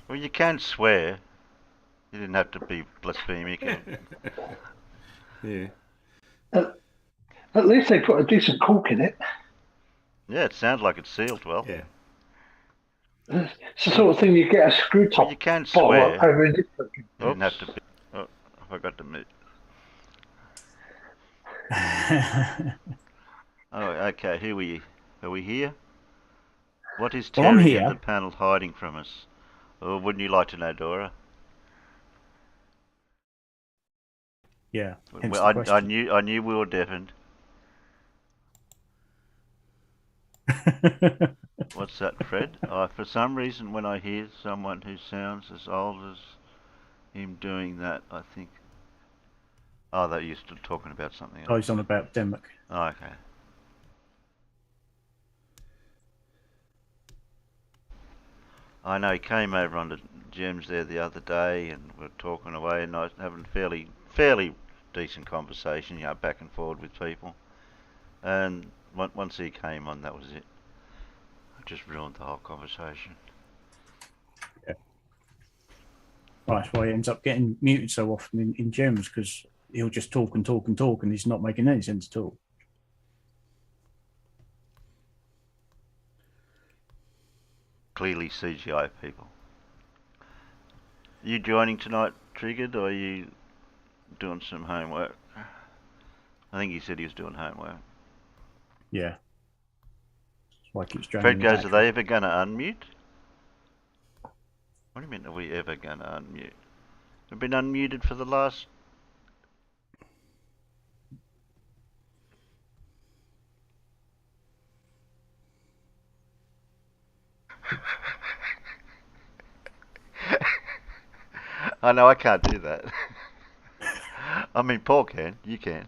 Well, you can swear. You didn't have to be blasphemic. Yeah. At, at least they put a decent cork in it. Yeah, it sounds like it's sealed well. Yeah. It's the sort of thing you get a screw Well, you top can bottle swear. over in this country. You didn't have to Oops. be. Oh, I forgot to mute. Oh, okay. Here we are. We here? What is Well, I'm Terry and the here. panel hiding from us? Or wouldn't you like to know, Dora? Yeah. Hence Well, the I question. knew we were deafened. What's that, Fred? For some reason, when I hear someone who sounds as old as him doing that, I think. Oh, that you're still talking about something Oh, else. he's on about Denmark. Oh, okay. I know he came over on the Gems there the other day, and we're talking away, and I was having fairly decent conversation, back and forward with people. And once he came on, that was it. I just ruined the whole conversation. Yeah. Well, that's why he ends up getting muted so often in gems because he'll just talk and talk and talk, and he's not making any sense at all. Clearly CGI people. You joining tonight, Triggered, or are you doing some homework? I think he said he was doing homework. Yeah. That's why it keeps draining Fred the goes, are battery. they ever going to unmute? What do you mean, are we ever going to unmute? We've been unmuted for the last... I know I can't do that. I mean, Paul can. You can.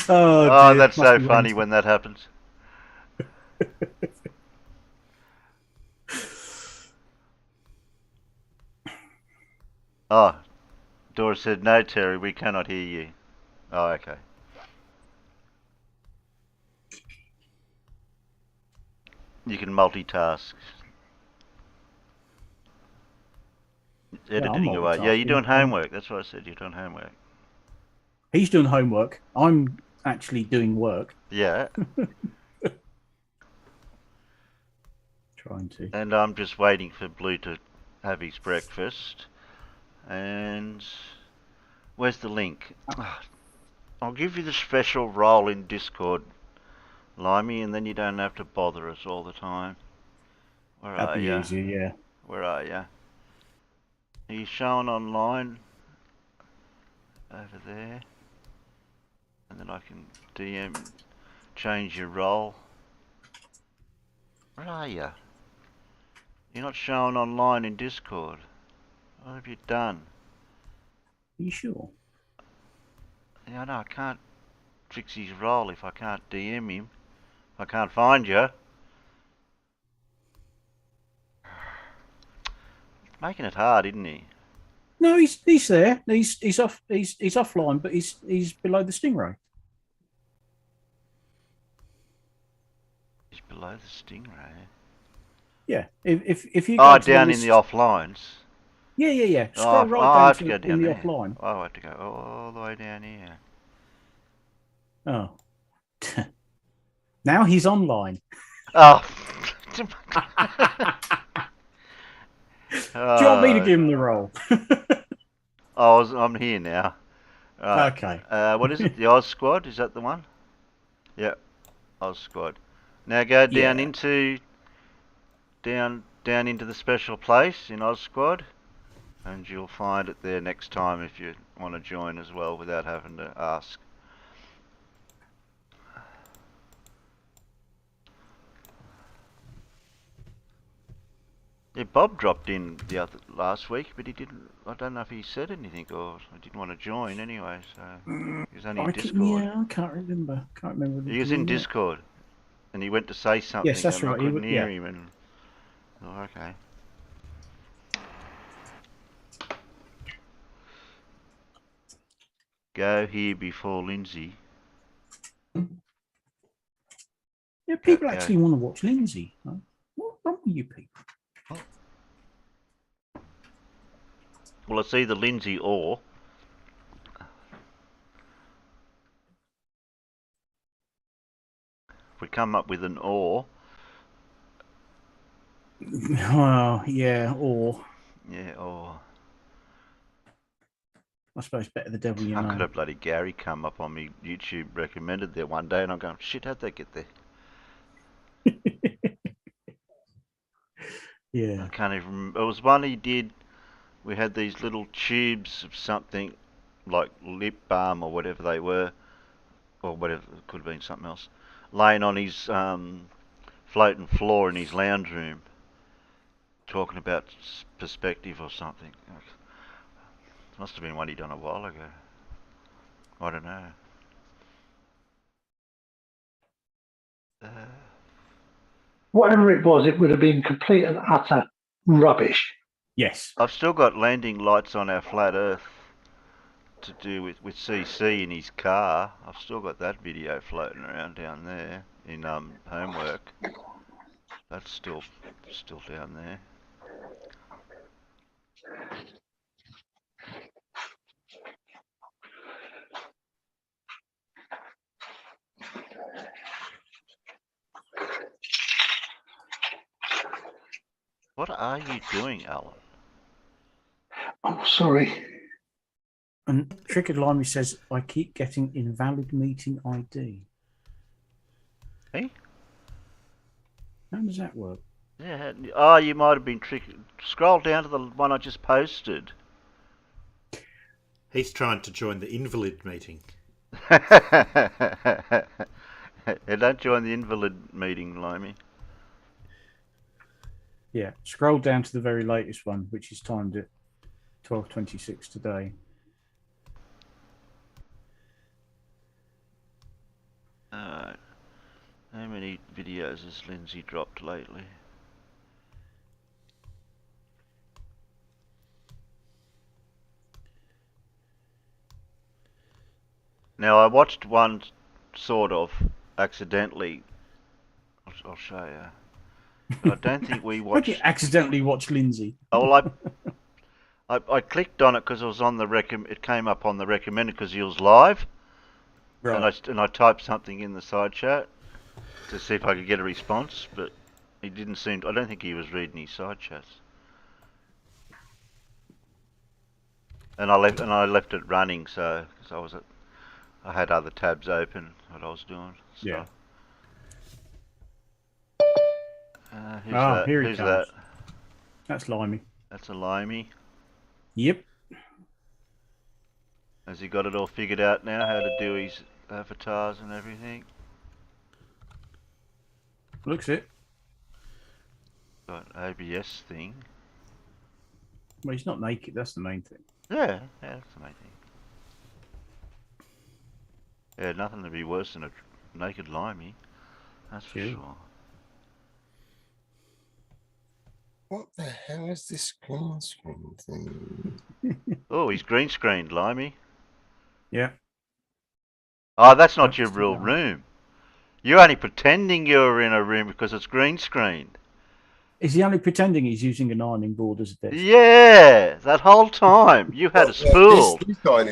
Oh Oh, dear, that's must so be funny Wednesday. when that happens. Oh, Dora said, no, Terry, we cannot hear you. Oh, okay. You can multitask. Yeah, I'm Editing away. Yeah, you're multitasking. doing homework. That's what I said. You're doing homework. He's doing homework. I'm actually doing work. Yeah, Trying to. and I'm just waiting for Blue to have his breakfast. And where's the link? I'll give you the special role in Discord, Limey, and then you don't have to bother us all the time. Where That'd are be ya? easier, yeah. Where are ya? Are you showing online? Over there. And then I can DM, change your role. Where are ya? You're not showing online in Discord. What have you done? Are you sure? Yeah, no, I can't fix his role if I can't DM him. If I can't find you. Making it hard, isn't he? No, he's there. He's off. He's offline, but he's below the stingray. He's below the stingray. Yeah. If you go Oh, to the down in the list. offlines. Yeah. Oh, Scroll right I down have to to go in down the there. offline. Oh, I have to go all the way down here. Oh. Now he's online. Oh. Do you want me to Oh, give him the role? I'm here now. Right. Okay. What is it? The Oz Squad? Is that the one? Yep. Oz Squad. Now go Yeah. down into the special place in Oz Squad, and you'll find it there next time if you want to join as well without having to ask. Yeah, Bob dropped in the other last week, but he didn't. I don't know if he said anything or he didn't want to join anyway. So he was only in Discord. I can't remember. Can't remember He the was in doing it. Discord, and he went to say Yes, something, that's and I right. couldn't hear Yeah. him. And oh, okay. Go here before Lindsay. Yeah, people actually want to watch Lindsay. Right? What's wrong with you people? Well, it's either Lindsay or if we come up with an or. Well, yeah, or Yeah, or. I suppose better the devil you know. I've got a bloody Gary come up on me YouTube recommended there one day, and I'm going, shit, how'd they get there? Yeah. I can't even remember. It was one he did. We had these little tubes of something like lip balm or whatever they were, or whatever, it could have been something else, laying on his floating floor in his lounge room, talking about perspective or something. Must have been one he done a while ago. I don't know. Whatever it was, it would have been complete and utter rubbish. Yes. I've still got landing lights on our flat Earth to do with CC in his car. I've still got that video floating around down there in homework. That's still down there. What are you doing, Alan? Oh, sorry. And Tricked Limey says, I keep getting invalid meeting ID. Hey? How does that work? Yeah. Oh, you might have been tricked. Scroll down to the one I just posted. He's trying to join the invalid meeting. Don't join the invalid meeting, Limey. Yeah. Scroll down to the very latest one, which is timed at 12:26 today. Alright. How many videos has Lindsay dropped lately? Now, I watched one sort of accidentally. I'll show you. But I don't think we Why'd you watched. accidentally watch Lindsay? Oh, well, I clicked on it because it was on the it came up on the recommended because he was live. Right. And I typed something in the side chat to see if I could get a response, but he didn't seem. I don't think he was reading his side chats. And I left it running, so because I had other tabs open what I was doing. So. Yeah. Who's that? Here he Who's comes. that? That's Limey. That's a Limey. Yep. Has he got it all figured out now, how to do his avatars and everything? Looks it. Got ABS thing. Well, he's not naked. That's the main thing. Yeah, that's the main thing. Yeah, nothing to be worse than a naked Limey. That's for sure. What the hell is this green screen thing? Oh, he's green screened, Limey. Yeah. Oh, that's not your real room. You're only pretending you're in a room because it's green screened. Is he only pretending he's using an ironing board as a desk? Yeah, that whole time you had a spool.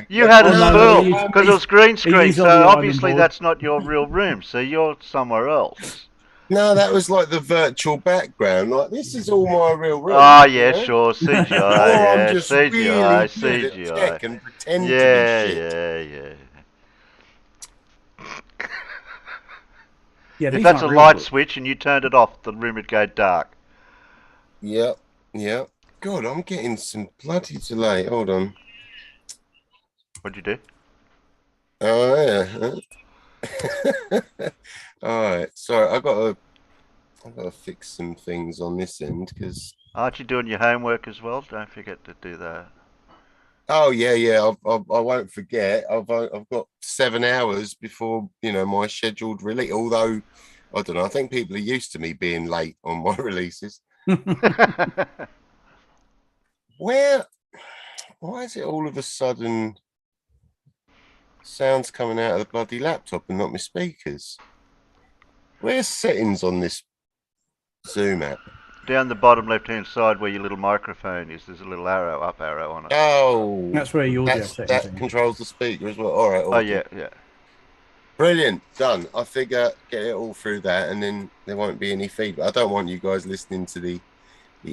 You had a spool because it was green screen. So obviously that's not your real room. So you're somewhere else. No, that was like the virtual background. Like this is all my real room. Oh yeah, sure, CGI. I'm Yeah, just CGI, really CGI. good at tech and pretend to be shit. Yeah. If that's a light switch and you turned it off, the room would go dark. Yep. God, I'm getting some bloody delay. Hold on. What'd you do? Oh yeah. All right. Sorry, I've got to fix some things on this end because. Aren't you doing your homework as well? Don't forget to do that. Oh yeah. I won't forget. I've got 7 hours before my scheduled release. Although I don't know. I think people are used to me being late on my releases. Why is it all of a sudden sounds coming out of the bloody laptop and not my speakers? Where's settings on this Zoom app? Down the bottom left-hand side where your little microphone is, there's a little arrow, up arrow on it. Oh, That's where your audio settings that are. controls the speaker as well. All right. Oh, Awesome. yeah. Brilliant. Done. I figure get it all through that, and then there won't be any feedback. I don't want you guys listening to the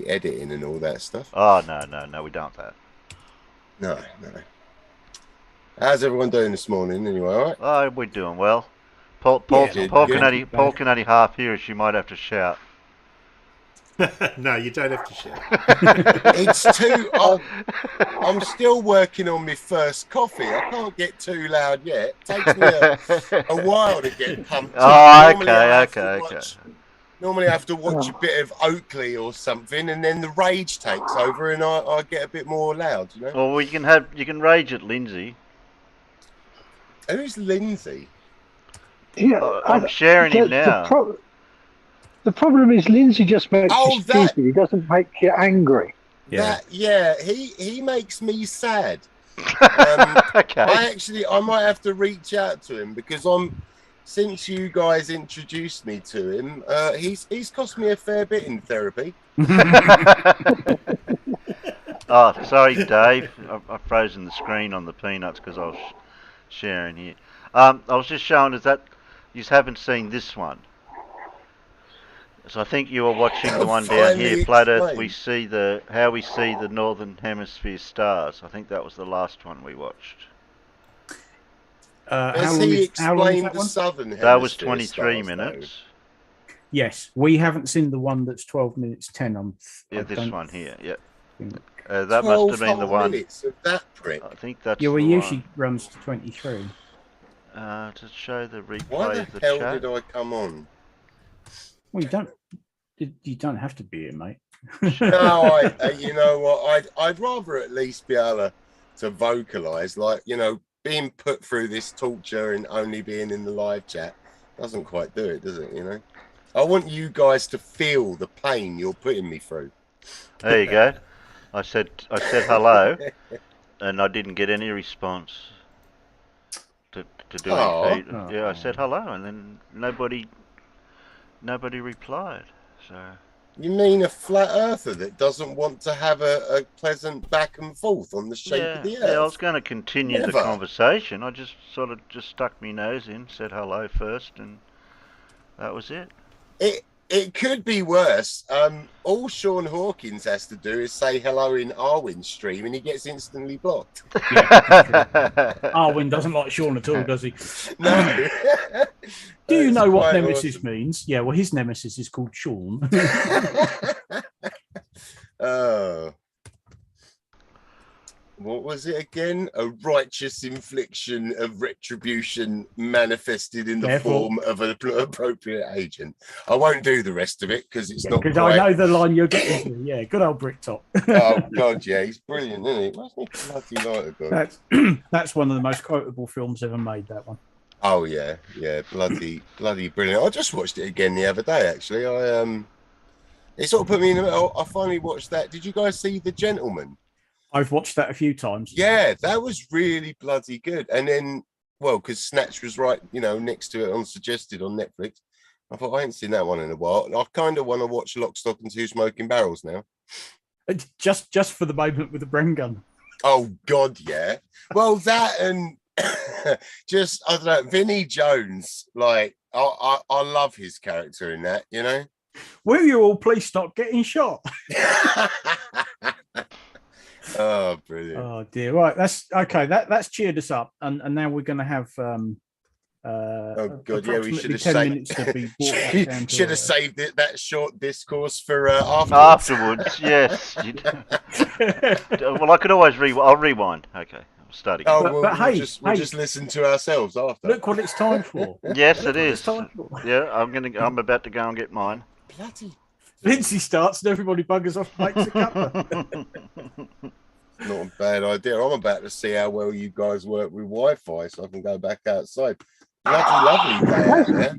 editing and all that stuff. Oh, no, we don't that. No. How's everyone doing this morning? Anyway, all right? Oh, we're doing well. Paul good. can only half hear us. She might have to shout. No, you don't have to shout. It's too. I'm still working on my first coffee. I can't get too loud yet. It takes me a while to get pumped. Oh, Normally okay. Normally I have to watch a bit of Oakley or something, and then the rage takes over, and I get a bit more loud. You know. Well, you can rage at Lindsay. Who's Lindsay? Yeah, I'm sharing him now. The problem is Lindsay just makes you that- stupid. He doesn't make you angry. He makes me sad. Okay. I might have to reach out to him because since you guys introduced me to him, he's cost me a fair bit in therapy. Oh, sorry, Dave. I've frozen the screen on the peanuts because I was sharing here. I was just showing us that you haven't seen this one. So I think you were watching the one down here, Flat Earth. How we see the Northern Hemisphere stars. I think that was the last one we watched. Has he explained the Southern Hemisphere? That was 23 minutes. Yes, we haven't seen the one that's 12 minutes 10. This one here. Yeah. Think. That must have been the one. Minutes of that prick. I think that's. Yeah, well, the usually one. runs to 23. To show the replay Why of the the hell chat. did I come on? Well, you don't have to be here, mate. No, you know what? I'd rather at least be able to vocalize, like, you know, being put through this torture and only being in the live chat doesn't quite do it, does it? You know, I want you guys to feel the pain you're putting me through. There you go. I said hello, and I didn't get any response to do any feed. Yeah, I said hello, and then nobody replied. So. You mean a flat earther that doesn't want to have a pleasant back and forth on the shape of the earth? Yeah, I was going to continue the conversation. I just sort of stuck my nose in, said hello first, and that was it. It could be worse. All Sean Hawkins has to do is say hello in Arwen's stream, and he gets instantly blocked. Yeah, Arwen doesn't like Sean at all, does he? No. Do you know what Nemesis means? Yeah, well, his Nemesis is called Sean. Oh. What was it again? A righteous infliction of retribution manifested in the form of an appropriate agent. I won't do the rest of it because it's not. Because I know the line you're getting to. Yeah, good old Bricktop. Oh God, yeah, he's brilliant, isn't he? What's he bloody That's one of the most quotable films ever made. That one. Oh yeah, bloody brilliant. I just watched it again the other day. Actually, it sort of put me in the middle. I finally watched that. Did you guys see The Gentleman? I've watched that a few times. Yeah, that was really bloody good. And then, well, because Snatch was right, you know, next to it on Suggested on Netflix. I thought I ain't seen that one in a while. I kind of want to watch Lock, Stock and Two Smoking Barrels now. Just for the moment with the Bren gun. Oh God, yeah. Well, that and just I don't know, Vinnie Jones. Like I love his character in that. You know. Will you all please stop getting shot? Oh, brilliant! Oh dear. Right, that's okay. That's cheered us up, and now we're going to have. Oh God, yeah, we should have 10 minutes to be should have saved that short discourse for afterwards. Afterwards, yes. Well, I could always I'll rewind. Okay, I'm starting. Oh, we'll just listen to ourselves after. Look what it's time for. Yes, it is. Yeah, I'm about to go and get mine. Bloody. Lindsay starts and everybody buggers off and makes a cuppa. Not a bad idea. I'm about to see how well you guys work with Wi-Fi so I can go back outside. Lovely day out there.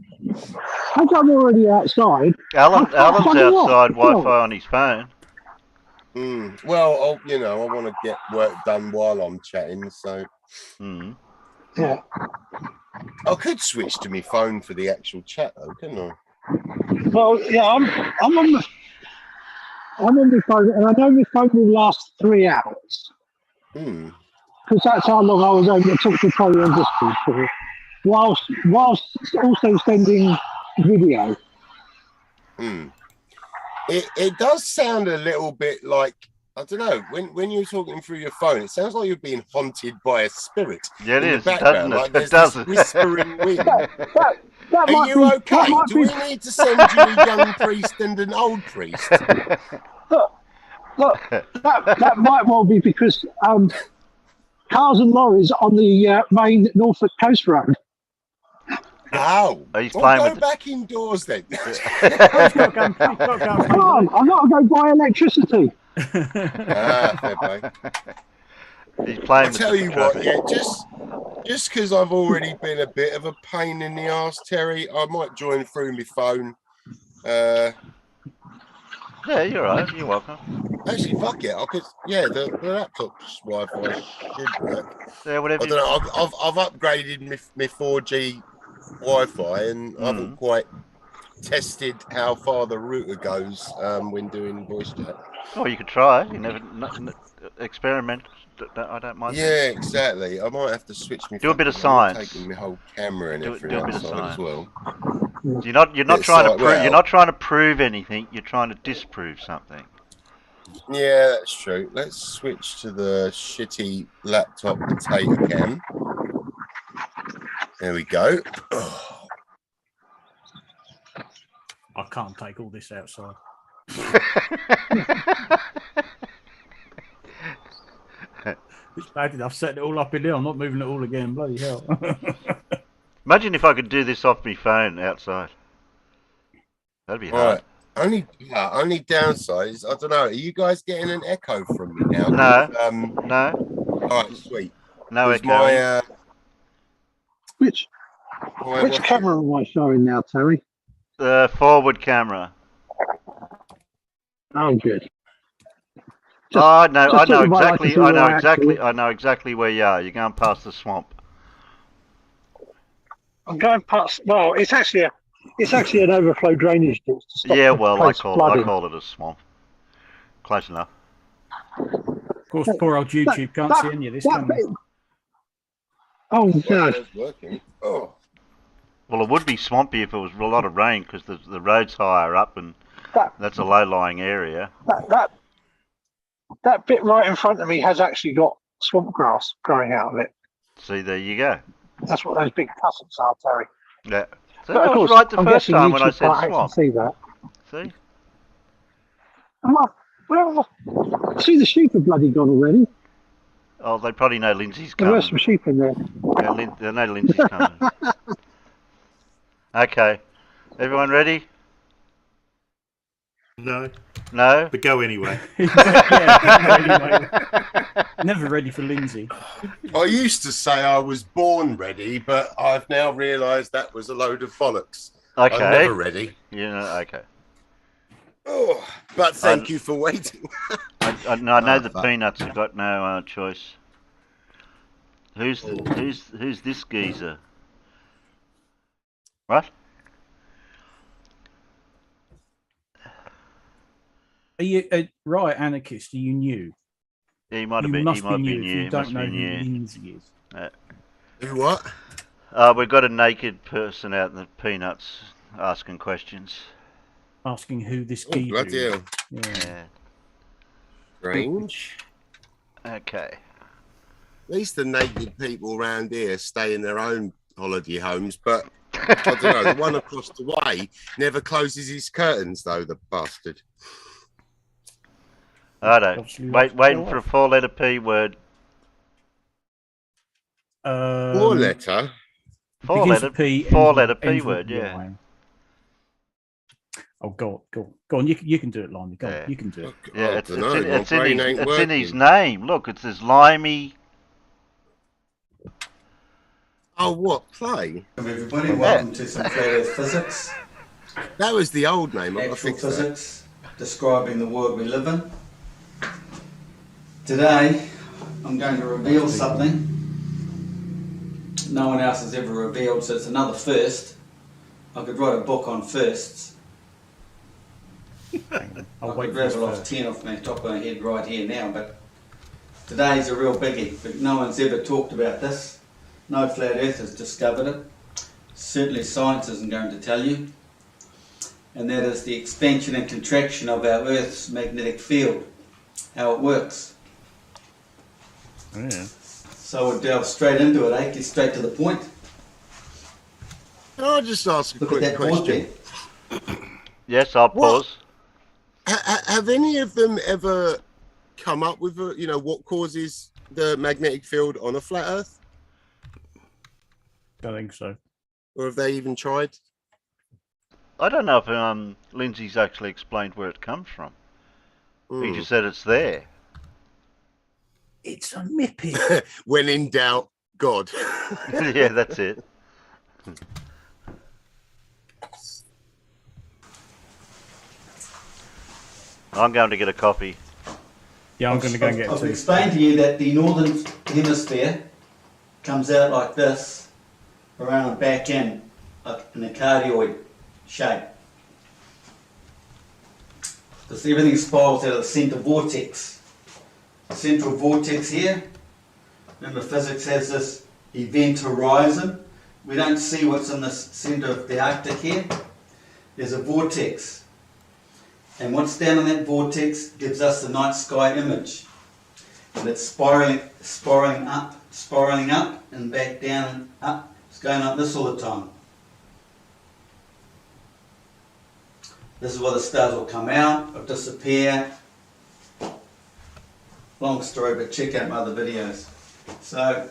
As I'm already outside. Alan's outside Wi-Fi on his phone. Well, I want to get work done while I'm chatting, so. Yeah. I could switch to my phone for the actual chat, though, couldn't I? Well, yeah, I'm on the phone, and I know my phone will last 3 hours Hmm. because that's how long I was able to talk to Polly on Discord for, whilst also sending video. Hmm. It does sound a little bit like, I don't know, when you're talking through your phone, it sounds like you're being haunted by a spirit Yeah, it in is, the background. doesn't it? Like there's It does. this whispering wind. That Are might you be, okay? That might Do be, we need to send you a young priest and an old priest? look, that might well be because cars and lorries on the main Norfolk Coast Road. Oh, He's well, playing go with back indoors then. He's got to go and Come on, I've got to go buy electricity. Fair play. He's playing I with tell the you what, traffic. yeah, just because I've already been a bit of a pain in the arse, Terry, I might join through my phone. Yeah, you're right. You're welcome. Actually, fuck it. I could, yeah, the laptop's Wi-Fi should work. Yeah, I whatever. don't know. I've upgraded my 4G Wi-Fi, and I haven't quite tested how far the router goes when doing voice chat. Oh, you could try. You never experiment. I don't mind. Yeah, exactly. I might have to switch my. Do a bit of fucking- I'm science. taking my whole camera and Do everything a bit of outside as science. well. You're not Bit trying to of prove. sci- You're not trying to prove anything. You're trying to disprove something. Yeah, that's true. Let's switch to the shitty laptop potato cam. There we go. I can't take all this outside. It's bad enough setting it all up in there. I'm not moving it all again. Bloody hell. Imagine if I could do this off my phone outside. That'd be hard. Right. Only downside is, I don't know. Are you guys getting an echo from me now? No. 'Cause, No. All right, sweet. No 'Cause echoing. Which what's camera am I showing now, Terry? The forward camera. Oh, good. I know just thought you might like to exactly. see I where know I exactly. actually- I know exactly where you are. You're going past the swamp. I'm going past. Well, it's actually an overflow drainage ditch to stop Yeah, the well, I place call flooding. it a swamp. Close enough. Of course, poor old YouTube can't see any of this, can they? Oh no! It's working. Oh. Well, it would be swampy if it was a lot of rain because the road's higher up and that's a low-lying area. That bit right in front of me has actually got swamp grass growing out of it. See, there you go. That's what those big tussocks are, Terry. Yeah. So But that of was course, right the I'm first guessing time when I YouTube said can't swamp. actually see that. See? Well, see, the sheep are bloody gone already. Oh, they probably know Lindsay's There coming. were some sheep in there. Yeah, they know Lindsay's coming. Okay. Everyone ready? No, No? but go anyway. Anyway, never ready for Lindsay. I used to say I was born ready, but I've now realised that was a load of bollocks. Okay. I'm never ready. You know, okay. Oh, but thank you for waiting. I know the fuck. Peanuts have got no choice. Who's this geezer? What? Are you right, anarchist? Are you new? Yeah, he might have You been. must He might be be new if new. you don't Must know be who new. Lindsay is. Who what? We've got a naked person out in the Peanuts asking questions. Asking who this Oh, geezer bloody is. hell. Yeah. Yeah. Strange. Okay. At least the naked people around here stay in their own holiday homes, but I don't know. The one across the way never closes his curtains, though, the bastard. Righto. Obviously Waiting lost for a the four-letter P word. Four letter. Begins with P. Four-letter P ends with word. Yeah. Y. Oh, go on. You can do it, Limey. Go on. Yeah. You can do it. Yeah. I It's don't know, my in brain ain't it's in his working. name. Look, it says Limey. Oh, what? Play? Everybody, welcome to some further physics, That was the old name. I actual think so. physics, describing the world we live in. Today, I'm going to reveal something no one else has ever revealed, so it's another first. I could write a book on firsts. I'll I wait could for this rattle off first. 10 off my top of my head right here now, but today's a real biggie. But no one's ever talked about this. No flat earth has discovered it. Certainly science isn't going to tell you. And that is the expansion and contraction of our Earth's magnetic field, how it works. Yeah. So we'll delve straight into it, eh? Get straight to the point. Can I just ask a Look at quick that board there. question? Yes, I'll What? pause. Have any of them ever come up with, what causes the magnetic field on a flat Earth? I think so. Or have they even tried? I don't know if Lindsay's actually explained where it comes from. He just said it's there. It's a mippy. When in doubt, God. Yeah, that's it. I'm going to get a coffee. Yeah, I'm going to go and get I've two. explained to you that the northern hemisphere comes out like this, around the back end, in a cardioid shape. Because everything spirals out of the centre vortex. The central vortex here, remember physics has this event horizon. We don't see what's in the centre of the Arctic here. There's a vortex. And what's down in that vortex gives us the night sky image. And it's spiraling up and back down and up. It's going like this all the time. This is where the stars will come out or disappear. Long story, but check out my other videos. So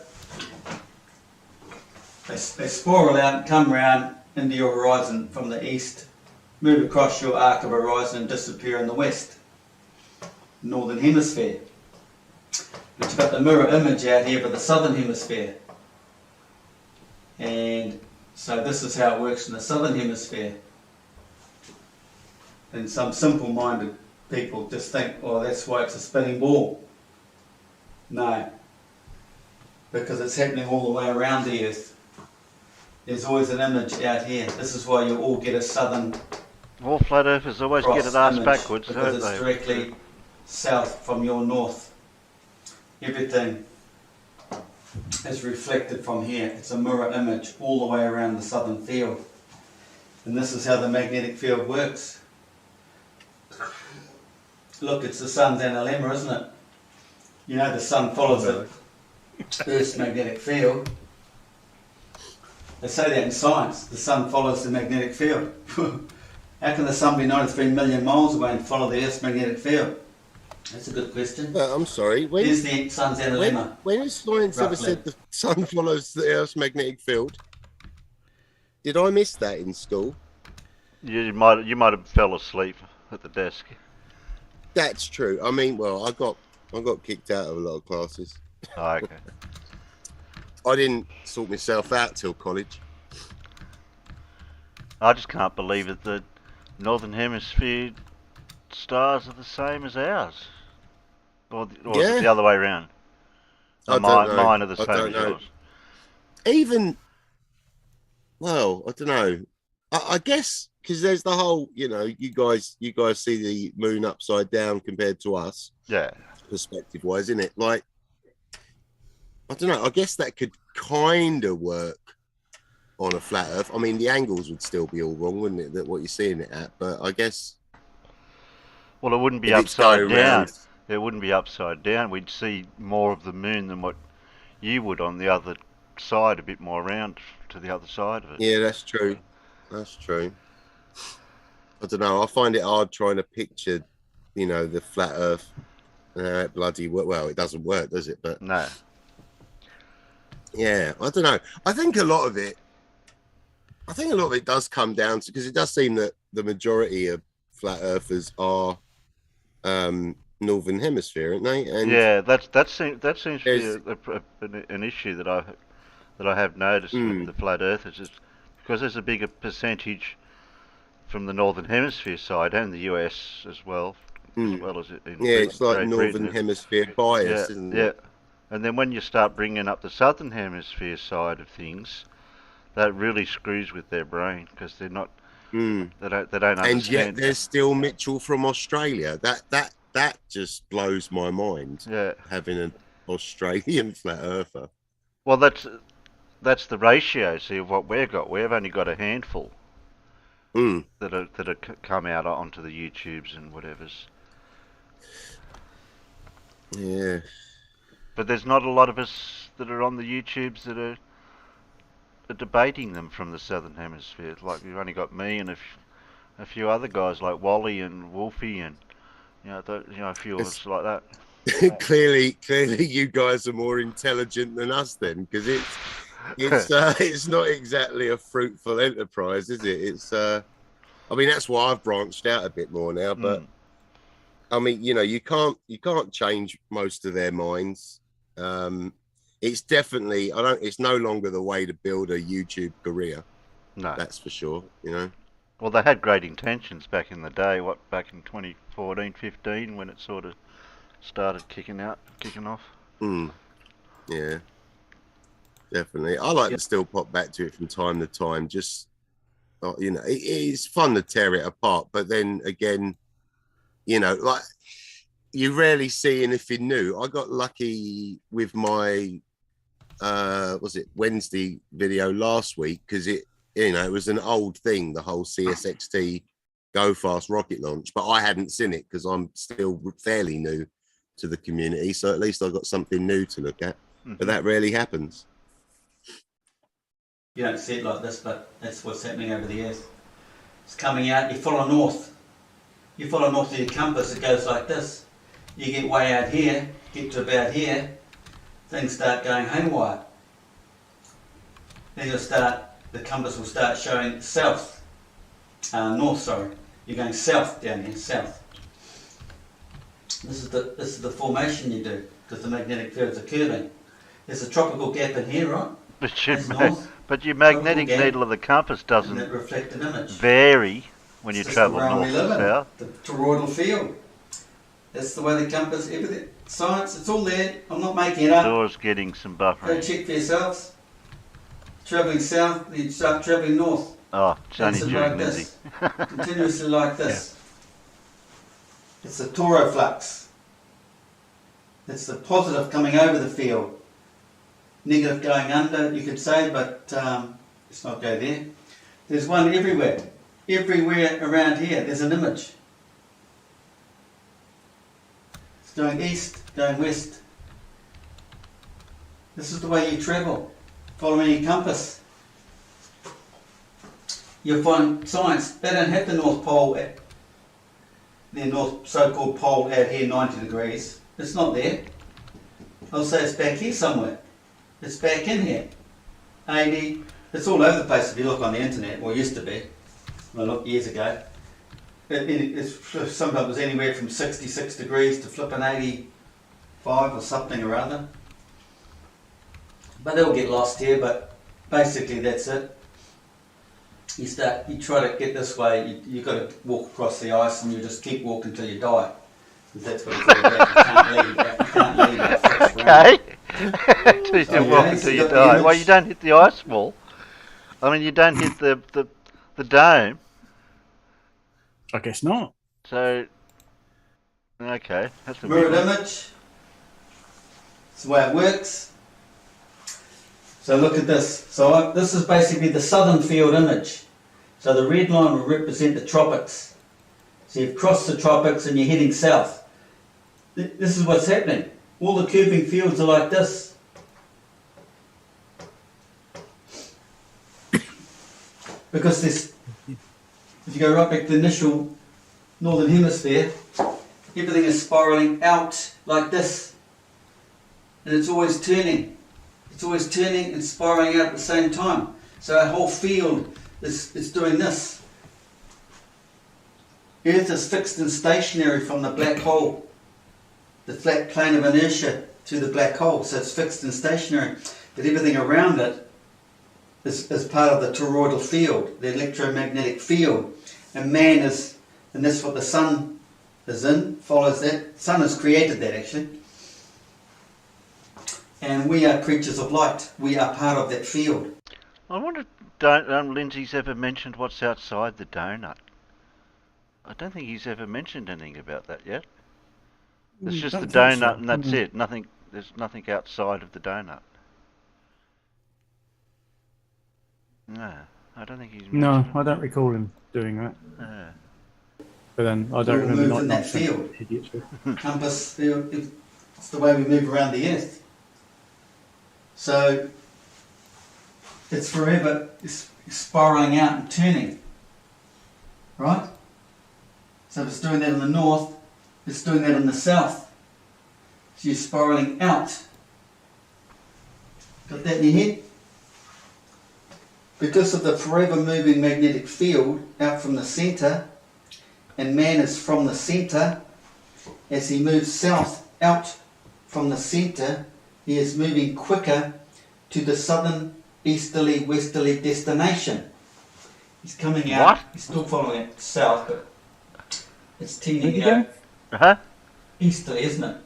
they spiral out and come round into your horizon from the east, move across your arc of horizon and disappear in the west, northern hemisphere. But you've got the mirror image out here for the southern hemisphere. And so this is how it works in the southern hemisphere. And some simple-minded people just think, oh, that's why it's a spinning ball. No, because it's happening all the way around the Earth. There's always an image out here. This is why you all get a southern All flat earthers always cross get it asked image, backwards, because don't it's they? directly south from your north. Everything is reflected from here. It's a mirror image all the way around the southern field. And this is how the magnetic field works. Look, it's the sun's analemma, isn't it? You know the sun follows the Earth's magnetic field. They say that in science, the sun follows the magnetic field. How can the sun be 93 million miles away and follow the Earth's magnetic field? That's a good question. I'm sorry. Here's the sun's analemma. When has science ever Roughly. said the sun follows the Earth's magnetic field? Did I miss that in school? You might have fell asleep at the desk. That's true. I mean, well, I got kicked out of a lot of classes. Oh, okay. I didn't sort myself out till college. I just can't believe it. The Northern Hemisphere stars are the same as ours. Or is it the other way around? I don't know. Mine are the I same don't as know. yours. Even, well, I don't know. I guess because there's the whole, you guys see the moon upside down compared to us. Yeah. Perspective-wise, isn't it? Like, I don't know. I guess that could kind of work on a flat Earth. I mean, the angles would still be all wrong, wouldn't it? That what you're seeing it at, but I guess. Well, it wouldn't be if it's upside going down. round- It wouldn't be upside down. We'd see more of the moon than what you would on the other side, a bit more round to the other side of it. Yeah, that's true. That's true. I don't know. I find it hard trying to picture, the flat Earth. It bloody well, it doesn't work, does it? But No. yeah, I don't know. I think a lot of it does come down to, because it does seem that the majority of flat earthers are northern hemisphere, aren't they? And Yeah, that seems to be an issue that I have noticed with the flat earthers, is because there's a bigger percentage from the northern hemisphere side and the US as well as in yeah, it's like Great northern Britain. hemisphere bias, isn't it? Yeah, And then when you start bringing up the southern hemisphere side of things, that really screws with their brain because they're not. Mm. They don't understand. And yet there's still Mitchell from Australia. That just blows my mind. Yeah. Having an Australian flat earther. Well, that's the ratio. See of what we've got. We've only got a handful that are come out onto the YouTubes and whatever's. Yeah. But there's not a lot of us that are on the YouTubes that are debating them from the southern hemisphere. Like we've only got me and a few other guys like Wally and Wolfie and a few of us like that. Clearly, you guys are more intelligent than us then, because it's not exactly a fruitful enterprise, is it? It's I mean, that's why I've branched out a bit more now. But I mean, you can't change most of their minds. It's definitely it's no longer the way to build a YouTube career. No, that's for sure. Well, they had great intentions back in the day. Back in 2014, 15, when it sort of started kicking off. Yeah, definitely. I like to still pop back to it from time to time. Just it's fun to tear it apart, but then again, like you rarely see anything new. I got lucky with my was it Wednesday video last week because it was an old thing, the whole CSXT go fast rocket launch, but I hadn't seen it because I'm still fairly new to the community, so at least I've got something new to look at. But that rarely happens. You don't see it like this, but that's what's happening over the years. It's coming out, you follow north. You follow north to your compass, it goes like this. You get way out here, get to about here, things start going haywire. Then the compass will start showing south, north, sorry. You're going south down here, south. This is the formation you do, because the magnetic fields are curving. There's a tropical gap in here, right? But your magnetic needle of the compass doesn't vary when you travel north to south. The toroidal field. That's the way the compass, everything, science, it's all there. I'm not making it up. Door's getting some buffering. Go check for yourselves. Travelling south, you start travelling north. Oh, it's only during like this. Continuously like this. Yeah. It's the toroflux. It's the positive coming over the field. Negative going under, you could say, but let's not go there. There's one everywhere. Everywhere around here, there's an image. It's going east, going west. This is the way you travel, following your compass. You'll find science, they don't have the North Pole, their north so-called pole out here 90 degrees. It's not there. I'll say it's back here somewhere. It's back in here. 80, it's all over the place if you look on the internet, or used to be. When I looked years ago. Sometimes it was anywhere from 66 degrees to flipping 85 or something or other. But they'll get lost here, but basically that's it. You try to get this way, you've got to walk across the ice and you just keep walking till you die. That's what it's all about. You can't leave it. Okay. Till you walk until you die. Well, you don't hit the ice wall. I mean, you don't hit the dome. I guess not. So, okay. That's a mirrored image. That's the way it works. So look at this. So this is basically the southern field image. So the red line will represent the tropics. So you've crossed the tropics and you're heading south. This is what's happening. All the curving fields are like this. Because this, if you go right back to the initial northern hemisphere, everything is spiralling out like this. And it's always turning. It's always turning and spiraling out at the same time. So our whole field is doing this. Earth is fixed and stationary from the black hole, the flat plane of inertia to the black hole. So it's fixed and stationary. But everything around it is part of the toroidal field, the electromagnetic field. And man is, and that's what the sun is in, follows that. The sun has created that actually. And we are creatures of light. We are part of that field. I wonder if Lindsay's ever mentioned what's outside the donut. I don't think he's ever mentioned anything about that yet. It's just the Don't think so. donut and that's it. There's nothing outside of the donut. No, I don't think he's mentioned No, it. I don't recall him doing that. Yeah. But then I We don't all remember move not in that nonsense field. idiots. Compass field, it's the way we move around the earth. So it's forever spiraling out and turning, right? So if it's doing that in the north, it's doing that in the south. So you're spiraling out. Got that in your head? Because of the forever moving magnetic field out from the centre, and man is from the centre, as he moves south out from the centre, he is moving quicker to the southern, easterly, westerly destination. He's coming out. What? He's still following it south, but it's Where'd tending you out go? Huh? easterly, isn't it?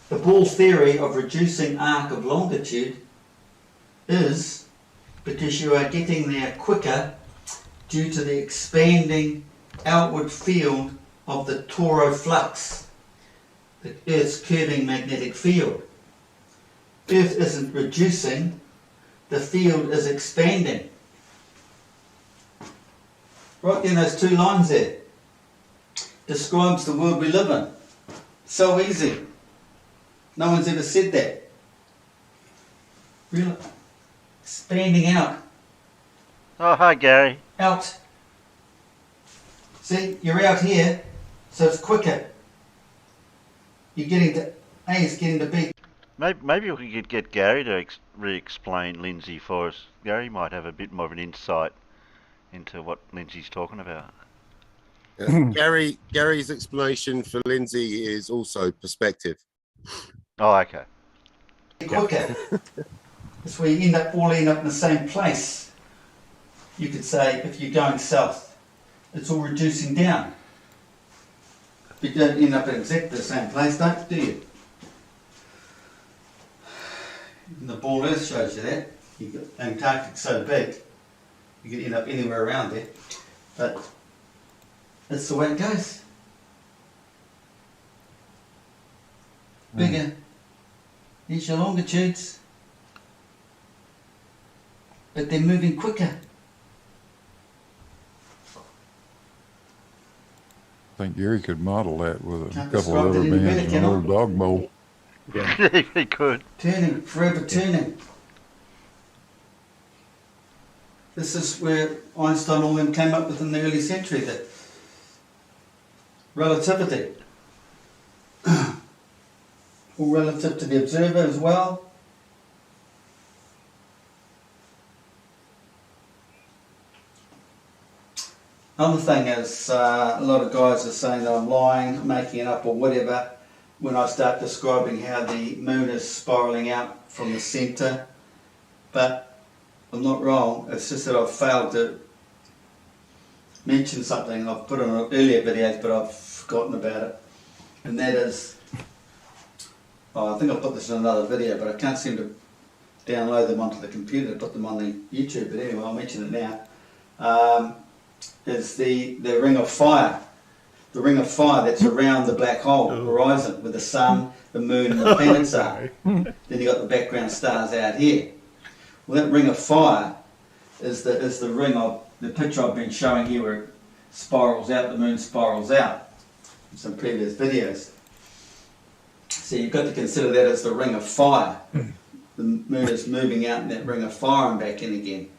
The ball theory of reducing arc of longitude is because you are getting there quicker due to the expanding outward field of the Toro flux, the Earth's curving magnetic field. Earth isn't reducing, the field is expanding. Right there, those two lines there describes the world we live in. So easy. No one's ever said that. Really? Expanding out. Oh, hi, Gary. Out. See, you're out here, so it's quicker. You're getting to A is getting to B. Maybe we could get Gary to re-explain Lindsay for us. Gary might have a bit more of an insight into what Lindsay's talking about. Gary's explanation for Lindsay is also perspective. Oh, okay. Quicker. That's where you all end up in the same place. You could say, if you're going south, it's all reducing down. But you don't end up in exactly the same place, do you? And the ball Earth shows you that. Antarctic's so big, you could end up anywhere around there. But that's the way it goes. Bigger. These are longitudes. But they're moving quicker. I think Gary could model that with a Can't couple describe of it rubber any better, bands and can an I? old dog bowl. Yeah. He could. Turning, forever turning. This is where Einstein all them came up with in the early century, that relativity. All relative to the observer as well. Another thing is, a lot of guys are saying that I'm lying, making it up or whatever, when I start describing how the moon is spiralling out from the centre. But I'm not wrong, it's just that I've failed to mention something I've put on earlier videos, but I've forgotten about it. And that is, I think I put this in another video, but I can't seem to download them onto the computer to put them on the YouTube, but anyway, I'll mention it now. Is the ring of fire. The ring of fire that's around the black hole horizon, where the sun, the moon and the planets are. Then you've got the background stars out here. Well, that ring of fire is the ring of the picture I've been showing here, where it spirals out, the moon spirals out in some previous videos. So you've got to consider that as the ring of fire. The moon is moving out in that ring of fire and back in again.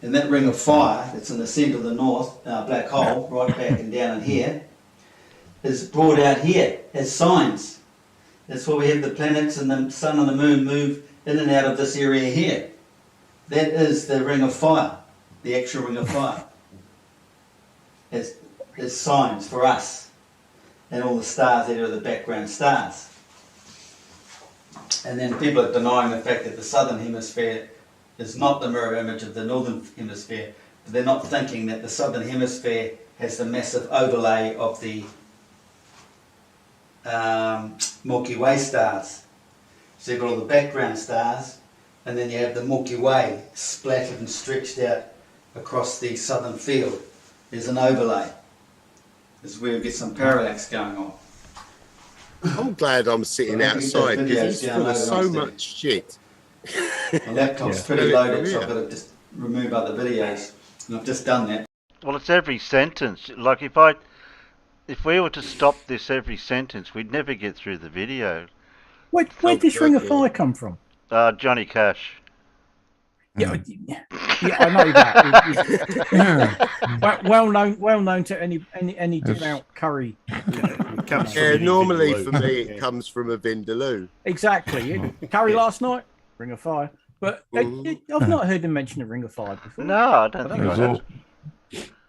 And that ring of fire that's in the centre of the north, black hole, right back and down in here, is brought out here as signs. That's why we have the planets and the sun and the moon move in and out of this area here. That is the ring of fire, the actual ring of fire. It's signs for us and all the stars that are the background stars. And then people are denying the fact that the southern hemisphere is not the mirror image of the northern hemisphere, but they're not thinking that the southern hemisphere has the massive overlay of the Milky Way stars. So you've got all the background stars, and then you have the Milky Way splattered and stretched out across the southern field. There's an overlay. This is where we get some parallax going on. I'm glad I'm sitting Well, I think outside those because videos he's full of downloaded so on much shit. My laptop's pretty loaded, so I've got to just remove other videos. And I've just done that. Well, it's every sentence. Like if we were to stop this every sentence, we'd never get through the video. Where did this Ring of Fire come from? Johnny Cash. Yeah, I know that. well known to any devout curry. Yeah, normally for me it comes from a Vindaloo. Exactly. Curry last night, Ring of Fire. But I've not heard him mention a Ring of Fire before. No, I don't think I have.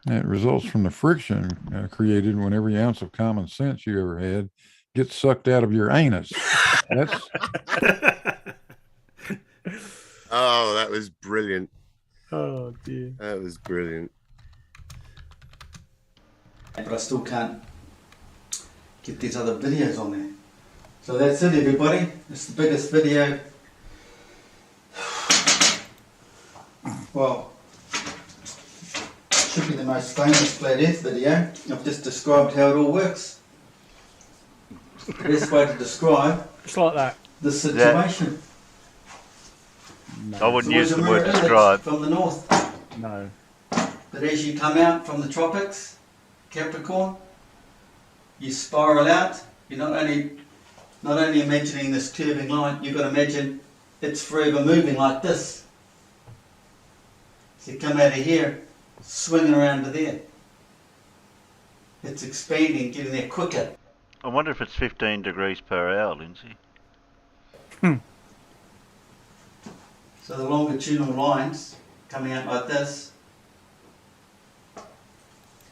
It results from the friction created when every ounce of common sense you ever had gets sucked out of your anus. That's Oh, that was brilliant. Oh dear. That was brilliant. But I still can't get these other videos on there. So that's it, everybody. It's the biggest video. Well, should be the most famous Flat Earth video. I've just described how it all works. The best way to describe It's like that. the situation. I wouldn't It's use the always a word mirror image describe. from the north. No. But as you come out from the tropics, Capricorn, you spiral out. You're not only imagining this curving line, you've got to imagine it's forever moving like this. So you come out of here, swinging around to there. It's expanding, getting there quicker. I wonder if it's 15 degrees per hour, Lindsay. So the longitudinal lines coming out like this,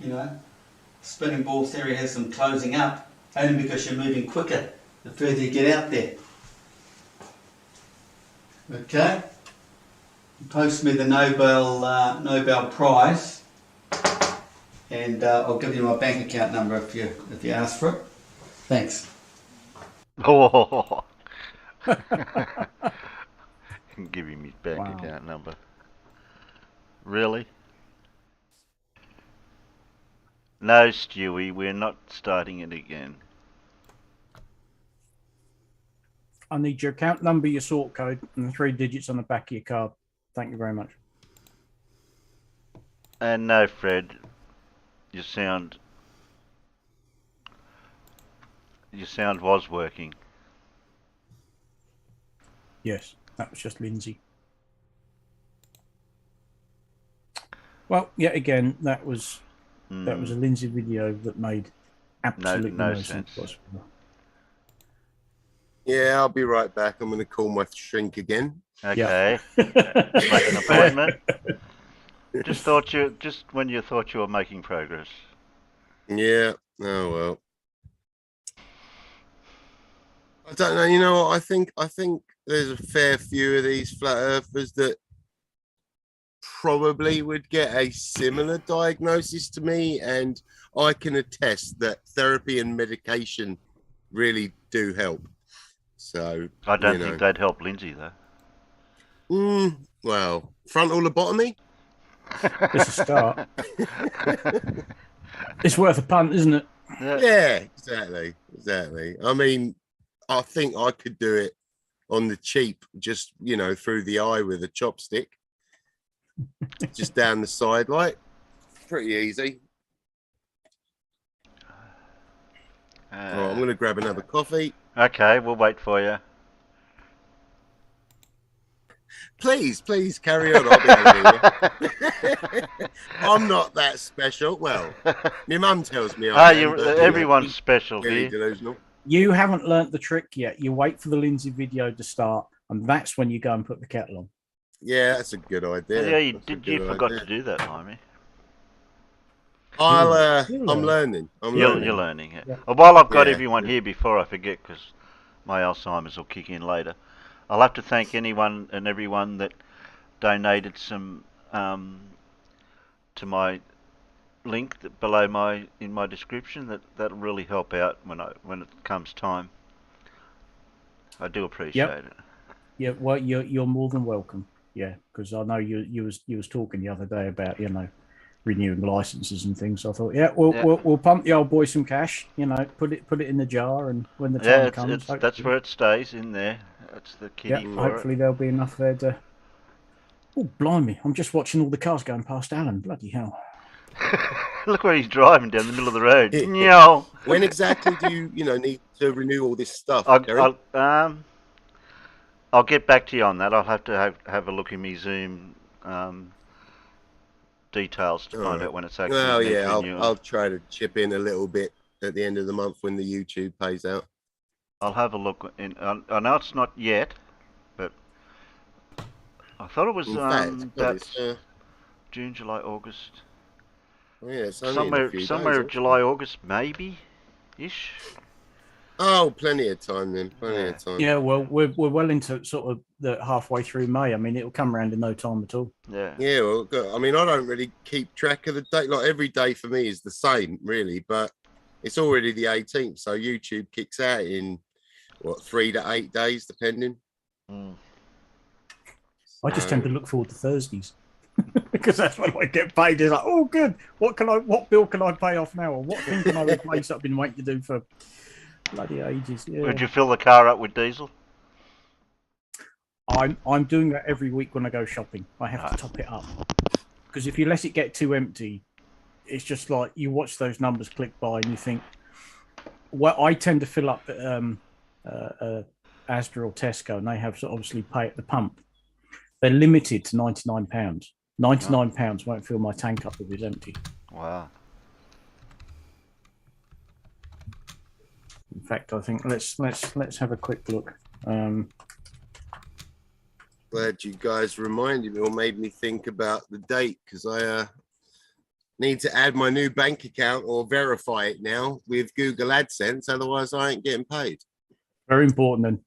you know, spinning ball theory has them closing up only because you're moving quicker the further you get out there. Okay? Post me the Nobel Prize, and I'll give you my bank account number if you ask for it. Thanks. Oh. Can give him his bank account number. Really? No, Stewie, we're not starting it again. I need your account number, your sort code, and the 3 digits on the back of your card. Thank you very much. And no, Fred, your sound was working. Yes, that was just Lindsay. Well, yet again, that was a Lindsay video that made absolutely no sense whatsoever. Yeah, I'll be right back. I'm going to call my shrink again. Okay. Make an appointment. Just when you thought you were making progress. Yeah. Oh well. I don't know. You know what? I think there's a fair few of these flat earthers that probably would get a similar diagnosis to me, and I can attest that therapy and medication really do help. So I don't think they'd help Lindsay though. Well, frontal lobotomy. It's a start. It's worth a punt, isn't it? Yeah, exactly. I mean, I think I could do it on the cheap, just through the eye with a chopstick, just down the side, like pretty easy. All right, I'm going to grab another coffee. Okay, we'll wait for you. Please carry on. I'll be over here. I'm not that special. Well, my mum tells me I am. Everyone's special really here. delusional. You haven't learnt the trick yet. You wait for the Lindsay video to start, and that's when you go and put the kettle on. Yeah, that's a good idea. Yeah, you forgot to do that, Limey. I'm learning. You're learning it. Yeah. While I've got everyone here, before I forget, because my Alzheimer's will kick in later, I'll have to thank anyone and everyone that donated some to my link below in my description. That'll really help out when it comes time. I do appreciate it. Yeah, well, you're more than welcome. Yeah, because I know you was talking the other day about renewing licenses and things. So I thought, we'll pump the old boy some cash. Put it in the jar, and when the time comes, that's where it stays in there. That's the kitty for hopefully there'll be enough there to. Oh, blimey! I'm just watching all the cars going past Alan. Bloody hell! Look where he's driving down the middle of the road. No. When exactly do you need to renew all this stuff, Gary? I'll get back to you on that. I'll have to have a look in my Zoom details to find out when it's actually. Well, yeah, I'll try to chip in a little bit at the end of the month when the YouTube pays out. I'll have a look. I know it's not yet, but I thought it was June, July, August. Oh, yeah, it's only somewhere July, August, maybe, ish. Oh, plenty of time then. Plenty of time. Yeah, well, we're well into sort of the halfway through May. I mean, it'll come around in no time at all. Yeah. Yeah, well, I mean, I don't really keep track of the date. Like every day for me is the same, really. But it's already the 18th, so YouTube kicks out in 3 to 8 days, depending. I just tend to look forward to Thursdays because that's when I get paid. It's like, oh, good. What bill can I pay off now, or what thing can I replace that I've been waiting to do for bloody ages? Yeah. Would you fill the car up with diesel? I'm doing that every week when I go shopping. I have to top it up because if you let it get too empty, it's just like you watch those numbers click by and you think. Well, I tend to fill up Asda or Tesco, and they have obviously pay at the pump. They're limited to £99. £99 won't fill my tank up if it's empty. Wow. In fact, I think let's have a quick look. Glad you guys reminded me or made me think about the date, because I need to add my new bank account or verify it now with Google AdSense. Otherwise, I ain't getting paid. Very important then.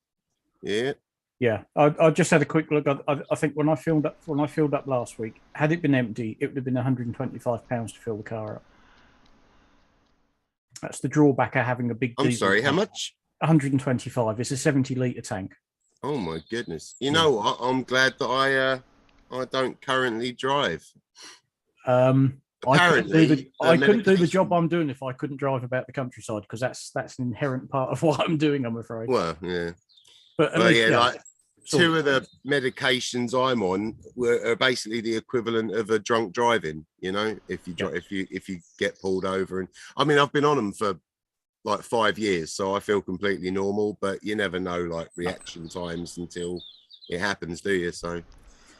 Yeah. Yeah, I just had a quick look. I think when I filled up last week, had it been empty, it would have been £125 to fill the car up. That's the drawback of having a big. I'm sorry, how much? 125. It's a 70-litre tank. Oh my goodness! You know what? I'm glad that I don't currently drive. I couldn't do the job I'm doing if I couldn't drive about the countryside, because that's an inherent part of what I'm doing, I'm afraid. Well, yeah. But like two of the medications I'm on are basically the equivalent of a drunk driving. If you get pulled over, and I mean I've been on them for like 5 years, so I feel completely normal. But you never know like reaction times until it happens, do you? So.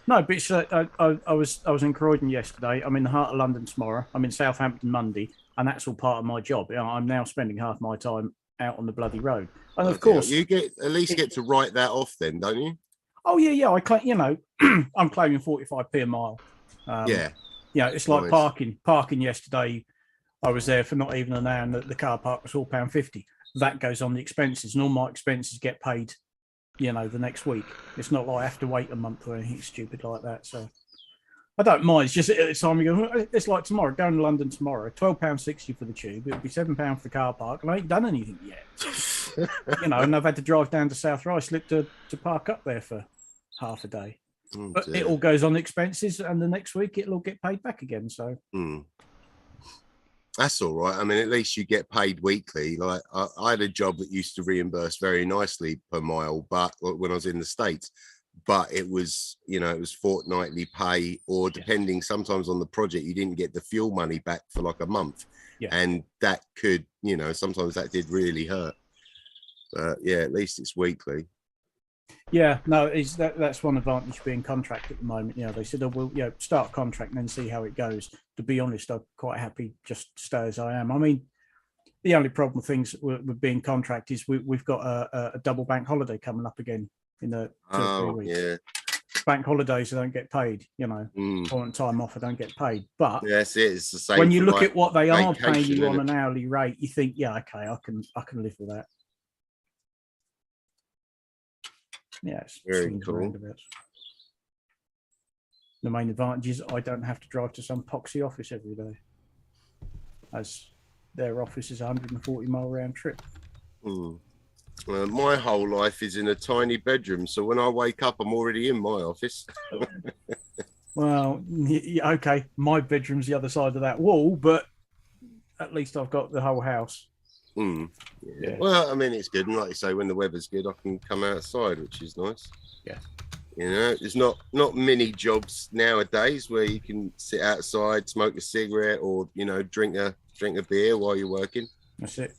No, but I was in Croydon yesterday. I'm in the heart of London tomorrow. I'm in Southampton Monday, and that's all part of my job. I'm now spending half my time out on the bloody road, and of course you get to write that off, then, don't you? Oh yeah. I'm claiming 45p a mile. It's like parking yesterday. I was there for not even an hour, and the car park was £4.50. That goes on the expenses, and all my expenses get paid. The next week. It's not like I have to wait a month or anything stupid like that. So I don't mind. It's just at the time you go, it's like tomorrow, going to London tomorrow, £12.60 for the tube. It'll be £7 for the car park, and I ain't done anything yet. And I've had to drive down to South Ruislip to park up there for half a day. But it all goes on expenses, and the next week it'll all get paid back again. So that's all right. I mean, at least you get paid weekly. Like I had a job that used to reimburse very nicely per mile, but when I was in the States, but it was fortnightly pay, or depending sometimes on the project, you didn't get the fuel money back for like a month. Yeah. And that could, sometimes that did really hurt. But yeah, at least it's weekly. Yeah, no, that's one advantage being contract at the moment. They said, we'll start contract and then see how it goes. To be honest, I'm quite happy just to stay as I am. I mean, the only problem with things with being contract is we've got a double bank holiday coming up again in the 2 or 3 weeks. Yeah. Bank holidays, I don't get paid. On time off, I don't get paid. But yes, it's the same. When you look at what they are paying you on an hourly rate, you think, yeah, okay, I can live with that. Yeah, it's very cool. The main advantage is I don't have to drive to some poxy office every day. as their office is a 140-mile round trip. My whole life is in a tiny bedroom, so when I wake up, I'm already in my office. Well, okay, my bedroom's the other side of that wall, but at least I've got the whole house. Yeah. Well, I mean, it's good, and like you say, when the weather's good, I can come outside, which is nice. Yeah. You know, there's not many jobs nowadays where you can sit outside, smoke a cigarette, or drink a beer while you're working. That's it.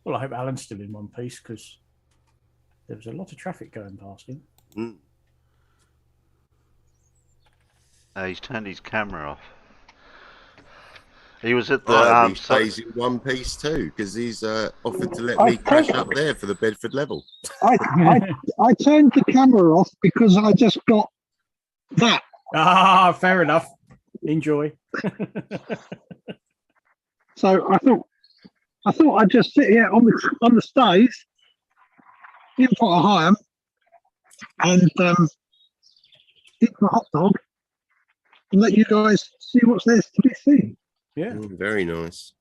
Well, I hope Alan's still in one piece because there was a lot of traffic going past him. He's turned his camera off. He was at the he stays in one piece too because he's offered to let me crash up there for the Bedford level. I turned the camera off because I just got that. Ah, fair enough. Enjoy. So I thought I'd just sit here on the stage in front of Higham and eat my hot dog and let you guys see what's there to be seen. Yeah, very nice.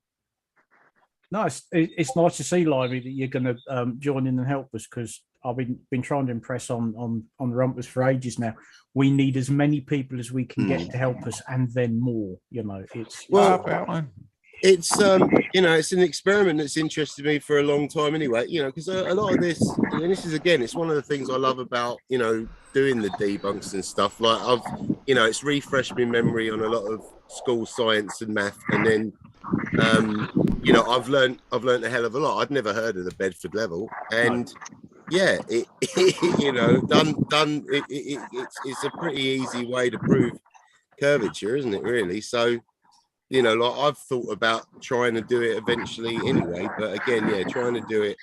Nice. It's nice to see, Lively, that you're going to join in and help us because I've been trying to impress on Rumpus for ages now. We need as many people as we can get to help us, and then more. It's it's it's an experiment that's interested me for a long time anyway. Because a lot of this, and this is again, it's one of the things I love about doing the debunks and stuff. Like it's refreshed my memory on a lot of school science and math, and then I've learned a hell of a lot. I'd never heard of the Bedford level, and it's a pretty easy way to prove curvature, isn't it? Really, so. I've thought about trying to do it eventually anyway, but again, trying to do it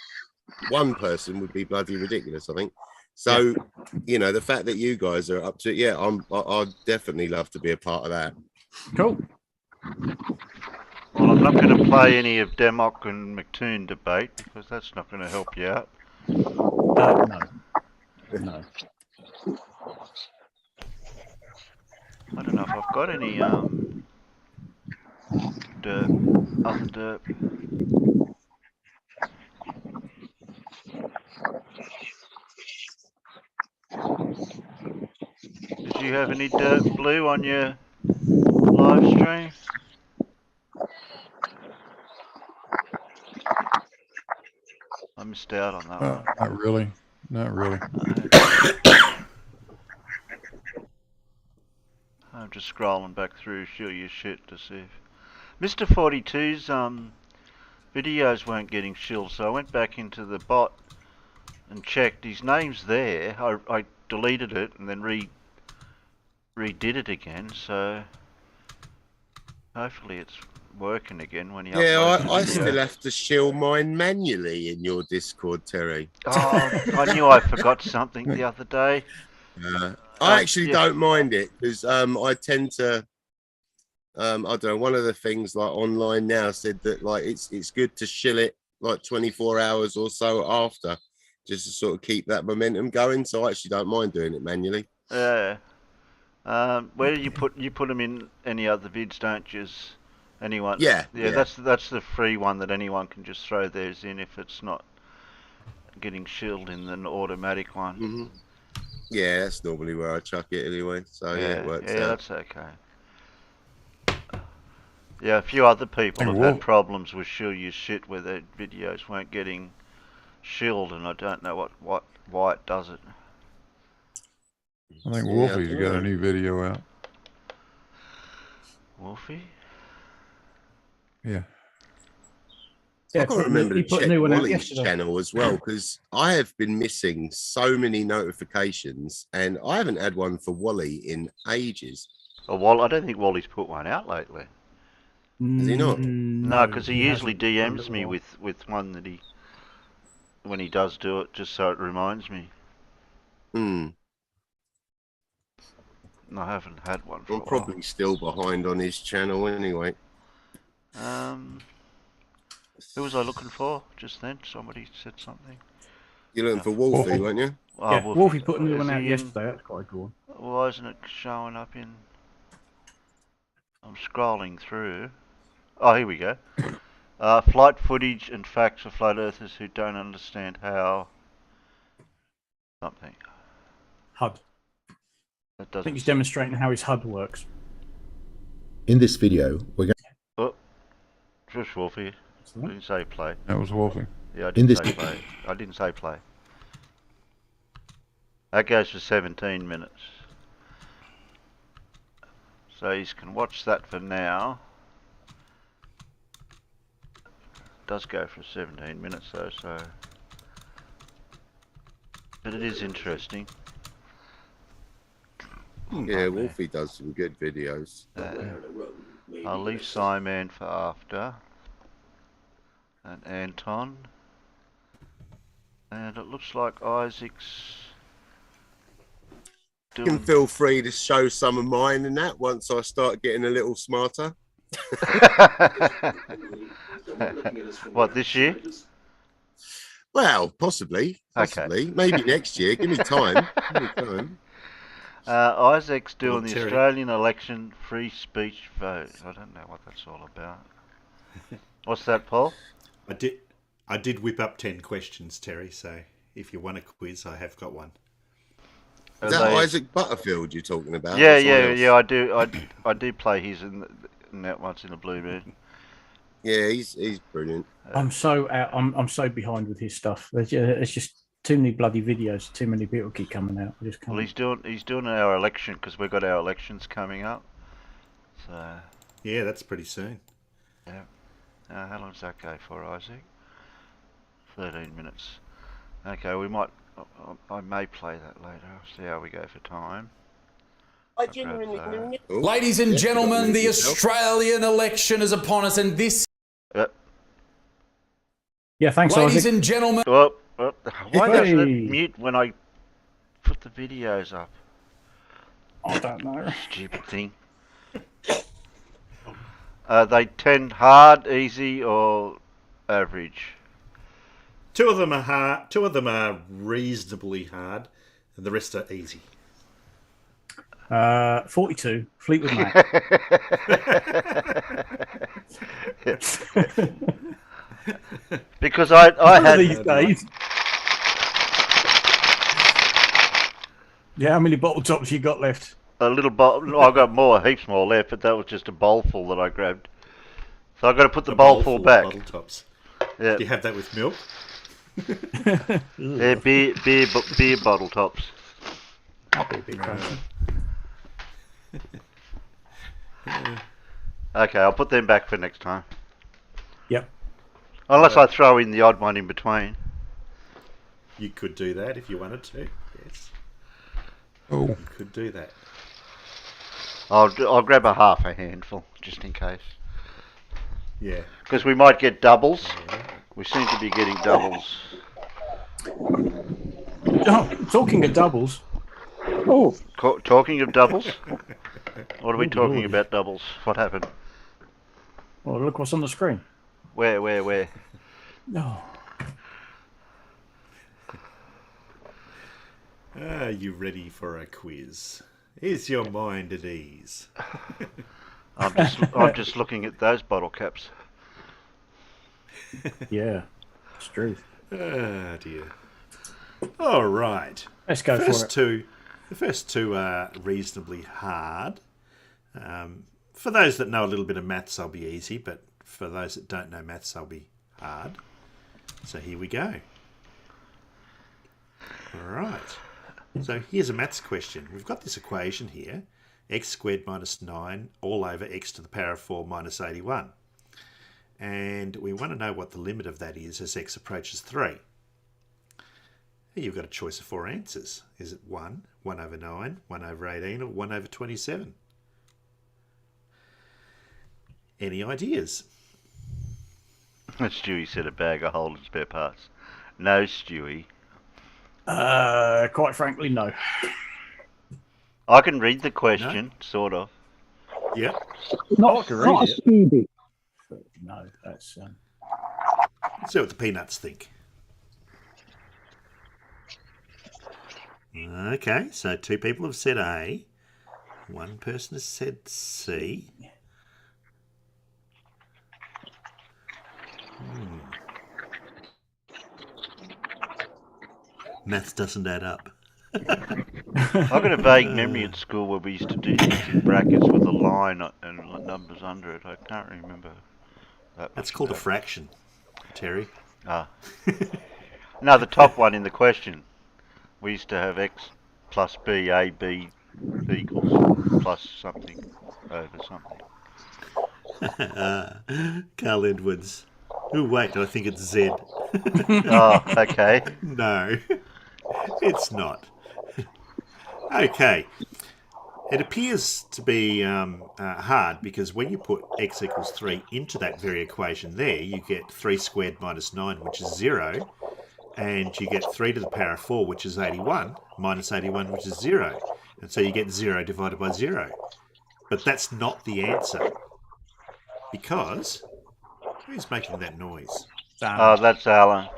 one person would be bloody ridiculous, I think. So, the fact that you guys are up to it, I'd definitely love to be a part of that. Cool. Well, I'm not going to play any of Demock and McToon debate because that's not going to help you out. No. I don't know if I've got any other derp. Did you have any dirt, Blue, on your live stream? I missed out on that one. Not really. I'm just scrolling back through show you shit to see if Mr. 42's videos weren't getting shilled, so I went back into the bot and checked. His name's there. I deleted it and then redid it again, so hopefully it's working again when you upload I still have to shill mine manually in your Discord, Terry. Oh, I knew I forgot something the other day. I actually don't mind it because I tend to I don't know, one of the things like online now said that like it's good to shill it like 24 hours or so after just to sort of keep that momentum going, so I actually don't mind doing it manually. Yeah. Where do you put them in any other vids, don't you? Anyone? Yeah. That's the free one that anyone can just throw theirs in if it's not getting shilled in the automatic one. Mm-hmm. Yeah, that's normally where I chuck it anyway, so it works out. Yeah, that's okay. Yeah, a few other people have had problems with shill your shit where their videos weren't getting shilled, and I don't know why it does it. I think Wolfie's got a new video out. Wolfie? Yeah. I can't remember to check Wally's channel as well, because I have been missing so many notifications, and I haven't had one for Wally in ages. Oh, I don't think Wally's put one out lately. Has he not? No, because he usually DMs me with one that when he does do it, just so it reminds me. I haven't had one for a while. Probably still behind on his channel anyway. Who was I looking for just then? Somebody said something. You're looking for Wolfie, weren't you? Oh, Yeah, Wolfie put a new one out in, yesterday. That's quite cool. why isn't it showing up in... I'm scrolling through. Oh, here we go. Flight footage and facts for flat earthers who don't understand how... something. HUD. That I doesn't... think he's demonstrating how his HUD works. In this video, we're going Oh, just Wolfie. I didn't say play. That was Wolfie. Yeah, I didn't say play. I didn't say play. That goes for 17 minutes. So you can watch that for now. It does go for 17 minutes though, so... But it is interesting. Yeah, Wolfie does some good videos. I'll leave Simon for after. And Anton. And it looks like Isaac's You can feel free to show some of mine in that once I start getting a little smarter. What, this year? Well, possibly. Okay. Maybe next year. Give me time. Give me time. Isaac's doing the Terry. Australian election free speech vote. I don't know what that's all about. What's that, Paul? I did whip up 10 questions, Terry, so if you want a quiz, I have got one. Is that Isaac Butterfield you're talking about? Yeah, I do. I do play his in that once in a blue moon. Yeah, he's brilliant. I'm so behind with his stuff. There's just too many bloody videos. Too many people keep coming out. I just can't. Well, he's doing our election because we've got our elections coming up. So Yeah, that's pretty soon. yeah. How long does that go for, Isaac? 13 minutes. Okay, we might. I may play that later. I'll see how we go for time. Ladies and gentlemen, the Australian election is upon us, and this. Yeah, thanks, Ladies Isaac. and gentlemen. Why doesn't it Hey. mute when I put the videos up? I don't know. Stupid thing. They 10 hard, easy, or average? Two of them are hard. Two of them are reasonably hard, and the rest are easy. 42, Fleetwood Mac. Because I had these days. Yeah, how many bottle tops you got left? a little bottle. I've got more, heaps more left, but that was just a bowl full that I grabbed. So I've got to put the bowl full back. Bottle tops. Yeah, Do you have that with milk? yeah, beer bottle tops. That'd be a bit crazy. Okay, I'll put them back for next time. Yep. Unless I throw in the odd one in between. You could do that if you wanted to. Yes, Oh, you could do that. I'll grab a handful just in case. Yeah. Because we might get doubles. We seem to be getting doubles. Oh, talking of doubles. Oh, Talking of doubles? What are we Oh, talking Lord. about doubles? What happened? oh, look what's on the screen. Where? No. Are you ready for a quiz? Is your mind at ease? I'm just looking at those bottle caps. Yeah, it's true. Oh dear. All right. Let's go for it. The first two are reasonably hard. For those that know a little bit of maths, they'll be easy, but for those that don't know maths, they'll be hard. So here we go. All right. So here's a maths question. We've got this equation here, x squared minus 9 all over x to the power of 4 minus 81. And we want to know what the limit of that is as x approaches 3. You've got a choice of 4 answers. Is it 1, 1 over 9, 1 over 18, or 1 over 27? Any ideas? Stewie said a bag of Holden spare parts. No, Stewie. Quite frankly, no. I can read the question, sort of. Yep. Not a Scooby. No, that's Let's see what the peanuts think. Okay, so 2 people have said A. 1 person has said C. Maths doesn't add up. I've got a vague memory at school where we used to do things in brackets with a line and numbers under it. I can't remember that. That's called a fraction, Terry. Ah. No, the top one in the question. We used to have X plus B, A, B equals plus something over something. Carl Edwards. Oh, wait, I think it's Z. Oh, okay. No, it's not. Okay. It appears to be hard because when you put x equals 3 into that very equation there, you get 3 squared minus 9, which is 0, and you get 3 to the power of 4, which is 81, minus 81, which is 0. And so you get 0 divided by 0. But that's not the answer. Because, who's making that noise? Oh, that's Alan.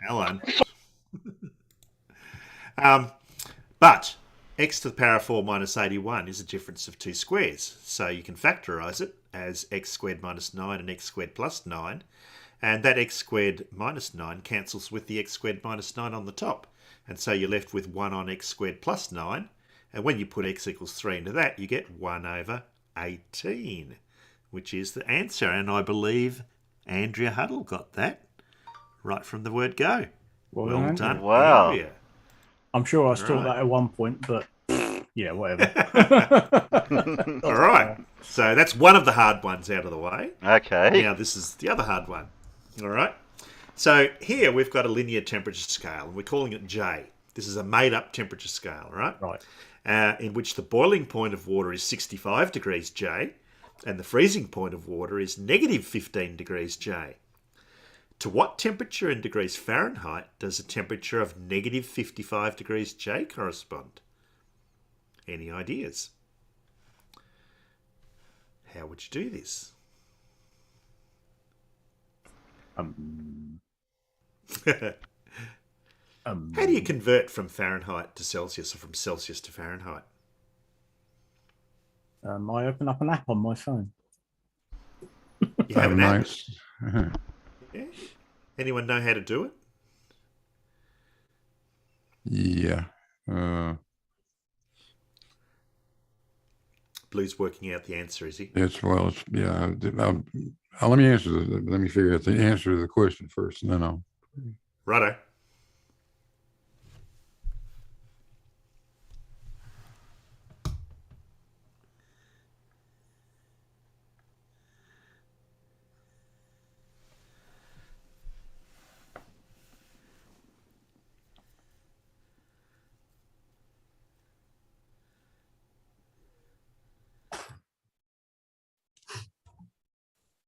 Alan. But x to the power of 4 minus 81 is a difference of 2 squares. So you can factorise it as x squared minus 9 and x squared plus 9. And that x squared minus 9 cancels with the x squared minus 9 on the top. And so you're left with 1 on x squared plus 9. And when you put x equals 3 into that, you get 1 over 18, which is the answer. And I believe Andrea Huddle got that right from the word go. Well done. Wow. Andrea. I'm sure I saw that at one point, but yeah, whatever. All right. So that's one of the hard ones out of the way. Okay. Now this is the other hard one. All right. So here we've got a linear temperature scale, and we're calling it J. This is a made-up temperature scale, right? Right. In which the boiling point of water is 65 degrees J, and the freezing point of water is negative 15 degrees J. To what temperature in degrees Fahrenheit does a temperature of negative 55 degrees J correspond? Any ideas? How would you do this? How do you convert from Fahrenheit to Celsius or from Celsius to Fahrenheit? I open up an app on my phone. You have an app? Nice. Yeah. Anyone know how to do it? Yeah. Blue's working out the answer, is he? Yeah. Let me answer. Let me figure out the answer to the question first, and then I'll. Righto.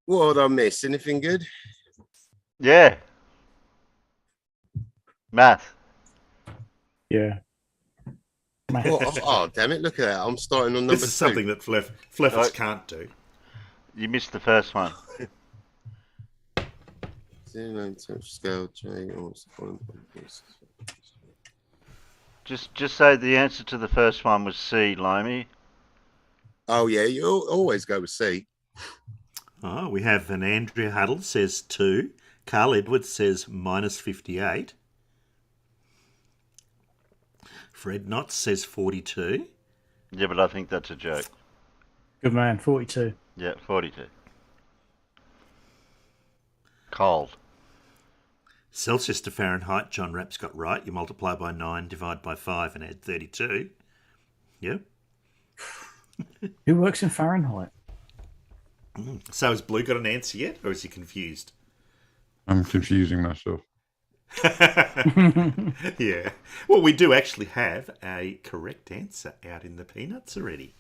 What did I miss? Anything good? Yeah. Math. Yeah. Oh, damn it. Look at that. I'm starting on number 2. This is something that Fleffers can't do. You missed the first one. Scale Just say the answer to the first one was C, Limey. Oh, yeah. You always go with C. Oh, we have an Andrea Huddle says 2. Carl Edwards says minus 58. Fred Knott says 42. Yeah, but I think that's a joke. Good man, 42. Yeah, 42. Cold. Celsius to Fahrenheit, John Rapp's got right. You multiply by 9, divide by 5, and add 32. Yep. Who works in Fahrenheit? So has Blue got an answer yet, or is he confused? I'm confusing myself. Yeah. Well, we do actually have a correct answer out in the peanuts already.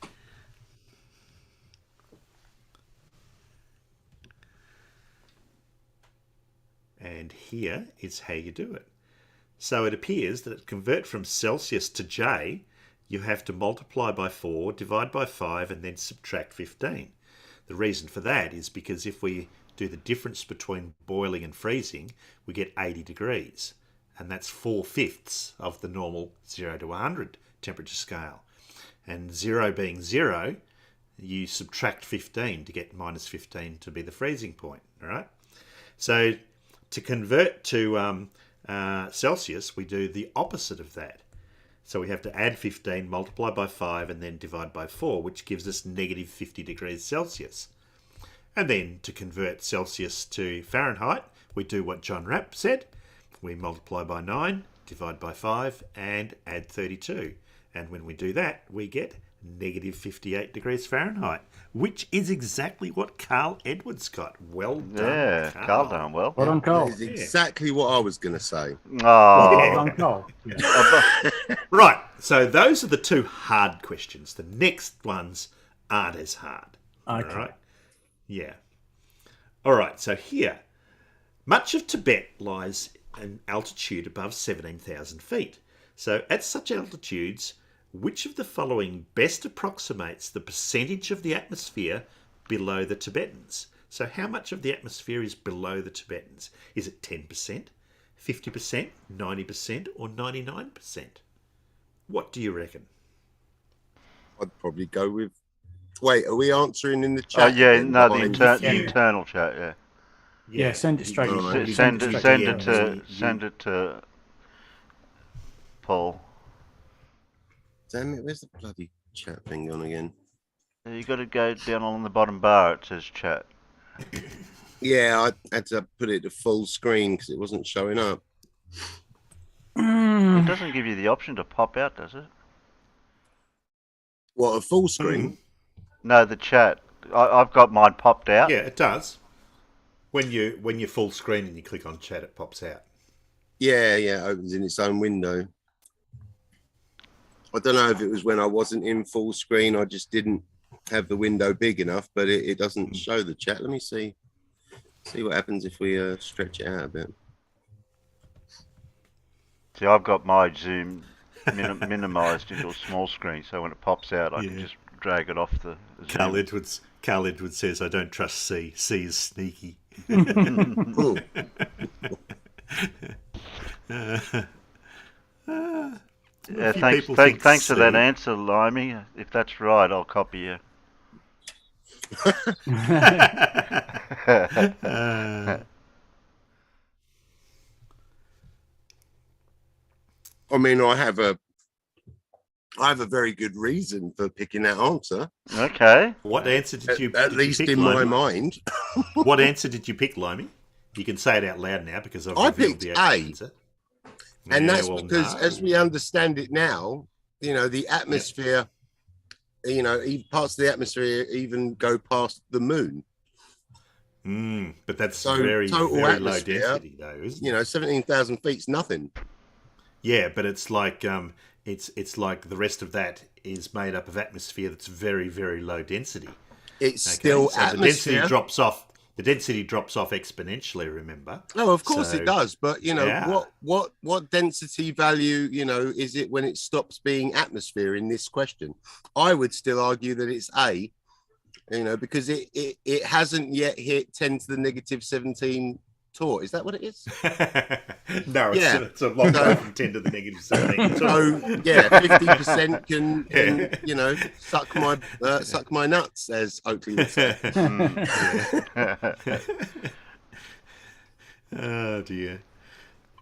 And here is how you do it. So it appears that to convert from Celsius to J, you have to multiply by 4, divide by 5, and then subtract 15. The reason for that is because if we do the difference between boiling and freezing, we get 80 degrees. And that's 4/5 of the normal 0 to 100 temperature scale. And 0 being 0, you subtract 15 to get minus 15 to be the freezing point. All right. So to convert to Celsius, we do the opposite of that. So we have to add 15, multiply by 5, and then divide by 4, which gives us negative 50 degrees Celsius. And then to convert Celsius to Fahrenheit, we do what John Rapp said. We multiply by 9, divide by 5, and add 32. And when we do that, we get negative 58 degrees Fahrenheit, which is exactly what Carl Edwards got. Well done, Yeah, Carl done well. Well done, Carl. That is exactly what I was going to say. Oh, Well done, Carl. Right, so those are the two hard questions. The next ones aren't as hard. Okay. All right? Yeah. All right, so here, much of Tibet lies an altitude above 17,000 feet. So at such altitudes, which of the following best approximates the percentage of the atmosphere below the Tibetans? So how much of the atmosphere is below the Tibetans? Is it 10%, 50%, 90%, or 99%? What do you reckon? I'd probably go with... Wait, are we answering in the chat? yeah, then? no, Behind the internal chat, yeah. Yeah, send it straight. Right. Send it Yeah. to Paul. Damn it, where's the bloody chat thing gone again? You got to go down on the bottom bar. It says chat. Yeah, I had to put it to full screen because it wasn't showing up. It doesn't give you the option to pop out, does it? What, a full screen? No, the chat. I've got mine popped out. Yeah, it does. When you're full screen and you click on chat, it pops out. Yeah, it opens in its own window. I don't know if it was when I wasn't in full screen, I just didn't have the window big enough, but it doesn't show the chat. Let me see what happens if we stretch it out a bit. See, I've got my Zoom minimised into a small screen, so when it pops out, I can just drag it off the Zoom. Carl Edwards says, "I don't trust C. C is sneaky." Cool. Yeah, thanks for that answer, Limey. If that's right, I'll copy you. I mean, I have a very good reason for picking that answer. Okay. What answer did you? At least in my mind. What answer did you pick, Limey? You can say it out loud now because I've revealed the answer. And that's because, as we understand it now, the atmosphere, parts of the atmosphere even go past the moon. But that's So very total low atmosphere, density, though, isn't it? 17,000 feet's nothing. Yeah, but it's like it's like the rest of that is made up of atmosphere that's very, very low density. It's still so atmosphere. The density drops off. The density drops off exponentially. Remember? Oh, of course So- it does. But Yeah. what density value is it when it stops being atmosphere in this question? I would still argue that it's A, because it hasn't yet hit 10 to the negative 17 torr. Is that what it is? No, Yeah. it's a long way from 10 to the negative 17. So 50% can suck my nuts, as Oakley would say. Oh dear.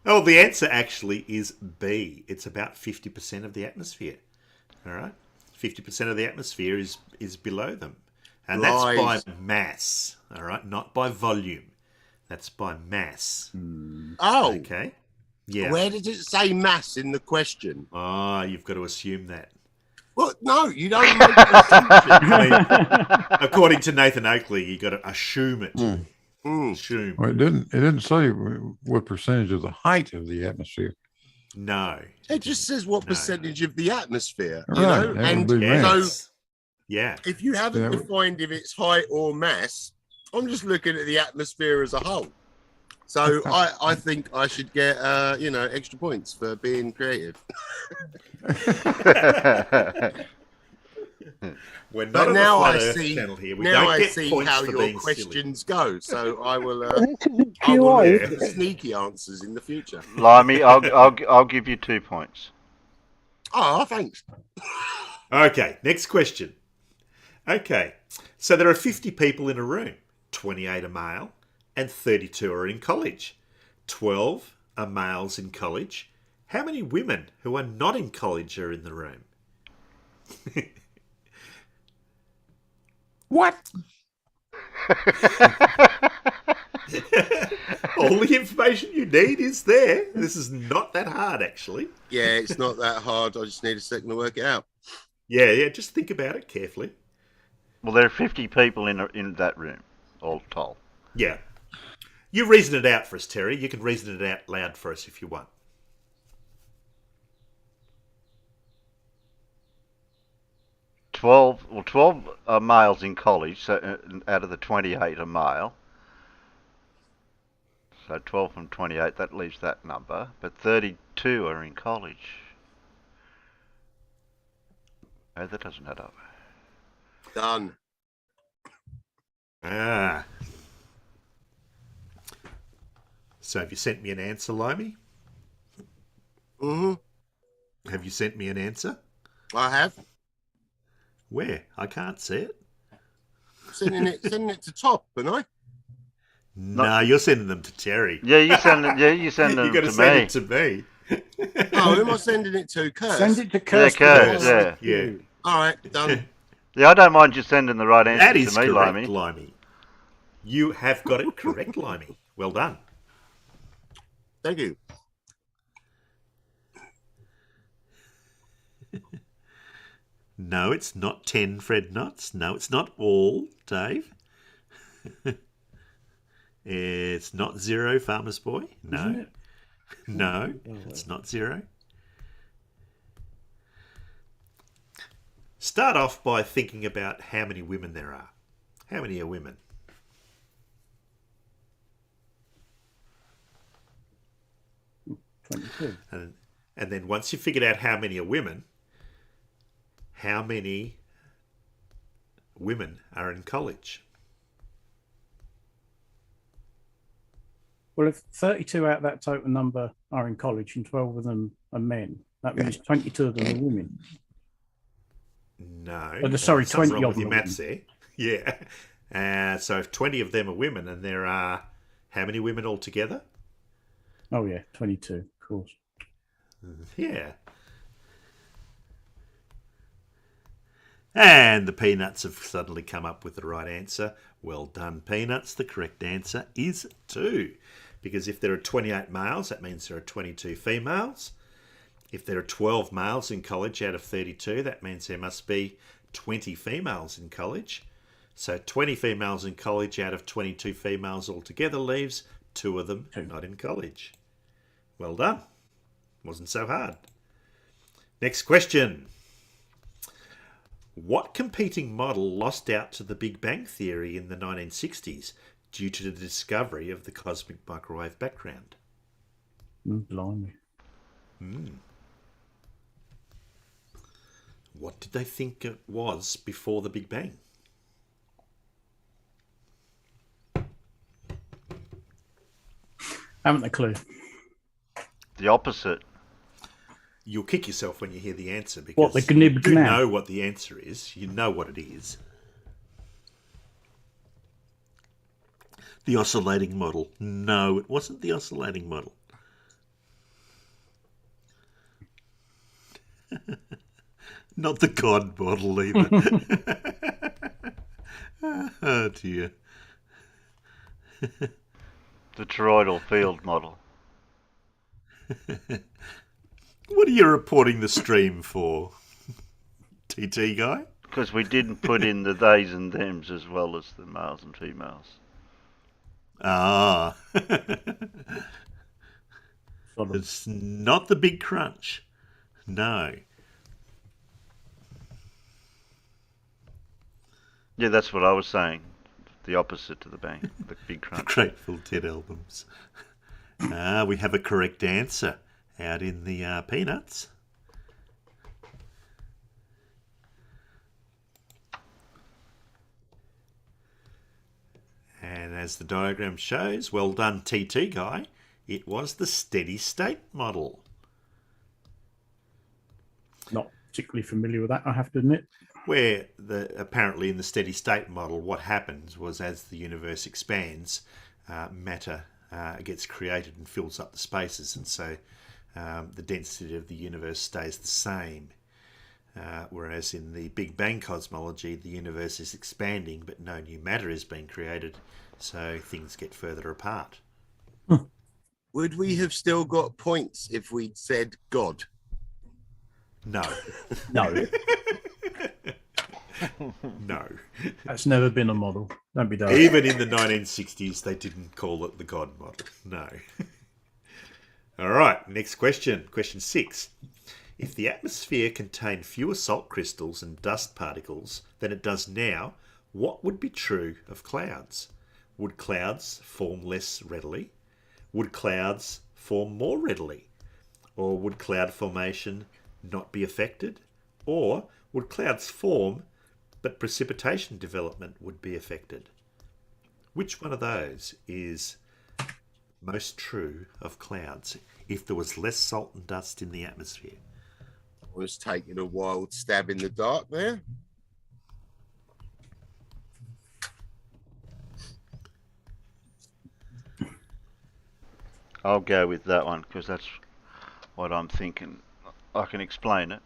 Oh, the answer actually is B. It's about 50% of the atmosphere. All right, 50% of the atmosphere is below them, and that's Lies. by mass. All right, not by volume. That's by mass. Oh, Okay. Yeah. where does it say mass in the question? You've got to assume that. Well, no, you don't make an assumption. I mean, according to Nathan Oakley, you got to assume it. Assume. Well, it didn't say what percentage of the height of the atmosphere. No. It just says what No. percentage of the atmosphere, Right, that and would be mass. so Yeah. if you haven't Yeah. defined if it's height or mass, I'm just looking at the atmosphere as a whole. So I think I should get extra points for being creative. We're not But on now the Flat I Earth see. channel here. We Now don't I get see points how for your being silly. questions go. So I will. This isn't I will QA. look for sneaky answers in the future. Limey, I'll give you 2 points. Oh, thanks. Okay, next question. Okay, so there are 50 people in a room. 28 are male and 32 are in college. 12 are males in college. How many women who are not in college are in the room? What? All the information you need is there. This is not that hard, actually. Yeah, it's not that hard. I just need a second to work it out. Yeah, just think about it carefully. Well, there are 50 people in that room, all told. Yeah. You reason it out for us, Terry. You can reason it out loud for us if you want. 12 are males in college, so out of the 28 are male. So 12 from 28, that leaves that number. But 32 are in college. No, that doesn't add up. Done. Ah. So have you sent me an answer, Limey? Mm-hmm. Have you sent me an answer? I have. Where? I can't see it. Sending it to Top, haven't I? No, you're sending them to Terry. Yeah, you send them. Yeah, you send them You got to to send me. it to me. Oh, who am I sending it to? Curse? Send it to Kirst. Curse, yeah. Yeah. All right, done. Yeah, I don't mind you sending the right answer That is to me, correct, Limey. Limey. You have got it correct, Limey. Well done. Thank you. No, it's not 10 Fred Knots. No, it's not all, Dave. It's not 0, Farmer's Boy. No. No, it's not 0. Start off by thinking about how many women there are. How many are women? And then once you've figured out how many are women, how many women are in college? Well, if 32 out of that total number are in college and 12 of them are men, that means 22 of them are women. No. Sorry, 20 wrong of with them your are maths there. Yeah. So if 20 of them are women, and there are how many women altogether? Oh, yeah, 22, of course. Yeah. And the Peanuts have suddenly come up with the right answer. Well done, Peanuts. The correct answer is 2. Because if there are 28 males, that means there are 22 females. If there are 12 males in college out of 32, that means there must be 20 females in college. So 20 females in college out of 22 females altogether leaves 2 of them not in college. Well done. Wasn't so hard. Next question. What competing model lost out to the Big Bang Theory in the 1960s due to the discovery of the cosmic microwave background? Blimey. What did they think it was before the Big Bang? Haven't a clue. The opposite. You'll kick yourself when you hear the answer because What, the gnib you gnab? know what the answer is. You know what it is. The oscillating model. No, it wasn't the oscillating model. Not the God model either. Oh dear. The toroidal field model. What are you reporting the stream for, TT guy? Because we didn't put in the theys and thems as well as the males and females. Ah. It's not the big crunch. No. Yeah, that's what I was saying. The opposite to the bang, the big The crunch. Grateful Dead albums. We have a correct answer out in the Peanuts. And as the diagram shows, well done TT guy, it was the steady state model. Not particularly familiar with that, I have to admit. Where apparently in the steady state model, what happens was as the universe expands, matter gets created and fills up the spaces, and so the density of the universe stays the same. Whereas in the Big Bang cosmology, the universe is expanding, but no new matter is being created, so things get further apart. Would we have still got points if we'd said God? No. No. No. That's never been a model. Don't be done. Even in the 1960s, they didn't call it the God model. No. All right, next question. Question 6. If the atmosphere contained fewer salt crystals and dust particles than it does now, what would be true of clouds? Would clouds form less readily? Would clouds form more readily? Or would cloud formation not be affected? Or would clouds form but precipitation development would be affected? Which one of those is most true of clouds if there was less salt and dust in the atmosphere? I was taking a wild stab in the dark there. I'll go with that one because that's what I'm thinking. I can explain it.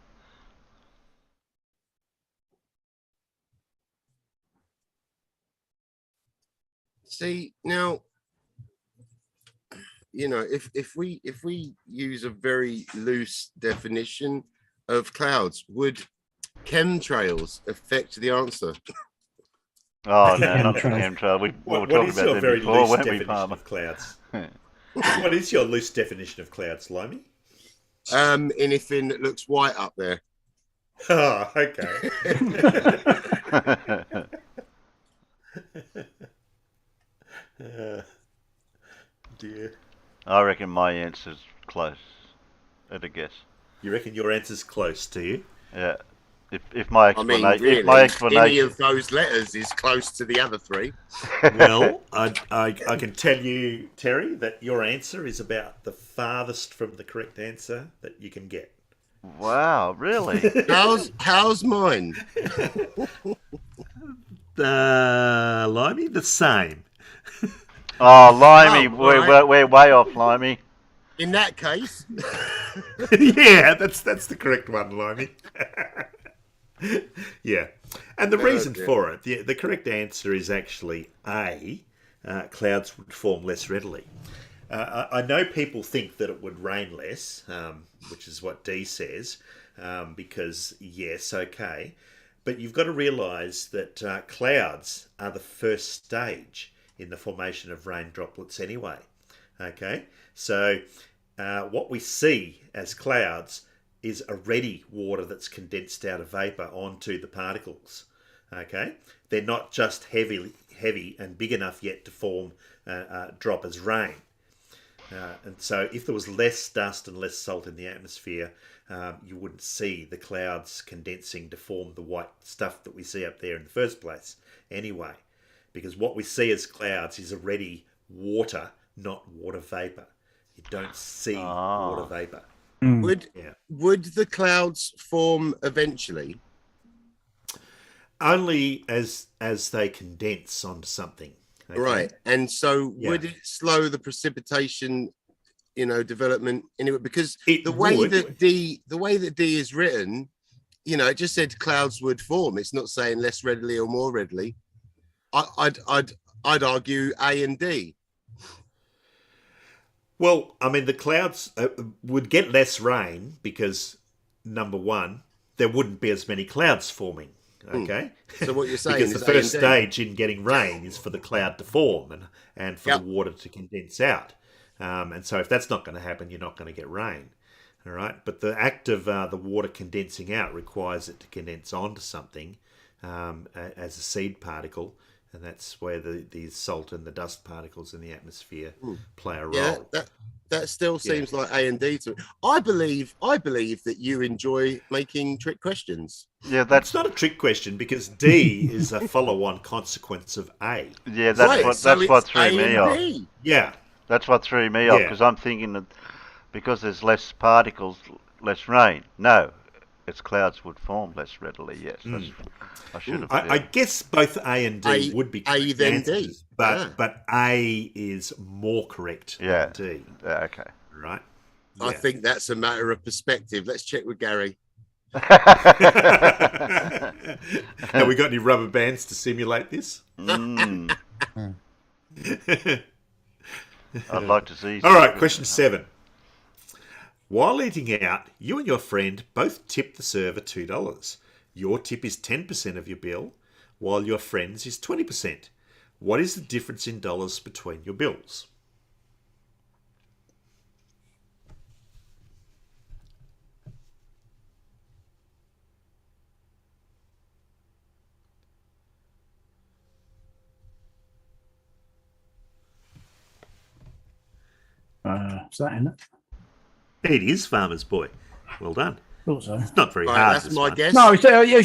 See, now, you know, if we use a very loose definition of clouds, would chemtrails affect the answer? Oh no, not the chemtrail. We were talking about that before, weren't we, Palmer? Of clouds? What is your loose definition of clouds, Limey? Anything that looks white up there. Oh, okay. Dear. I reckon my answer's close. At a guess. You reckon your answer's close to you? Yeah. If my explanation, I mean, really, if my explanation, any of those letters is close to the other three. Well, I can tell you, Terry, that your answer is about the farthest from the correct answer that you can get. Wow, really? How's mine? Limey, the same. Oh, Limey, Oh, right. we're way off, Limey. In that case, Yeah, that's the correct one, Limey. Yeah, and the reason for it, the correct answer is actually A. Clouds would form less readily. I know people think that it would rain less, which is what D says, because yes, okay, but you've got to realise that clouds are the first stage in the formation of rain droplets anyway. Okay, so what we see as clouds is already water that's condensed out of vapour onto the particles. Okay, they're not just heavy and big enough yet to form drop as rain. And so if there was less dust and less salt in the atmosphere, you wouldn't see the clouds condensing to form the white stuff that we see up there in the first place anyway. Because what we see as clouds is already water, not water vapour. You don't see water vapour. Would the clouds form eventually? Only as they condense onto something. Okay? Right. And so would it slow the precipitation, development anyway? Because the way that D is written, it just said clouds would form. It's not saying less readily or more readily. I'd argue A and D. Well, I mean, the clouds would get less rain because, number one, there wouldn't be as many clouds forming. Okay, so what you're saying because is the first stage in getting rain is for the cloud to form and for the water to condense out. And so if that's not going to happen, you're not going to get rain. All right, but the act of the water condensing out requires it to condense onto something as a seed particle and that's where the salt and the dust particles in the atmosphere play a role. Yeah, that still seems like A&D to me. I believe that you enjoy making trick questions. Yeah, that's not a trick question because D is a follow-on consequence of A. Yeah, that's what threw me off. Yeah, that's what threw me off because I'm thinking that because there's less particles, less rain. No, its clouds would form less readily. Yes, I should have. I guess both A and D would be A then D, but A is more correct than D. Okay, right. I think that's a matter of perspective. Let's check with Gary. Have we got any rubber bands to simulate this? I'd like to see. All right, question 7. While eating out, you and your friend both tip the server $2. Your tip is 10% of your bill, while your friend's is 20%. What is the difference in dollars between your bills? Is that in it? It is, Farmer's Boy. Well done. Thought so. It's not very hard. That's my guess. No, you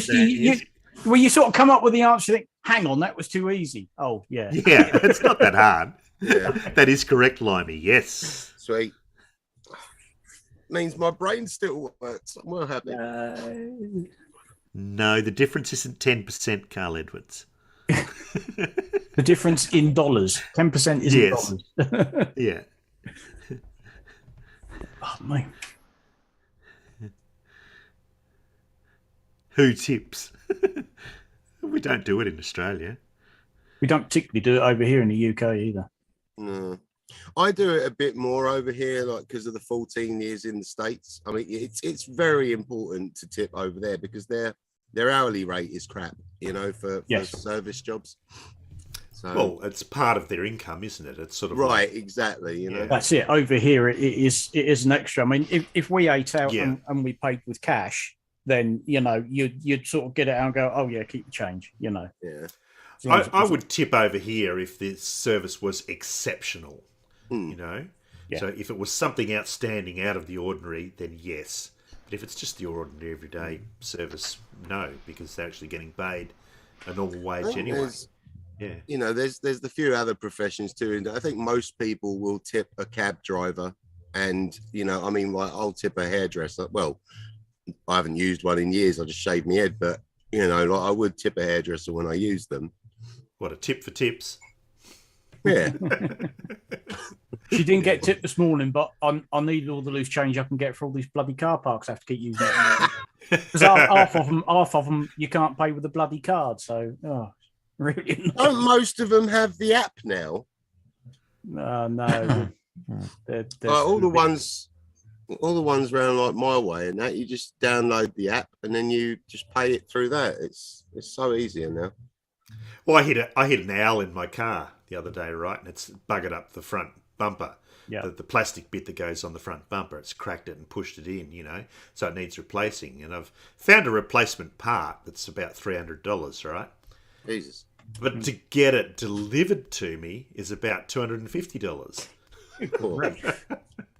sort of come up with the answer. You think, hang on, that was too easy. Oh, yeah. Yeah, it's not that hard. Yeah. That is correct, Limey. Yes. Sweet. Means my brain still works. I'm well happy. No, the difference isn't 10%, Carl Edwards. The difference in dollars. 10% is in dollars. Yeah. Oh, mate. Who tips? We don't do it in Australia. We don't particularly do it over here in the UK either. No. I do it a bit more over here, like because of the 14 years in the States. I mean, it's very important to tip over there because their hourly rate is crap, for service jobs. So, Well, it's part of their income, isn't it? It's sort of right, exactly. That's it. Over here, it is an extra. I mean, if we ate out and we paid with cash, then you'd sort of get it out and go, oh yeah, keep the change. Yeah. I would tip over here if the service was exceptional. Yeah. So if it was something outstanding out of the ordinary, then yes. But if it's just the ordinary everyday service, no, because they're actually getting paid a normal wage anyway. Yeah. There's the few other professions too, and I think most people will tip a cab driver, and I'll tip a hairdresser. Well, I haven't used one in years. I just shaved my head, but I would tip a hairdresser when I use them. What, a tip for tips? Yeah. She didn't get tipped this morning, but I needed all the loose change I can get for all these bloody car parks I have to keep using it. Because half of them you can't pay with a bloody card. So, really. Don't most of them have the app now? No. All the ones around like my way and that, you just download the app and then you just pay it through that. It's so easier now. Well, I hit an owl in my car the other day, right? And it's buggered up the front bumper. Yeah. The plastic bit that goes on the front bumper, it's cracked it and pushed it in, so it needs replacing. And I've found a replacement part that's about $300, right? Jesus. But to get it delivered to me is about $250.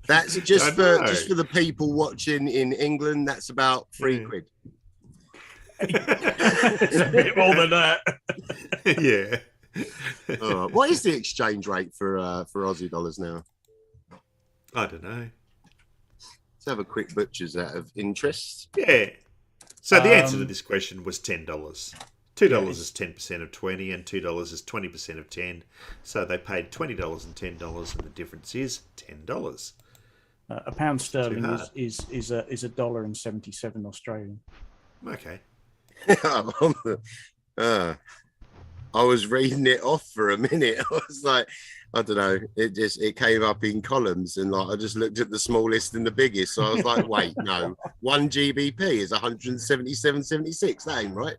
That's just for the people watching in England. That's about £3. It's a bit more than that. Yeah. What is the exchange rate for Aussie dollars now? I don't know. Let's have a quick butcher's out of interest. Yeah. So the answer to this question was $10. $2 is 10% of 20, and $2 is 20% of 10. So they paid $20 and $10, and the difference is $10. A pound sterling is $1.77 Australian. Okay. I was reading it off for a minute. I was like, I don't know. It came up in columns, and I just looked at the smallest and the biggest. So I was like, wait, no, 1 GBP is 177.76. That ain't right.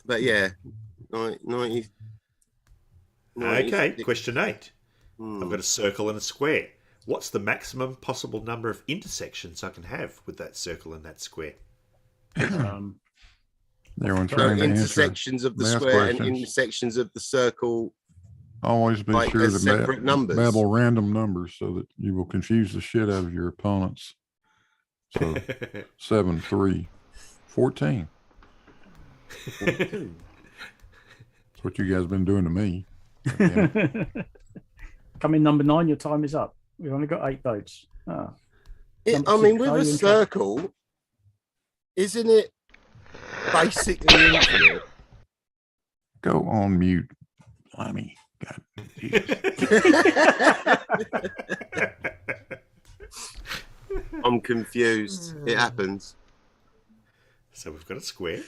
But yeah, 90. Okay, question 8. I've got a circle and a square. What's the maximum possible number of intersections I can have with that circle and that square? Everyone's trying to intersections of the square and intersections of the circle. Always be like sure to separate numbers. babble random numbers so that you will confuse the shit out of your opponents. So 7, 3, 14. That's what you guys have been doing to me. Come in number 9, your time is up. We've only got 8 votes. I mean, with a circle, isn't it basically infinite? Go on mute, Limey. God, I'm confused. It happens. So we've got a square.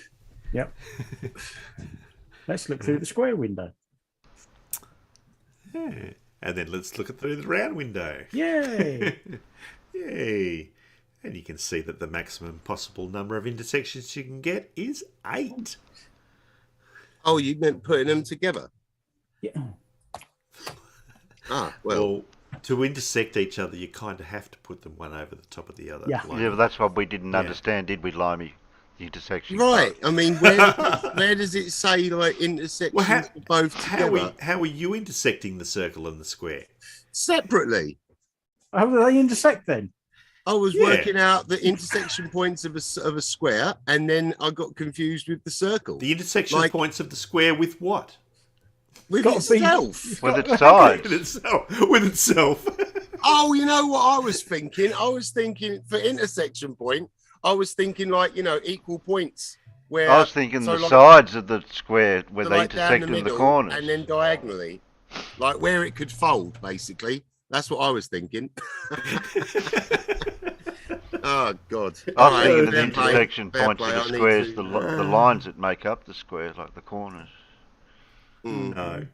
Yep. Let's look through the square window. Yeah. And then let's look through the round window. Yay! Yay! And you can see that the maximum possible number of intersections you can get is 8. Oh, you meant putting them together? Yeah. Well, to intersect each other, you kind of have to put them one over the top of the other. Yeah, but that's what we didn't understand, did we, Limey? The intersection. Right. I mean, where does it say like intersections both together? How are you intersecting the circle and the square? Separately. How do they intersect then? I was working out the intersection points of a square, and then I got confused with the circle. The intersection points of the square with what? With itself. With its sides. With itself. Oh, you know what I was thinking? I was thinking for intersection point, I was thinking like, equal points. Where I was thinking sides of the square where they like intersect in the corners. And then diagonally, like where it could fold, basically. That's what I was thinking. Oh, God. I was thinking the intersection points of the squares, the lines that make up the squares, like the corners. No.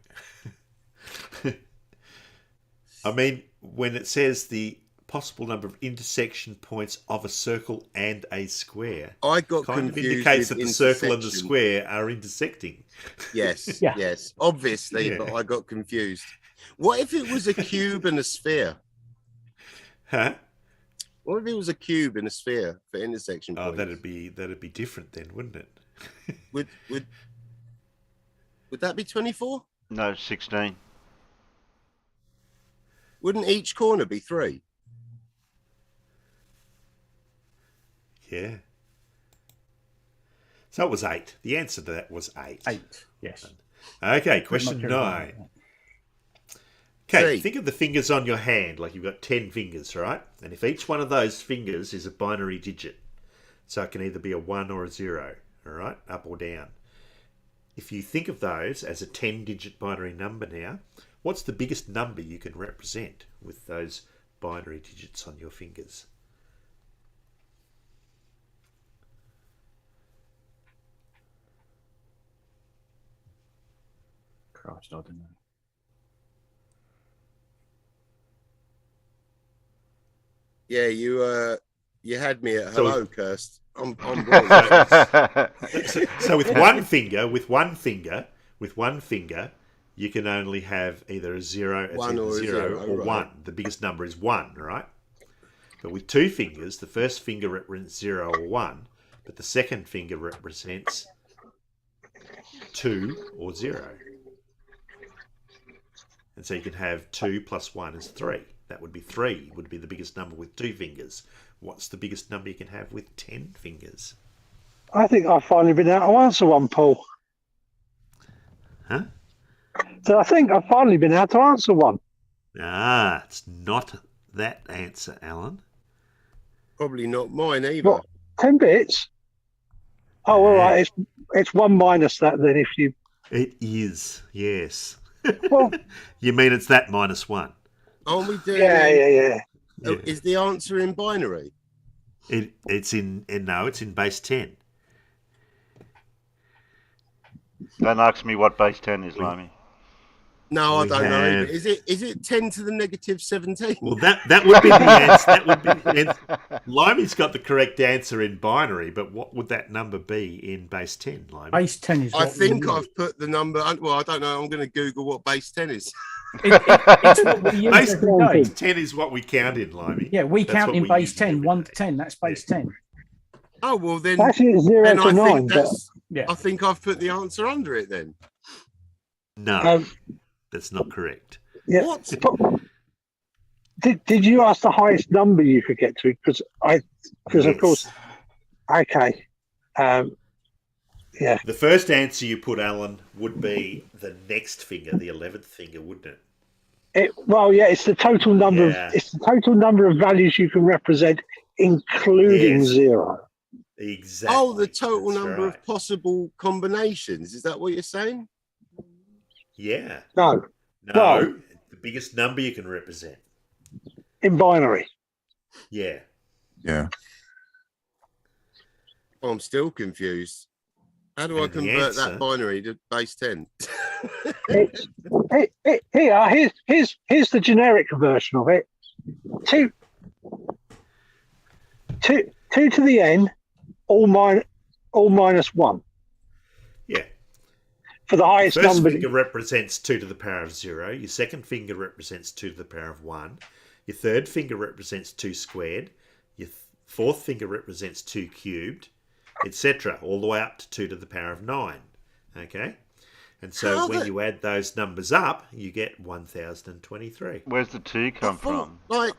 I mean, when it says the possible number of intersection points of a circle and a square, I got kind confused of indicates with that the circle and the square are intersecting. Yes, yes, obviously, but I got confused. What if it was a cube and a sphere? Huh? What if it was a cube and a sphere for intersection points? Oh, that'd be different then, wouldn't it? Would that be 24? No, 16. Wouldn't each corner be 3? Yeah. So it was 8. The answer to that was 8. 8, yes. Okay, question 9. Okay, think of the fingers on your hand like you've got 10 fingers, right? And if each one of those fingers is a binary digit, so it can either be a 1 or a 0, all right, up or down. If you think of those as a 10-digit binary number now, what's the biggest number you can represent with those binary digits on your fingers? Christ, I don't know. Yeah, you had me at hello, Kirst. I'm so with one finger, you can only have either a 0, or 1. The biggest number is 1, right? But with 2 fingers, the first finger represents 0 or 1, but the second finger represents 2 or 0. And so you can have 2 plus 1 is 3. That would be 3, would be the biggest number with 2 fingers. What's the biggest number you can have with 10 fingers? I think I've finally been able to answer one, Paul. Huh? So I think I've finally been able to answer one. Ah, it's not that answer, Alan. Probably not mine either. What, 10 bits? Oh, all right. It's 1 minus that then if you... It is, yes. Well, you mean it's that minus 1? Aren't we doing? Yeah. Is the answer in binary? It's in base 10. Don't ask me what base 10 is, Limey. No, I don't know. Is it 10 to the negative 17? Well, that would be the answer. That would be the answer. Limey's got the correct answer in binary, but what would that number be in base 10, Limey? Base 10 is. I think I've put the number. Well, I don't know. I'm going to Google what base 10 is. It's what we use base 10 is what we count in, Limey. Yeah, we count in base 10, 1 to 10. That's base 10. Oh well, then actually it's 0 to 9. Yeah. I think I've put the answer under it then. No, that's not correct. Yeah. What? Did you ask the highest number you could get to? Because of course, okay. Yeah. The first answer you put, Alan, would be the next finger, the 11th finger, wouldn't it? It's the total number of values you can represent, including zero. Exactly. Oh, the total That's number right. of possible combinations. Is that what you're saying? Yeah. No, No, the biggest number you can represent. in binary. Yeah. Yeah. Oh, I'm still confused. How do I And the convert answer- that binary to base 10? Here's the generic version of it. Two to the n, all minus 1. Yeah. For the highest First number. finger represents 2 to the power of 0. Your second finger represents 2 to the power of 1. Your third finger represents 2 squared. Your fourth finger represents 2 cubed, etc. All the way up to 2 to the power of 9. Okay? And so when you add those numbers up, you get 1023. Where's the 2 come from? Like,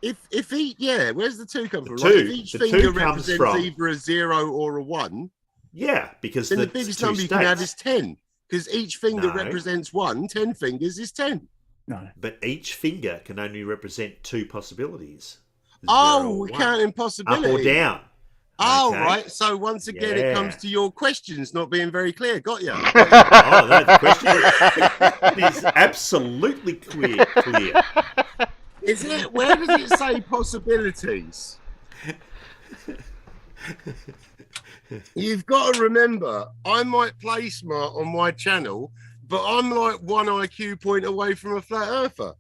if where's the 2 come from? The Like, two- if each the finger 2 comes represents from- either a 0 or a 1, Yeah, because then the the biggest two number you can have is states. 10. Because each finger No. represents 1, 10 fingers is 10. No. But each finger can only represent 2 possibilities. 0 Oh, or we're 1. counting Up possibilities. or down. Oh, Okay. right. So once again, it comes Yeah. to your questions not being very clear. Got you. Oh, no, the question is absolutely clear. Is it? Where does it say possibilities? You've got to remember, I might play smart on my channel, but I'm like 1 IQ point away from a flat earther.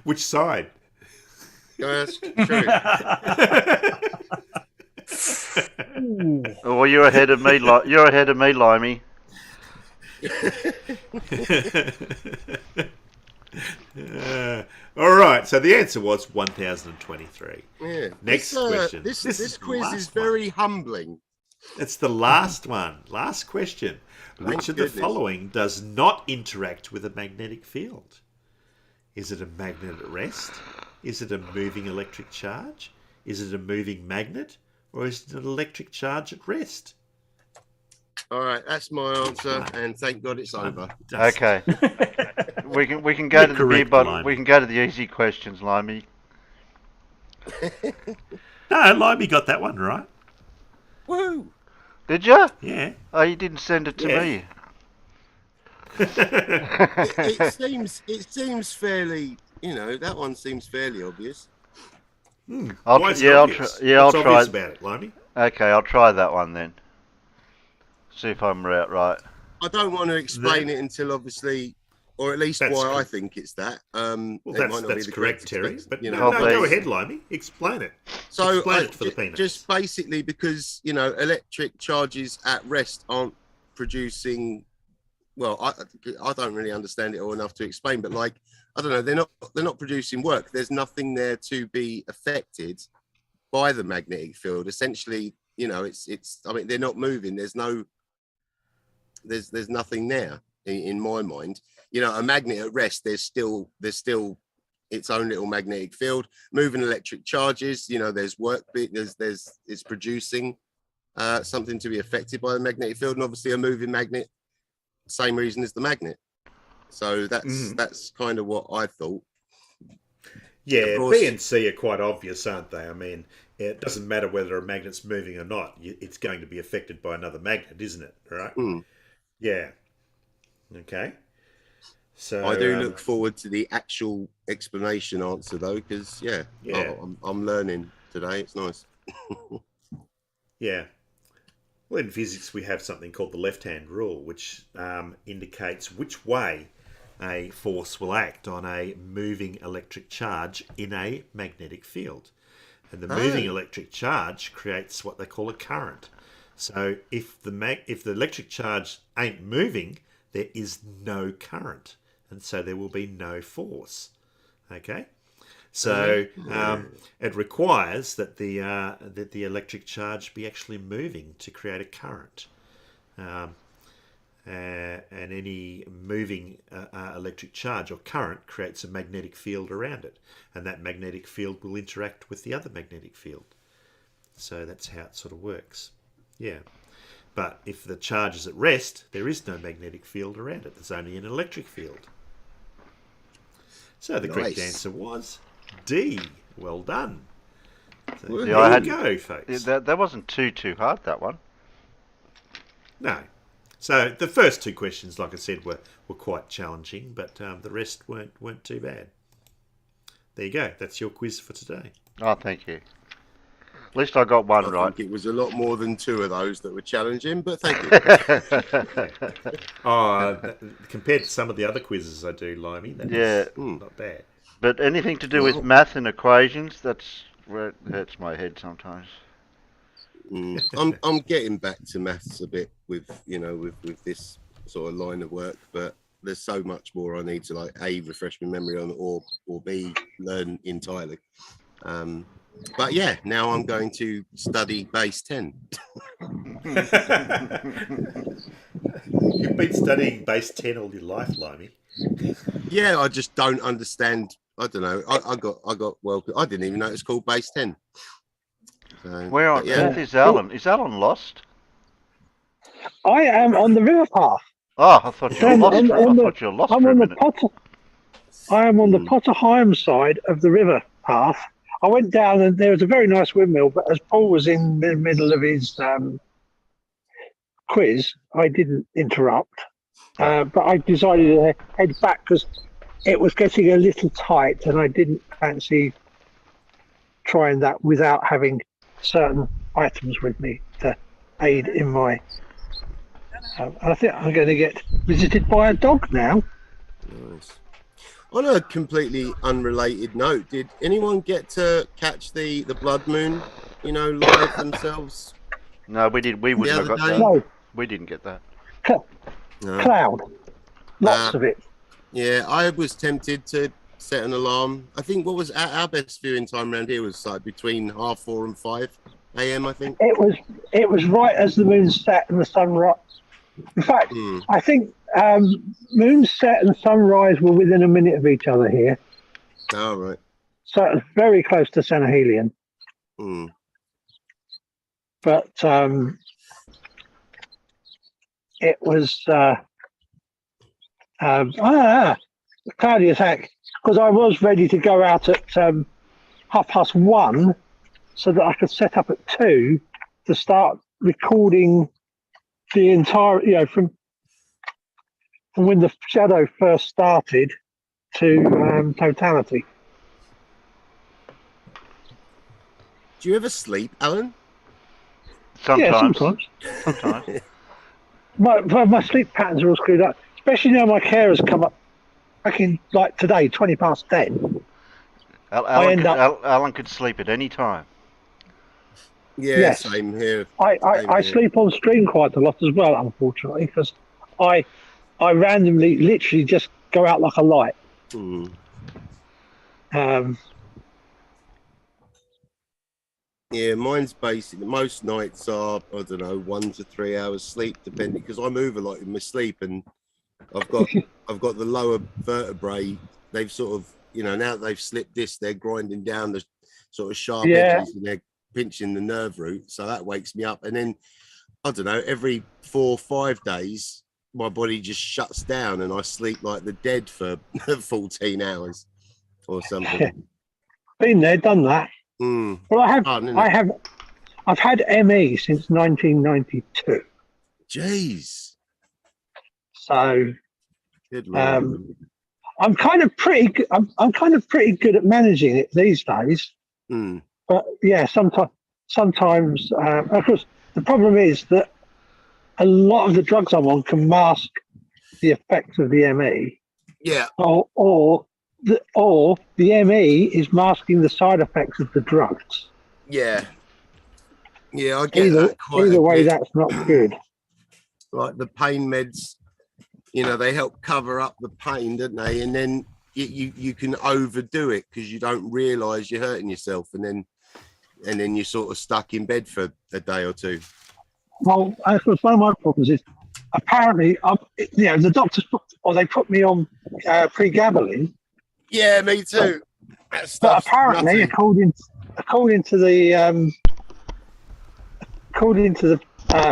Which side? That's true. Well, you're ahead of me. You're ahead of me, Limey. All right. So the answer was 1023. Yeah. Next question. This is the quiz last is one. very humbling. It's the last one. Last question. Which of the goodness. following does not interact with a magnetic field? Is it a magnet at rest? Is it a moving electric charge? Is it a moving magnet? Or is it an electric charge at rest? All right, that's my answer, and thank God it's over. Okay. we can go to the beer bottle. Limey. We can go to the easy questions, Limey. No, Limey got that one right. Woo! Did you? Yeah. Oh, you didn't send it to me. It seems fairly, that one seems fairly obvious. I'll Why is it yeah, obvious? I'll What's try. obvious about it, Limey? Okay, I'll try that one then. See if I'm right. I don't want to explain it until obviously, or at least That's why I correct. think it's that. Well, it might not that's be the correct, Terry. But you no, know. Well, go please. ahead, Limey. Explain it. So Explain it for the peanuts. just basically because electric charges at rest aren't producing. Well, I don't really understand it all enough to explain, but like I don't know, they're not producing work. There's nothing there to be affected by the magnetic field. Essentially, it's. I mean, they're not moving. There's nothing there in my mind. A magnet at rest. There's still its own little magnetic field. Moving electric charges. There's work. It's producing something to be affected by the magnetic field, and obviously a moving magnet. Same reason as the magnet. So that's kind of what I thought. Yeah, course- B and C are quite obvious, aren't they? I mean, it doesn't matter whether a magnet's moving or not. It's going to be affected by another magnet, isn't it? Right? Mm. Yeah. Okay. So I do look forward to the actual explanation answer though, because I'm learning today. It's nice. Yeah. Well, in physics, we have something called the left-hand rule, which indicates which way a force will act on a moving electric charge in a magnetic field. And the moving electric charge creates what they call a current. So if the electric charge ain't moving, there is no current. And so there will be no force. Okay? So it requires that the electric charge be actually moving to create a current. And any moving electric charge or current creates a magnetic field around it, and that magnetic field will interact with the other magnetic field. So that's how it sort of works. Yeah. But if the charge is at rest, there is no magnetic field around it. There's only an electric field. So the correct answer was D. Well done. So there you go, folks. That wasn't too hard, that one. No. So the first two questions, like I said, were quite challenging, but the rest weren't too bad. There you go. That's your quiz for today. Oh, thank you. At least I got one right. I think it was a lot more than two of those that were challenging, but thank you. Compared to some of the other quizzes I do, Limey, that's not bad. But anything to do with math and equations, that's where it hurts my head sometimes. I'm getting back to maths a bit with this sort of line of work, but there's so much more I need to like A, refresh my memory on, or B, learn entirely. But yeah, now I'm going to study base 10. You've been studying base 10 all your life, Limey. Yeah, I just don't understand. I don't know. I didn't even know it's called base 10. So, where on earth is Alan? Is Alan lost? I am on the river path. Oh, I thought you were lost. I thought you were lost for a minute. I am on the Potter Heigham side of the river path. I went down and there was a very nice windmill, but as Paul was in the middle of his quiz, I didn't interrupt. But I decided to head back because it was getting a little tight and I didn't fancy trying that without having certain items with me to aid in my... and I think I'm going to get visited by a dog now. Nice. On a completely unrelated note, did anyone get to catch the blood moon, live themselves? No, we did. We wouldn't have got that. No. We didn't get that. Cloud. Lots of it. Yeah, I was tempted to set an alarm. I think what was our best viewing time around here was like between 4:30 and 5 a.m. I think it was right as the moon set and the sun rise. In fact, I think moon set and sunrise were within a minute of each other here. Oh, right. So it was very close to Senahelion. But it was cloudy attack, because I was ready to go out at 1:30 so that I could set up at 2 to start recording the entire, from when the shadow first started to totality. Do you ever sleep, Alan? Sometimes. Yeah, sometimes. My sleep patterns are all screwed up, especially now my carers come up back in, like today, 20 past 10. Alan could sleep at any time. Yeah, yes. Same here. I sleep on stream quite a lot as well, unfortunately, because I randomly, literally just go out like a light. Yeah, mine's basic. Most nights are, 1 to 3 hours sleep, depending, because I move a lot in my sleep, and I've got the lower vertebrae. They've sort of, now that they've slipped disc, they're grinding down the sort of sharp edges, and they're pinching the nerve root, so that wakes me up. And then every 4 or 5 days my body just shuts down and I sleep like the dead for 14 hours or something. Been there, done that. Well, I've had ME since 1992. Jeez. So I'm kind of pretty good. I'm kind of pretty good at managing it these days. But yeah, sometimes, of course, the problem is that a lot of the drugs I'm on can mask the effects of the ME. Yeah. Or the ME is masking the side effects of the drugs. Yeah. Yeah, I get that quite either way, bit. that's not good. Like the pain meds, they help cover up the pain, don't they? And then, you can overdo it because you don't realise you're hurting yourself, and then you're sort of stuck in bed for a day or two. Well, of course, one of my problems is apparently, the doctors they put me on pregabalin. Yeah, me too. But apparently, according to the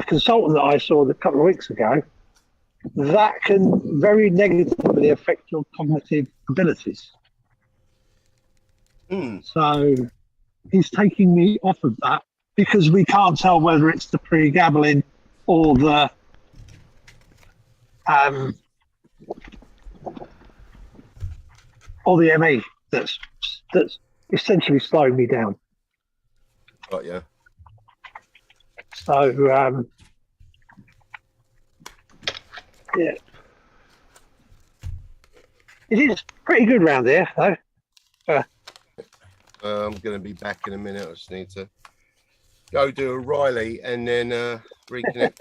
consultant that I saw a couple of weeks ago, that can very negatively affect your cognitive abilities. So he's taking me off of that because we can't tell whether it's the pregabalin or the ME that's essentially slowing me down. Got you. So yeah, it is pretty good round here, though. I'm going to be back in a minute. I just need to go do a Riley and then reconnect.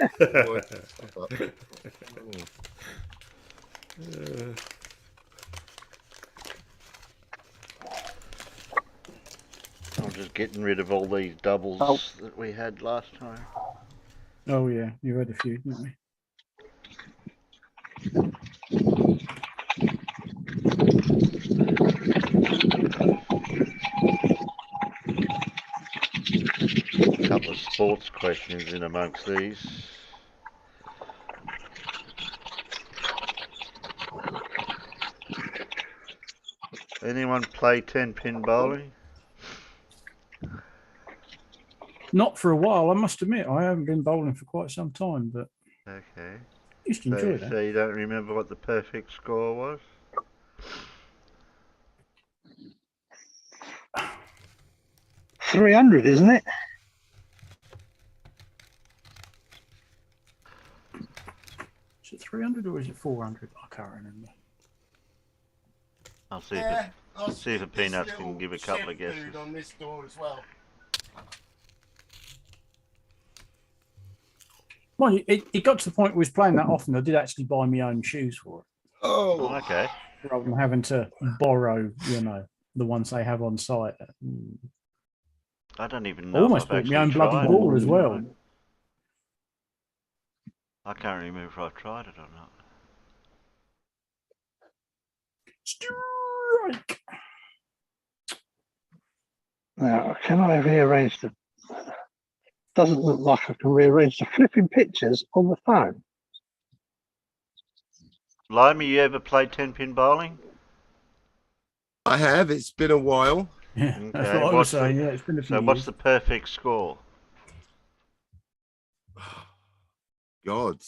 I'm just getting rid of all these doubles that we had last time. Oh yeah, you had a few, didn't we? A couple of sports questions in amongst these. Anyone play 10-pin bowling? Not for a while, I must admit. I haven't been bowling for quite some time, but Okay. used to enjoy that. So you don't remember what the perfect score was? $300, isn't it? Is it 300 or is it 400? I can't remember. I'll see if the Peanuts can give a couple of guesses. On this door as well. Well, it got to the point where he was playing that often. I did actually buy my own shoes for it. Oh, okay. Rather than having to borrow, the ones they have on site. I don't even know. I almost bought my own bloody ball as well. I can't remember if I've tried it or not. Strike. Now, can I rearrange the? Doesn't look like I can rearrange the flipping pictures on the phone. Limey, you ever played 10-pin bowling? I have. It's been a while. Yeah, that's what I was saying. Yeah, it's been a few years. What's the perfect score? God.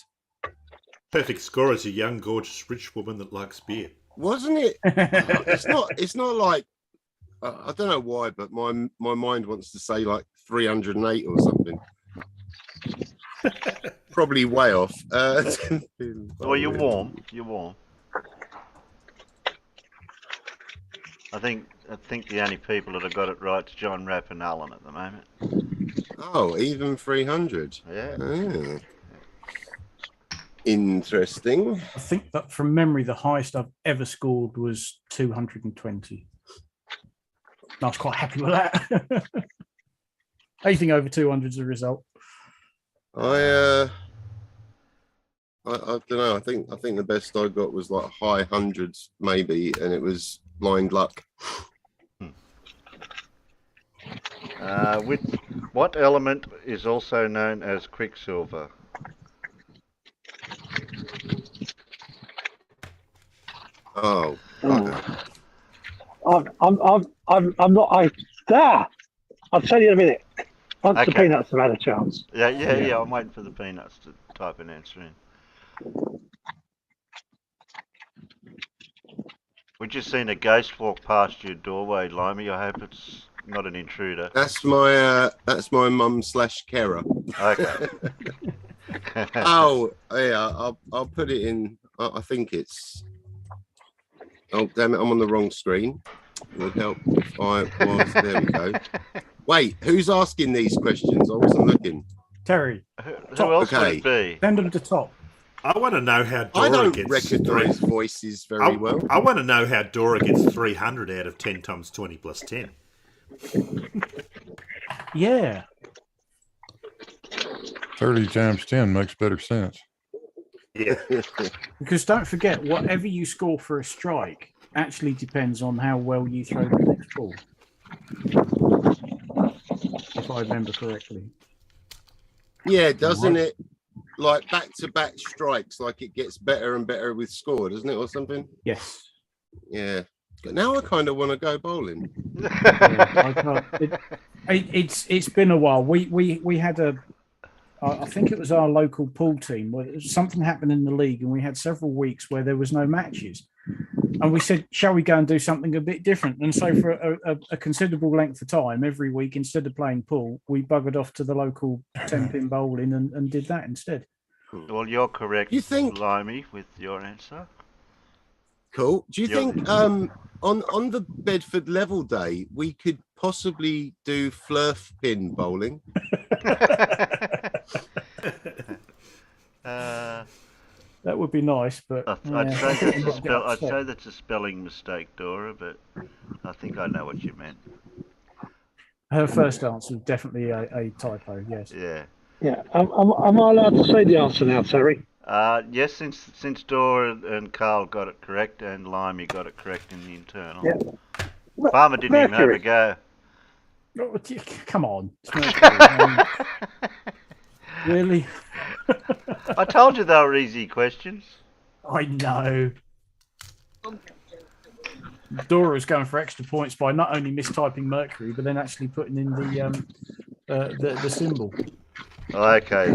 Perfect score is a young, gorgeous, rich woman that likes beer. Wasn't it? It's not like I don't know why, but my mind wants to say like 308 or something. Probably way off. Well, you're warm. You're warm. I think the only people that have got it right is John Rapp and Alan at the moment. Oh, even 300. Yeah. Oh. Interesting. I think that from memory, the highest I've ever scored was 220. I was quite happy with that. Anything over 200 is a result. I don't know. I think the best I got was like high hundreds, maybe, and it was blind luck. With what element is also known as quicksilver? Oh. I'm not. I'll tell you in a minute. Once the Peanuts have had a chance. Yeah. I'm waiting for the Peanuts to type an answer in. We've just seen a ghost walk past your doorway, Limey. I hope it's not an intruder. That's my mum / carer. Okay. Oh yeah, I'll put it in. I think it's. Oh damn it! I'm on the wrong screen. It would help if I was. There we go. Wait, who's asking these questions? I wasn't looking. Terry. Who else would it be? Send them to top. I want to know how Dora I don't gets recognise voices very well. I want to know how Dora gets 300 out of 10 times 20 plus 10. Yeah. 30 times 10 makes better sense. Yeah. Because don't forget, whatever you score for a strike actually depends on how well you throw the next ball. If I remember correctly. Yeah, doesn't it? Like back-to-back strikes, like it gets better and better with score, doesn't it, or something? Yes. Yeah. But now I kind of want to go bowling. Yeah, it's been a while. We had I think it was our local pool team where something happened in the league, and we had several weeks where there was no matches. And we said, shall we go and do something a bit different? And so for a considerable length of time, every week, instead of playing pool, we buggered off to the local 10-pin bowling and did that instead. Well, you're correct, You think, Limey, with your answer. Cool. Do you think on the Bedford level day, we could possibly do flurf pin bowling? That would be nice, but I'd say that's a spelling mistake, Dora, but I think I know what you meant. Her first answer was definitely a typo, yes. Yeah. Yeah. Am I allowed to say the answer now, Terry? Yes, since Dora and Carl got it correct and Limey got it correct in the internal. Yeah. Farmer didn't even have a go. Oh, come on. Really? I told you they were easy questions. I know. Dora was going for extra points by not only mistyping Mercury, but then actually putting in the symbol. Okay,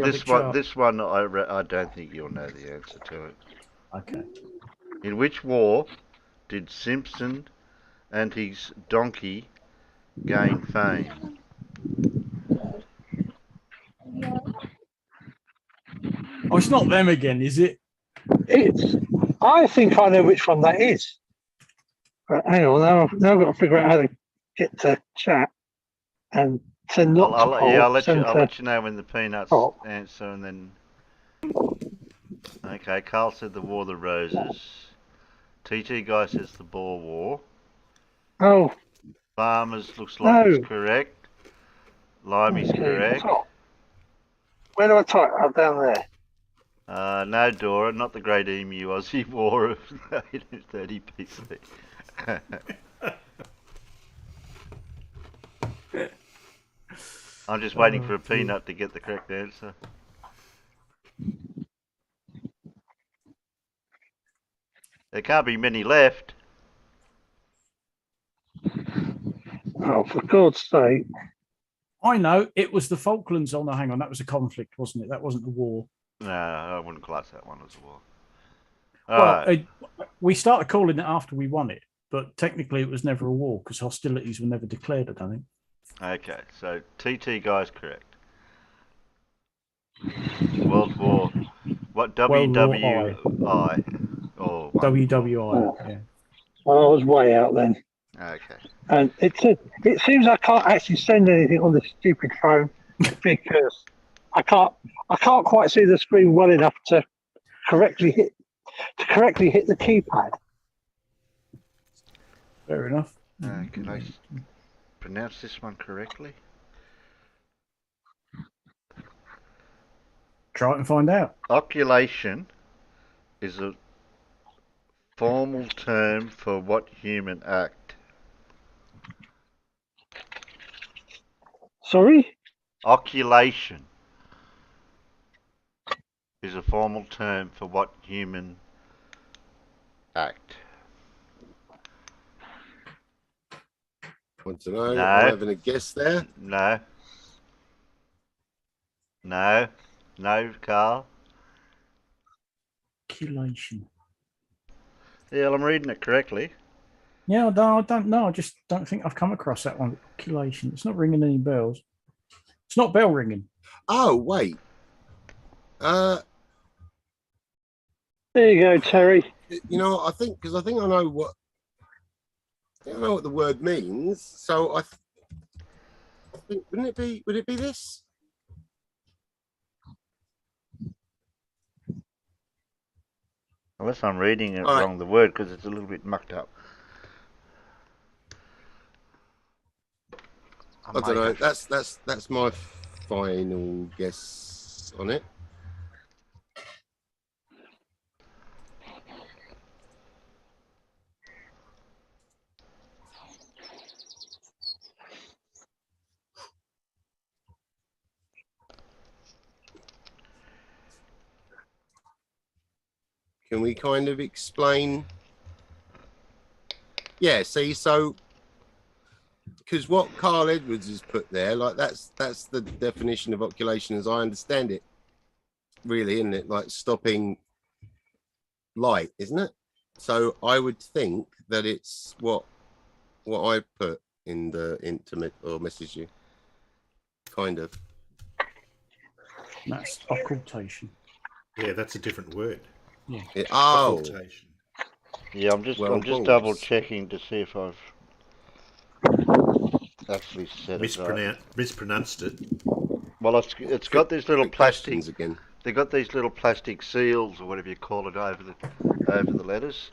this one I don't think you'll know the answer to it. Okay. In which war did Simpson and his donkey gain fame? Oh, it's not them again, is it? I think I know which one that is. But hang on, now I've got to figure out how to get to chat and send not I'll let you know when the Peanuts Paul. answer, and then. Okay, Carl said the War of the Roses. TT guy says the Boer War. Oh. Farmers looks like it's correct. Limey's correct. Where do I type? I'm down there. No, Dora, not the Great Emu Aussie War of 1830 BC. I'm just waiting for a peanut to get the correct answer. There can't be many left. Oh, for God's sake. I know, it was the Falklands. Oh, no, hang on. That was a conflict, wasn't it? That wasn't a war. No, I wouldn't class that one as a war. We started calling it after we won it, but technically it was never a war because hostilities were never declared, I don't think. Okay, so TT guy's correct. World War. What? WWI? Oh, WWI, yeah. Well, I was way out then. Okay. And it seems I can't actually send anything on the stupid phone because I can't quite see the screen well enough to correctly hit the keypad. Fair enough. Can I pronounce this one correctly? Try it and find out. Oculation is a formal term for what human act? Sorry? Oculation is a formal term for what human act? Want to know? No. I'm having a guess there. No. No. No, Carl. Oculation. Yeah, I'm reading it correctly. Yeah, I don't know. I just don't think I've come across that one. Oculation. It's not ringing any bells. It's not bell ringing. Oh, wait. There you go, Terry. You know, I think I know what the word means. So I think would it be this? Unless I'm reading it All wrong, the word, because it's a little bit mucked up. I don't know. That's my final guess on it. Can we kind of explain? Yeah, see, so because what Carl Edwards has put there, like that's the definition of oculation as I understand it, really, isn't it? Like stopping light, isn't it? So I would think that it's what I put in the intimate or message you, kind of. That's occultation. Yeah, that's a different word. Yeah. Occultation. Yeah, I'm just double checking to see if I've actually said it right. Mispronounced it. Well, it's got these little plastic. Again. They got these little plastic seals or whatever you call it over the letters.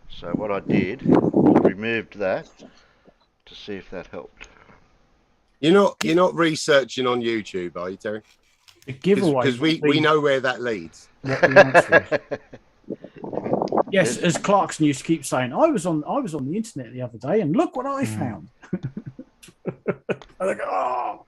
So what I did, removed that to see if that helped. You're not researching on YouTube, are you, Terry? The giveaway, because we know where that leads. Yes, as Clarkson used to keep saying, I was on the internet the other day, and look what I found. I think, oh.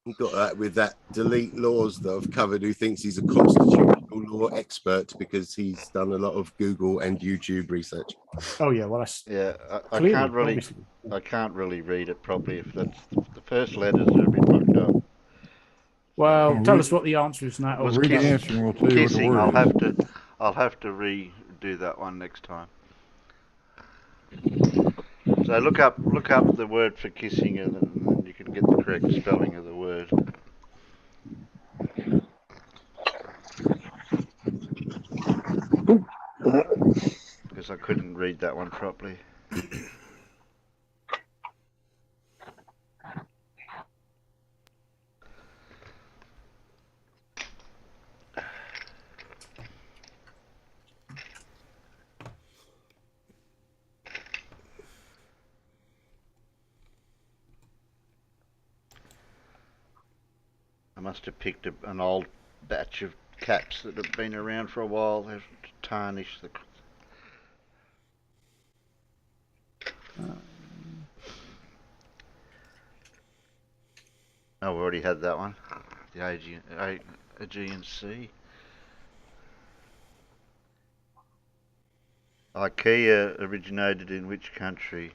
You got that with that delete laws that I've covered. Who thinks he's a constitutional law expert because he's done a lot of Google and YouTube research. Oh yeah, well that's I can't really read it properly if that's the first letters are a bit mucked up. Well, tell us what the answer is now. Read the answer and we'll tell you what the word is. I'll have to redo that one next time. So look up the word for kissing and then you can get the correct spelling of the word. Because I couldn't read that one properly. I must have picked an old batch of caps that have been around for a while. They've tarnished the... Oh, we already had that one. The Aegean Sea. IKEA originated in which country?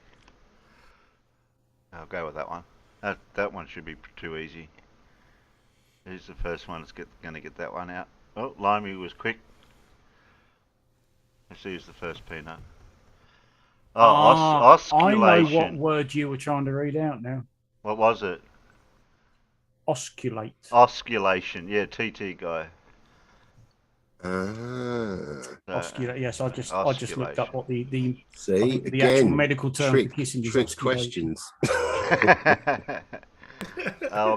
I'll go with that one. That one should be too easy. Who's the first one that's going to get that one out? Oh, Limey was quick. Let's see who's the first peanut. Osculation. I know what word you were trying to read out now. What was it? Osculate. Osculation. Yeah, TT guy. Osculate. Yes, I just looked up what the again, actual medical term for kissing is. Trick questions.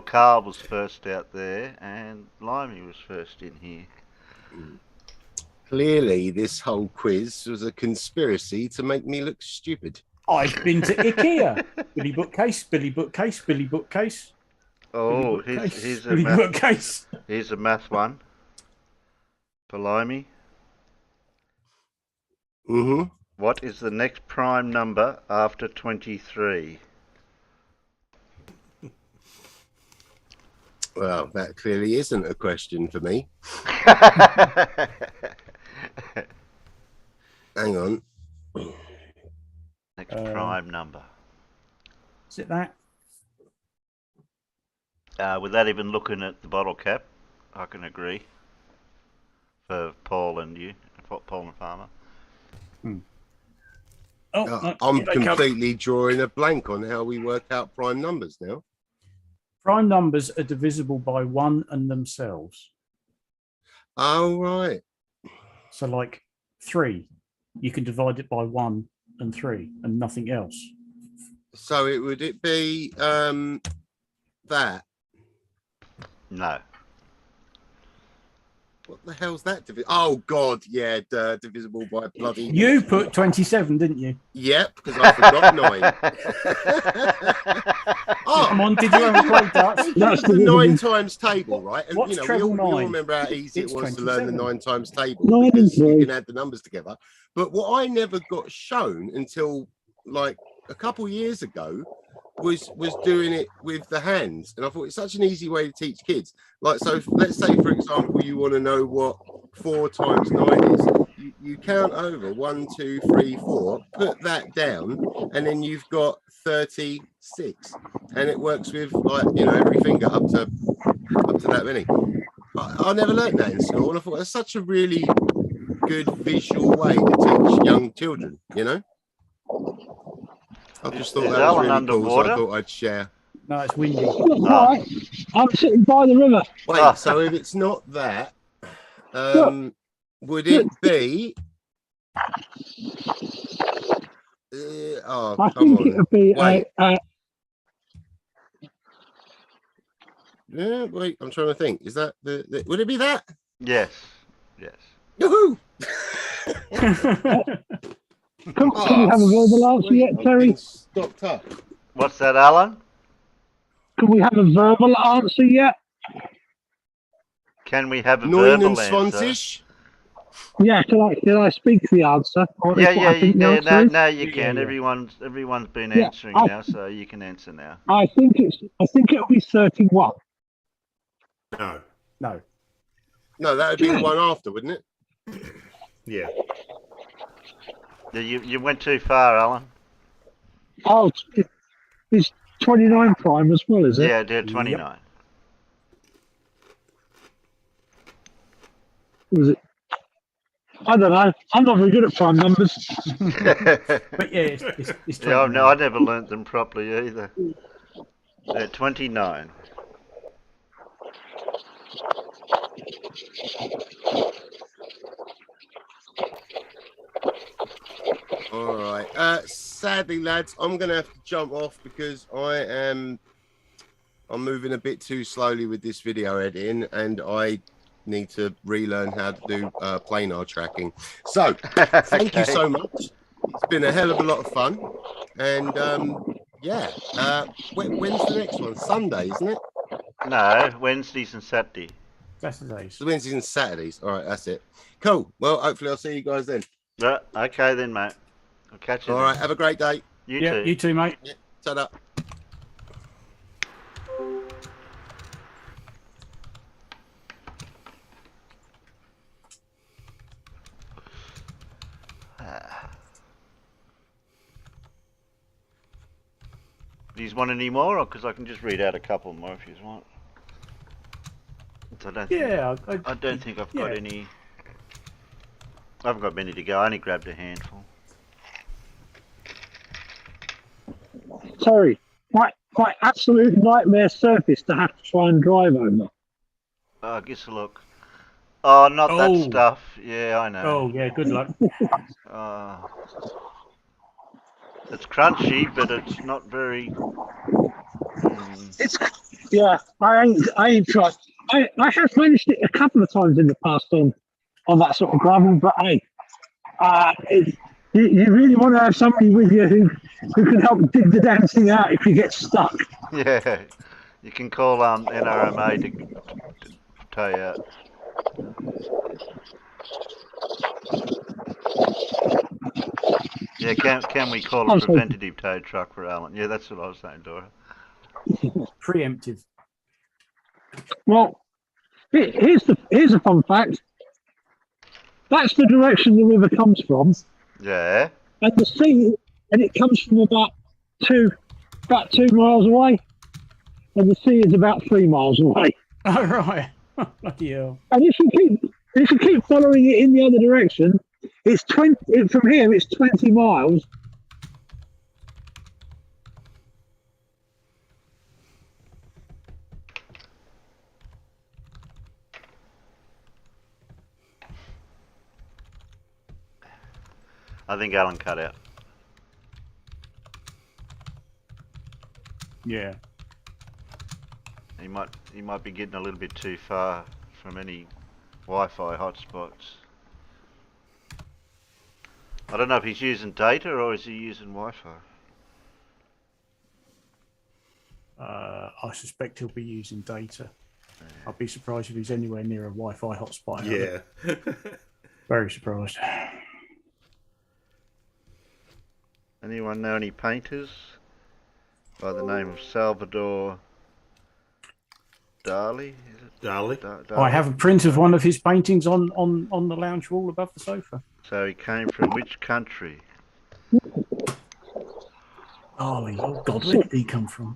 Carl was first out there, and Limey was first in here. Clearly, this whole quiz was a conspiracy to make me look stupid. I've been to IKEA. Billy bookcase, Billy bookcase, Billy bookcase. Oh, here's a math. Bookcase. Here's a math one for Limey. What is the next prime number after 23? Well, that clearly isn't a question for me. Hang on. Next prime number. Is it that? Without even looking at the bottle cap, I can agree. For Paul and you, Paul and Farmer. I'm completely drawing a blank on how we work out prime numbers now. Prime numbers are divisible by 1 and themselves. Oh, right. So like 3, you can divide it by 1 and 3 and nothing else. So would it be that? No. What the hell's that? Oh God, yeah, divisible by bloody. You put 27, didn't you? Yep, because I forgot 9. Oh, come on, did you have a play darts? That's the 9 times table, right? And What's treble we all 9? remember how easy it was to learn the 9 times table 9 because and 3. you can add the numbers together. But what I never got shown until like a couple years ago was doing it with the hands, and I thought it's such an easy way to teach kids. Like, so let's say, for example, you want to know what 4 times 9 is. You count over 1, 2, 3, 4, put that down, and then you've got 36, and it works with, like, every finger up to that many. I never learned that in school, and I thought that's such a really good visual way to teach young children. I just thought that was really cool, so I thought I'd share. No, it's windy. Right. I'm sitting by the river. Wait, so if it's not that, would it be? I think it would be. Yeah, wait, I'm trying to think. Is that the would it be that? Yes. Yes. Yoo-hoo! Can we have a verbal answer yet, Terry? Stopped up. What's that, Alan? Can we have a verbal answer yet? Can we have a 9 verbal and answer? 20? Yeah, can I speak the answer? No, you can. Everyone's been answering now, so you can answer now. I think it'll be 31. No. No, that would be the one after, wouldn't it? Yeah. You went too far, Alan. Oh, it's 29 prime as well, is it? Yeah, 29. Yep. Was it? I don't know. I'm not very good at prime numbers. But yeah, it's 29. Yeah, no, I never learnt them properly either. 29. All right. Sadly, lads, I'm going to have to jump off because I'm moving a bit too slowly with this video editing, and I need to relearn how to do planar tracking. So, thank you so much. It's been a hell of a lot of fun, and when's the next one? Sunday, isn't it? No, Wednesdays and Saturdays. Saturdays. Wednesdays and Saturdays. All right, that's it. Cool. Well, hopefully I'll see you guys then. Yeah, okay then, mate. I'll catch you. All right, have a great day. You too. You too, mate. Yeah, ta-da. Do you want any more, or because I can just read out a couple more if you want? I don't think I've got any. I haven't got many to go. I only grabbed a handful. Sorry, my absolute nightmare surface to have to try and drive over. I guess a look. Oh, not that stuff. Yeah, I know. Oh, yeah, good luck. It's crunchy, but it's not very. I ain't tried. I have managed it a couple of times in the past on that sort of gravel, but hey, you really want to have somebody with you who can help dig the damn thing out if you get stuck. Yeah, you can call NRMA to tow you out. Yeah, can we call a preventative tow truck for Alan? Yeah, that's what I was saying, Dora. Preemptive. Well, here's a fun fact. That's the direction the river comes from. Yeah. And the sea, and it comes from about 2 miles away, and the sea is about 3 miles away. Oh right. Bloody hell. And if you keep following it in the other direction, it's 20 from here. It's 20 miles. I think Alan cut out. Yeah. He might be getting a little bit too far from any Wi-Fi hotspots. I don't know if he's using data or is he using Wi-Fi. I suspect he'll be using data. I'd be surprised if he's anywhere near a Wi-Fi hotspot. Yeah. Very surprised. Anyone know any painters by the name of Salvador Dali? Is it Dali? Dali? I have a print of one of his paintings on the lounge wall above the sofa. So he came from which country? Oh God, where did he come from?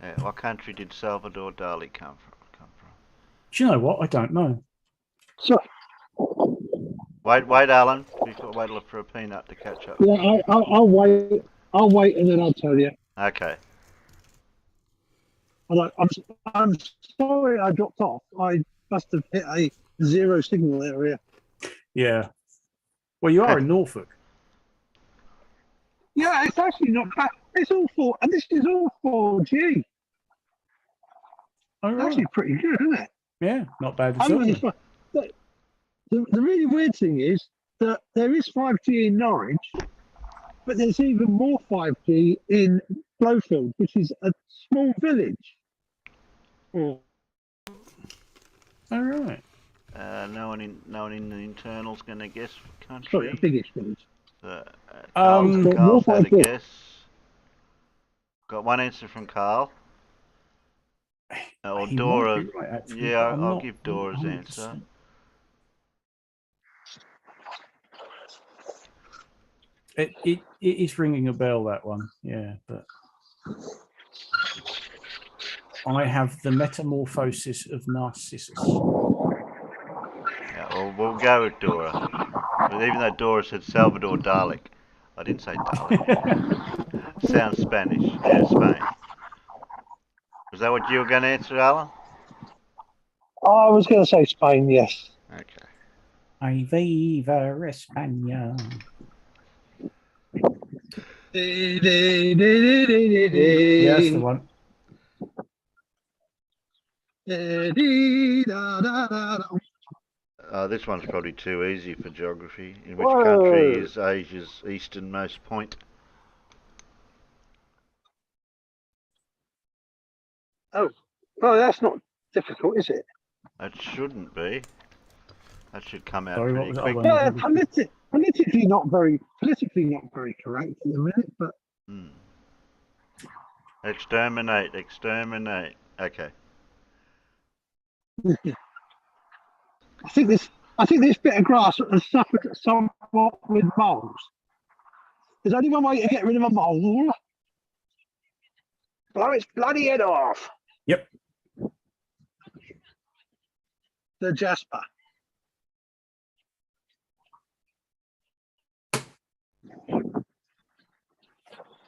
Yeah, what country did Salvador Dali come from? Do you know what? I don't know. So, Wait, Alan. We've got to wait for a peanut to catch up. yeah, I'll wait. I'll wait and then I'll tell you. Okay. I'm sorry I dropped off. I must have hit a zero signal area. Yeah. Well, you are in Norfolk. Yeah, it's actually not bad. It's all four, and this is all 4G. Oh, It's right. actually pretty good, isn't it? Yeah, not bad at all. The really weird thing is that there is 5G in Norwich, but there's even more 5G in Blowfield, which is a small village. All right. No one in the internal's going to guess country. Sorry, a biggish village. Carl's had a 5G. guess. Got one answer from Carl. Or He Dora. might be right, actually, Yeah, but I'm I'll not give Dora's 100%. answer. It is ringing a bell, that one. Yeah, but I have the Metamorphosis of Narcissus. Yeah, well, we'll go with Dora. But even though Dora said Salvador Dali, I didn't say Dali. Sounds Spanish. Yeah, Spain. Was that what you were going to answer, Alan? I was going to say Spain, yes. Okay. Ay, viva España. Yeah, that's the one. This one's probably too easy for geography. In which country is Asia's easternmost point? Oh, that's not difficult, is it? That shouldn't be. That should come out Sorry, what pretty was that quick. one? Yeah, politically not very correct at the minute, but Exterminate. Okay. I think this bit of grass has suffered somewhat with moles. There's only one way to get rid of a mole. Blow its bloody head off. Yep. The Jasper.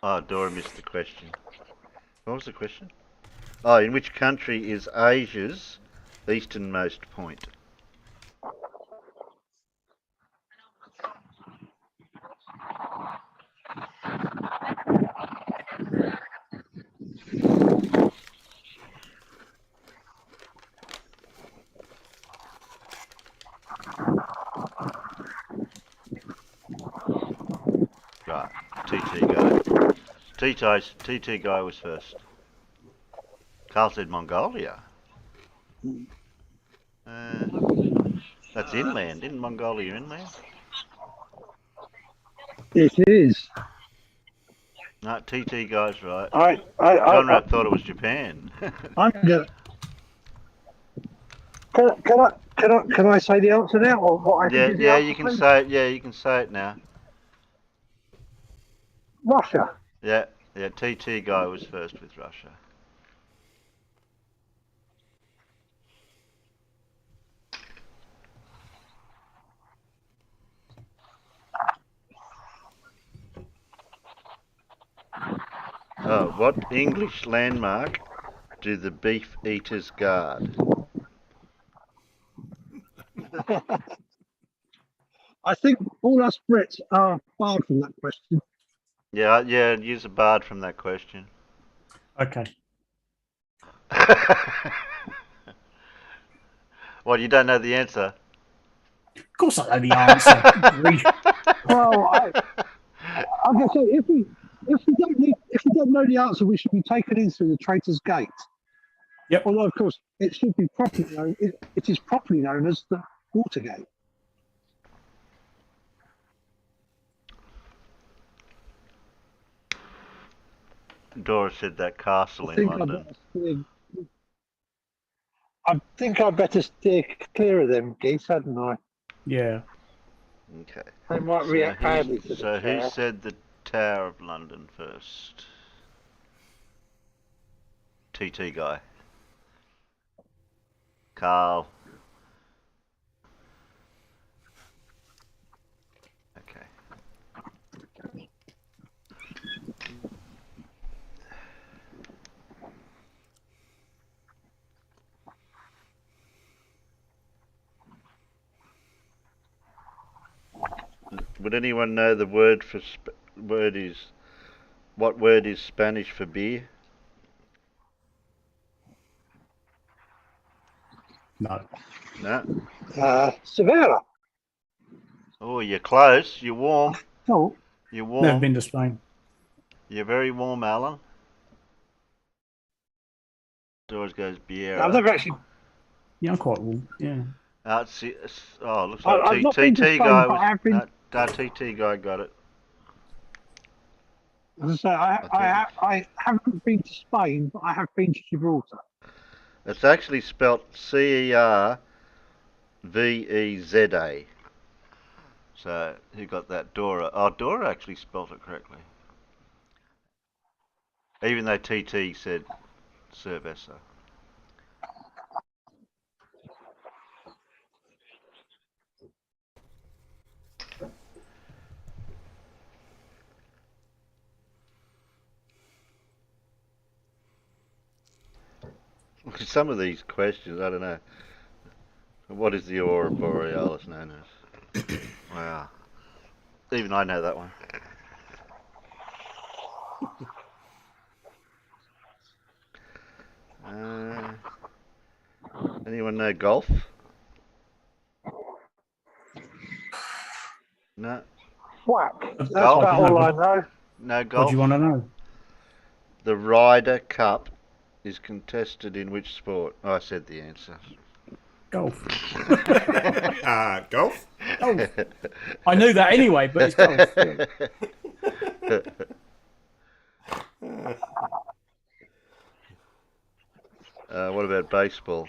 Oh, Dora missed the question. What was the question? Oh, in which country is Asia's easternmost point? Right, TT guy. TT guy was first. Carl said Mongolia. That's inland. Isn't Mongolia inland? It is. No, TT guy's right. John Rapp thought it was Japan. I'm gonna. Can I say the answer now, or what? Yeah, you can say it. Yeah, you can say it now. Russia. Yeah. TT guy was first with Russia. Oh, what English landmark do the beef eaters guard? I think all us Brits are barred from that question. Yeah, use a barred from that question. Okay. What, you don't know the answer? Of course I know the answer. Well, I guess if we don't know the answer, we should be taken in through the Traitor's Gate. Yep. Although, of course, it should be properly known. It is properly known as the Watergate. Dora said that castle in London. I think I'd better steer clear of them geese, hadn't I? Yeah. Okay. They might react badly to So the who tower. said the Tower of London first? TT guy. Carl. Okay. Would anyone know the word for what word is Spanish for beer? No. No. Severa. Oh, you're close. You're warm. Oh, You're warm. Never been to Spain. You're very warm, Alan. Doors goes beer. I've never actually. Yeah, I'm quite warm. Yeah. Looks like I've not been to TT Spain, guy but I have been. No, TT guy got it. As I say, I haven't been to Spain, but I have been to Gibraltar. It's actually spelt CERVEZA. So who got that? Dora. Oh, Dora actually spelt it correctly. Even though TT said Cerveza. Some of these questions, I don't know. What is the Aurora Borealis known as? Wow. Even I know that one. Anyone know golf? No. Whack. That's Golf? about all I know. No golf? What do you want to know? The Ryder Cup is contested in which sport? Oh, I said the answer. Golf. Golf? Golf. I knew that anyway, but it's golf. What about baseball?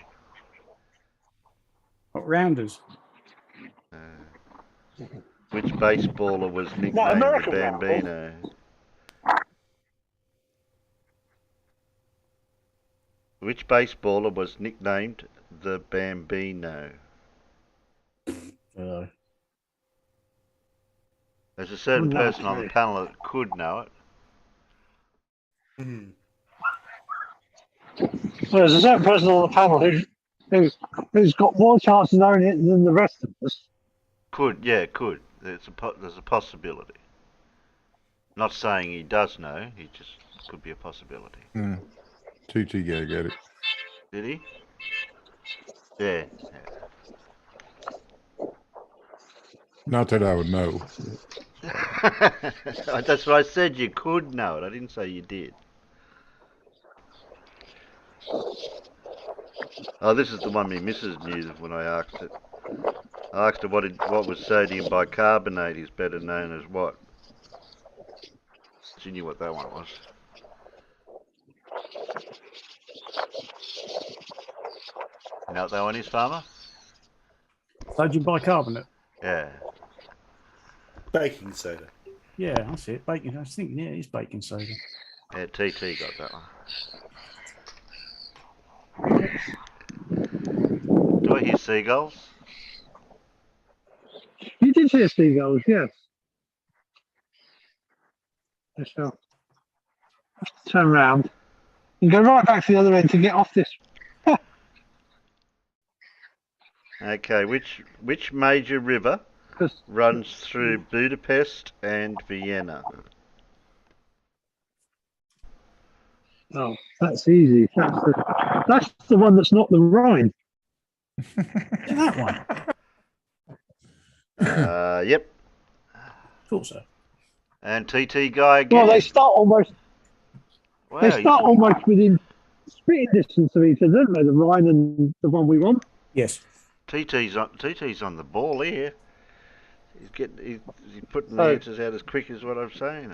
What rounders? Which baseballer was nicknamed American the Bambino? Which baseballer was nicknamed the Bambino? There's a certain person on the panel that could know it. Well, there's a certain person on the panel who's got more chance of knowing it than the rest of us. Could. There's a possibility. Not saying he does know. He just could be a possibility. TT guy got it. Did he? Yeah. Not that I would know. That's what I said. You could know it. I didn't say you did. Oh, this is the one my missus knew when I asked it. I asked her what was sodium bicarbonate is better known as what. She knew what that one was. You know what that one is, Farmer? Sodium bicarbonate. Yeah. Baking soda. Yeah, that's it. Baking. I was thinking, yeah, it's baking soda. Yeah, TT got that one. Do I hear seagulls? You did hear seagulls, yes. I shall have to turn round and go right back to the other end to get off this. Okay, which major river runs through Budapest and Vienna? Oh, that's easy. That's the one that's not the Rhine. That one. Yep. Thought so. And TT guy again. Well, they start almost. Wow, They start almost within spitting distance of each other, don't they? The Rhine and the one we want. Yes. TT's on the ball here. He's putting the answers out as quick as what I'm saying.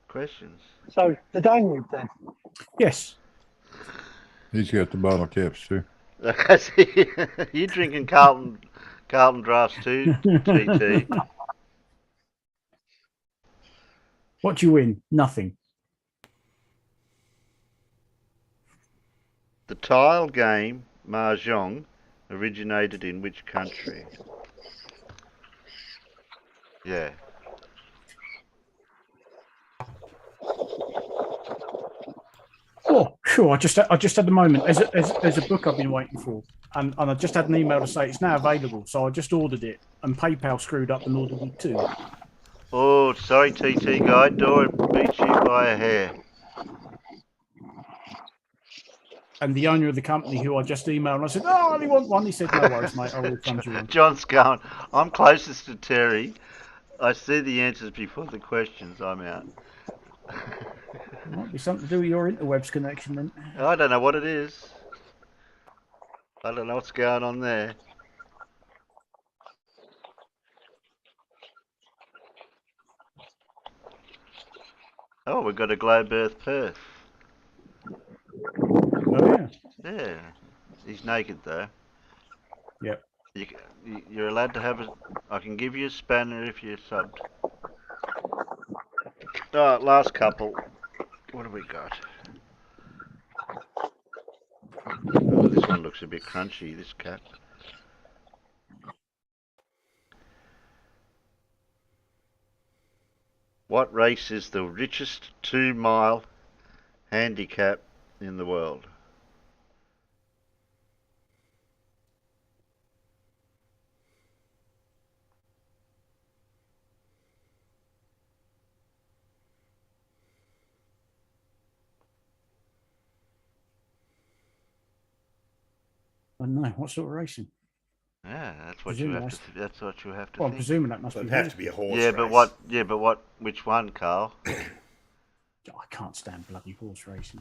Questions. So the Danube then. Yes. He's got the bottle caps too. You drinking Carlton drafts too, TT? What do you win? Nothing. The tile game Mahjong originated in which country? Yeah. Oh, sure. I just had the moment. There's a book I've been waiting for, and I just had an email to say it's now available. So I just ordered it, and PayPal screwed up and ordered it too. Oh, sorry, TT guy. Dora beat you by a hair. And the owner of the company, who I just emailed, and I said, "Oh, I only want one." He said, "No worries, mate. I'll refund you one." John's going, I'm closest to Terry. I see the answers before the questions. I'm out. Might be something to do with your interwebs connection then. I don't know what it is. I don't know what's going on there. Oh, we've got a Globe Earth Perth. Oh yeah. Yeah. He's naked though. Yep. You're allowed to have I can give you a spanner if you're subbed. Alright, last couple. What have we got? Oh, this one looks a bit crunchy, this cap. What race is the richest 2-mile handicap in the world? I don't know. What sort of racing? Yeah, that's what you have to. That's what you have to. Well, I'm think. presuming that must It'd be. have to be a horse. Yeah, race. but what? Yeah, but what? Which one, Carl? I can't stand bloody horse racing.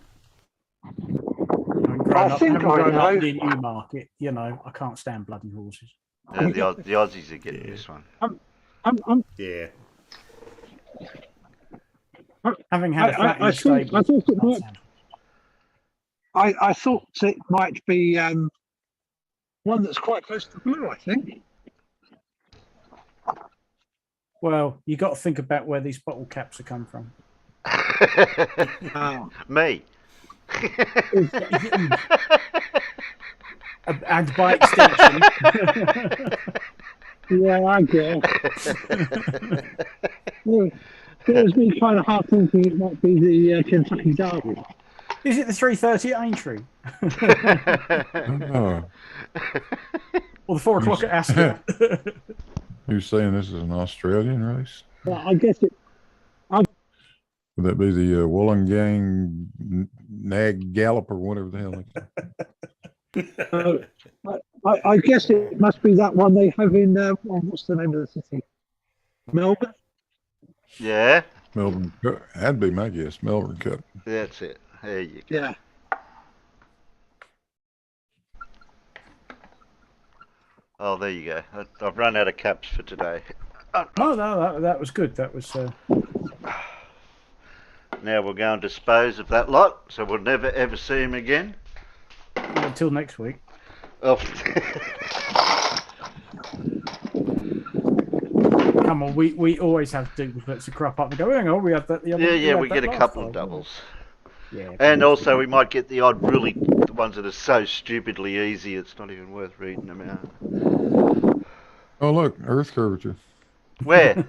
Having grown up in Newmarket, you know, I can't stand bloody horses. The Aussies are getting this one. Yeah. Having had a flat in the stable, I thought it might be one that's quite close to blue, I think. Well, you got to think about where these bottle caps have come from. Me. And by extension. Yeah, I guess. It was me kind of hard thinking it might be the Kentucky Derby. Is it the 3:30 at Aintree? Oh. Or the 4 o'clock at Ascot? You're saying this is an Australian race? Well, I guess it. Would that be the Wollongong Nag Gallop or whatever the hell? I guess it must be that one they have in. What's the name of the city? Melbourne. Yeah. Melbourne. That'd be my guess. Melbourne Cup. That's it. There you go. Yeah. Oh, there you go. I've run out of caps for today. Oh no, that was good. That was. Now we'll go and dispose of that lot, so we'll never ever see him again. Until next week. Oh. Come on, we always have duplicates to crop up and go, hang on, we had that the other. Yeah, we get a couple of doubles. Yeah. And also we might get the odd really the ones that are so stupidly easy it's not even worth reading them out. Oh look, Earth curvature. Where?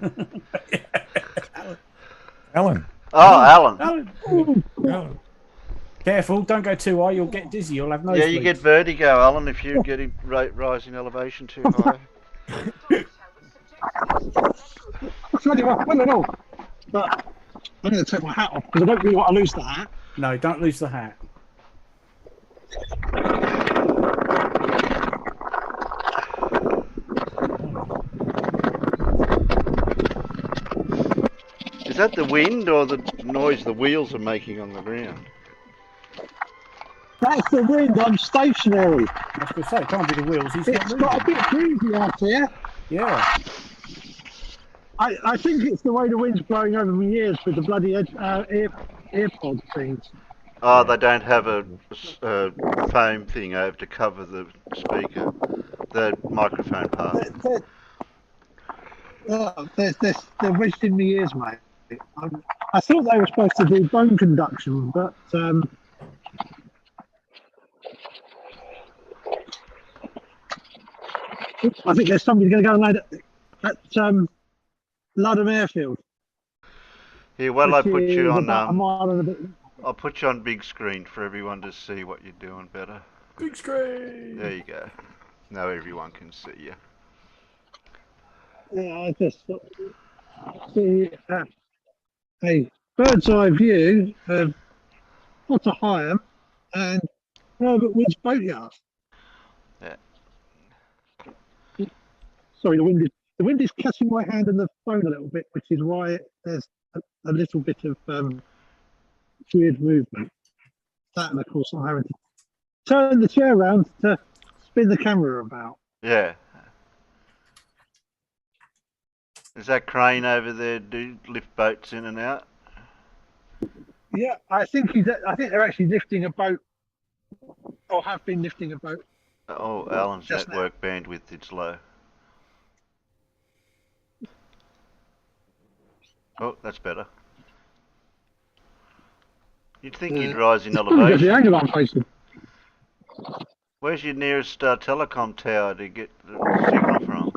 Alan. Oh, Alan. Alan. Careful, don't go too high, you'll get dizzy, you'll have nosebleeds. Yeah, you get vertigo, Alan, if you get rising elevation too high. No. But I'm going to take my hat off because I don't really want to lose the hat. No, don't lose the hat. Is that the wind or the noise the wheels are making on the ground? That's the wind. I'm stationary. I was going to say, it can't be the wheels. He's It's not got a moving. bit breezy out here. Yeah. I think it's the way the wind's blowing over my ears with the bloody earpod things. Oh, they don't have a foam thing over to cover the speaker, the microphone part. They're wedged in my ears, mate. I thought they were supposed to do bone conduction, but I think there's somebody going to go and land at Ludham Airfield. Here, well, I put you on. About a mile and a bit. I'll put you on big screen for everyone to see what you're doing better. Big screen. There you go. Now everyone can see you. Yeah, I just see a bird's eye view of Hud Horizon and Herbert Wood's boatyard. Yeah. Sorry, the wind is catching my hand and the phone a little bit, which is why there's a little bit of weird movement. That, and of course, I'm having to turn the chair around to spin the camera about. Yeah. Is that crane over there do lift boats in and out? Yeah, I think they're actually lifting a boat, or have been lifting a boat. Oh, Alan's Just network bandwidth is low. Oh, that's better. You'd think you'd rise in elevation. The angle I'm facing. Where's your nearest telecom tower to get the signal from?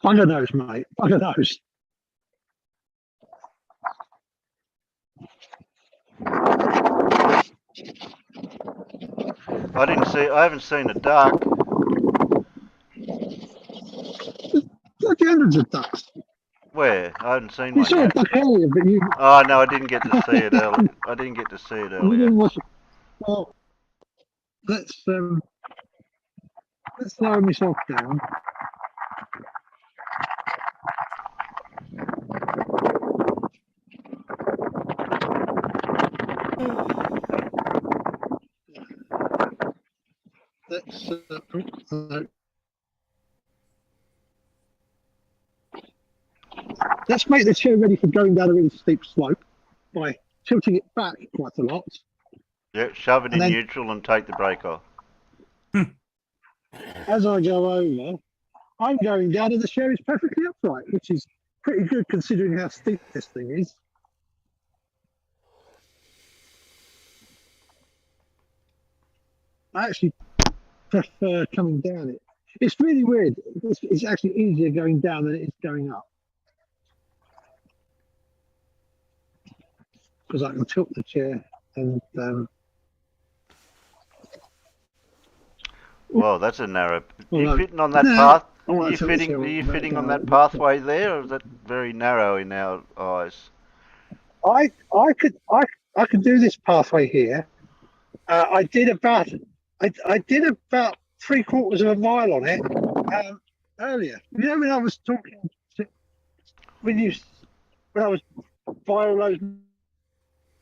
Bugger knows, mate. Bugger knows. I haven't seen a duck. Look, hundreds of ducks. Where? I haven't seen You one saw a yet. duck earlier, but you. Oh no, I didn't get to see it earlier. I didn't get to see it You earlier. didn't watch it. Well, let's lower myself down. Let's make the chair ready for going down a really steep slope by tilting it back quite a lot. Yeah, shove it in then- neutral and take the brake off. As I go over, I'm going down and the chair is perfectly upright, which is pretty good considering how steep this thing is. I actually prefer coming down it. It's really weird. It's actually easier going down than it is going up. Because I can tilt the chair and Well, that's a narrow. Well, you no. fitting on that No. path? Oh, Are you that's a fitting? little Are you bit fitting on down. that pathway there, or is that very narrow in our eyes? I could do this pathway here. I did about 3/4 of a mile on it earlier. You know when I was talking to, when I was via those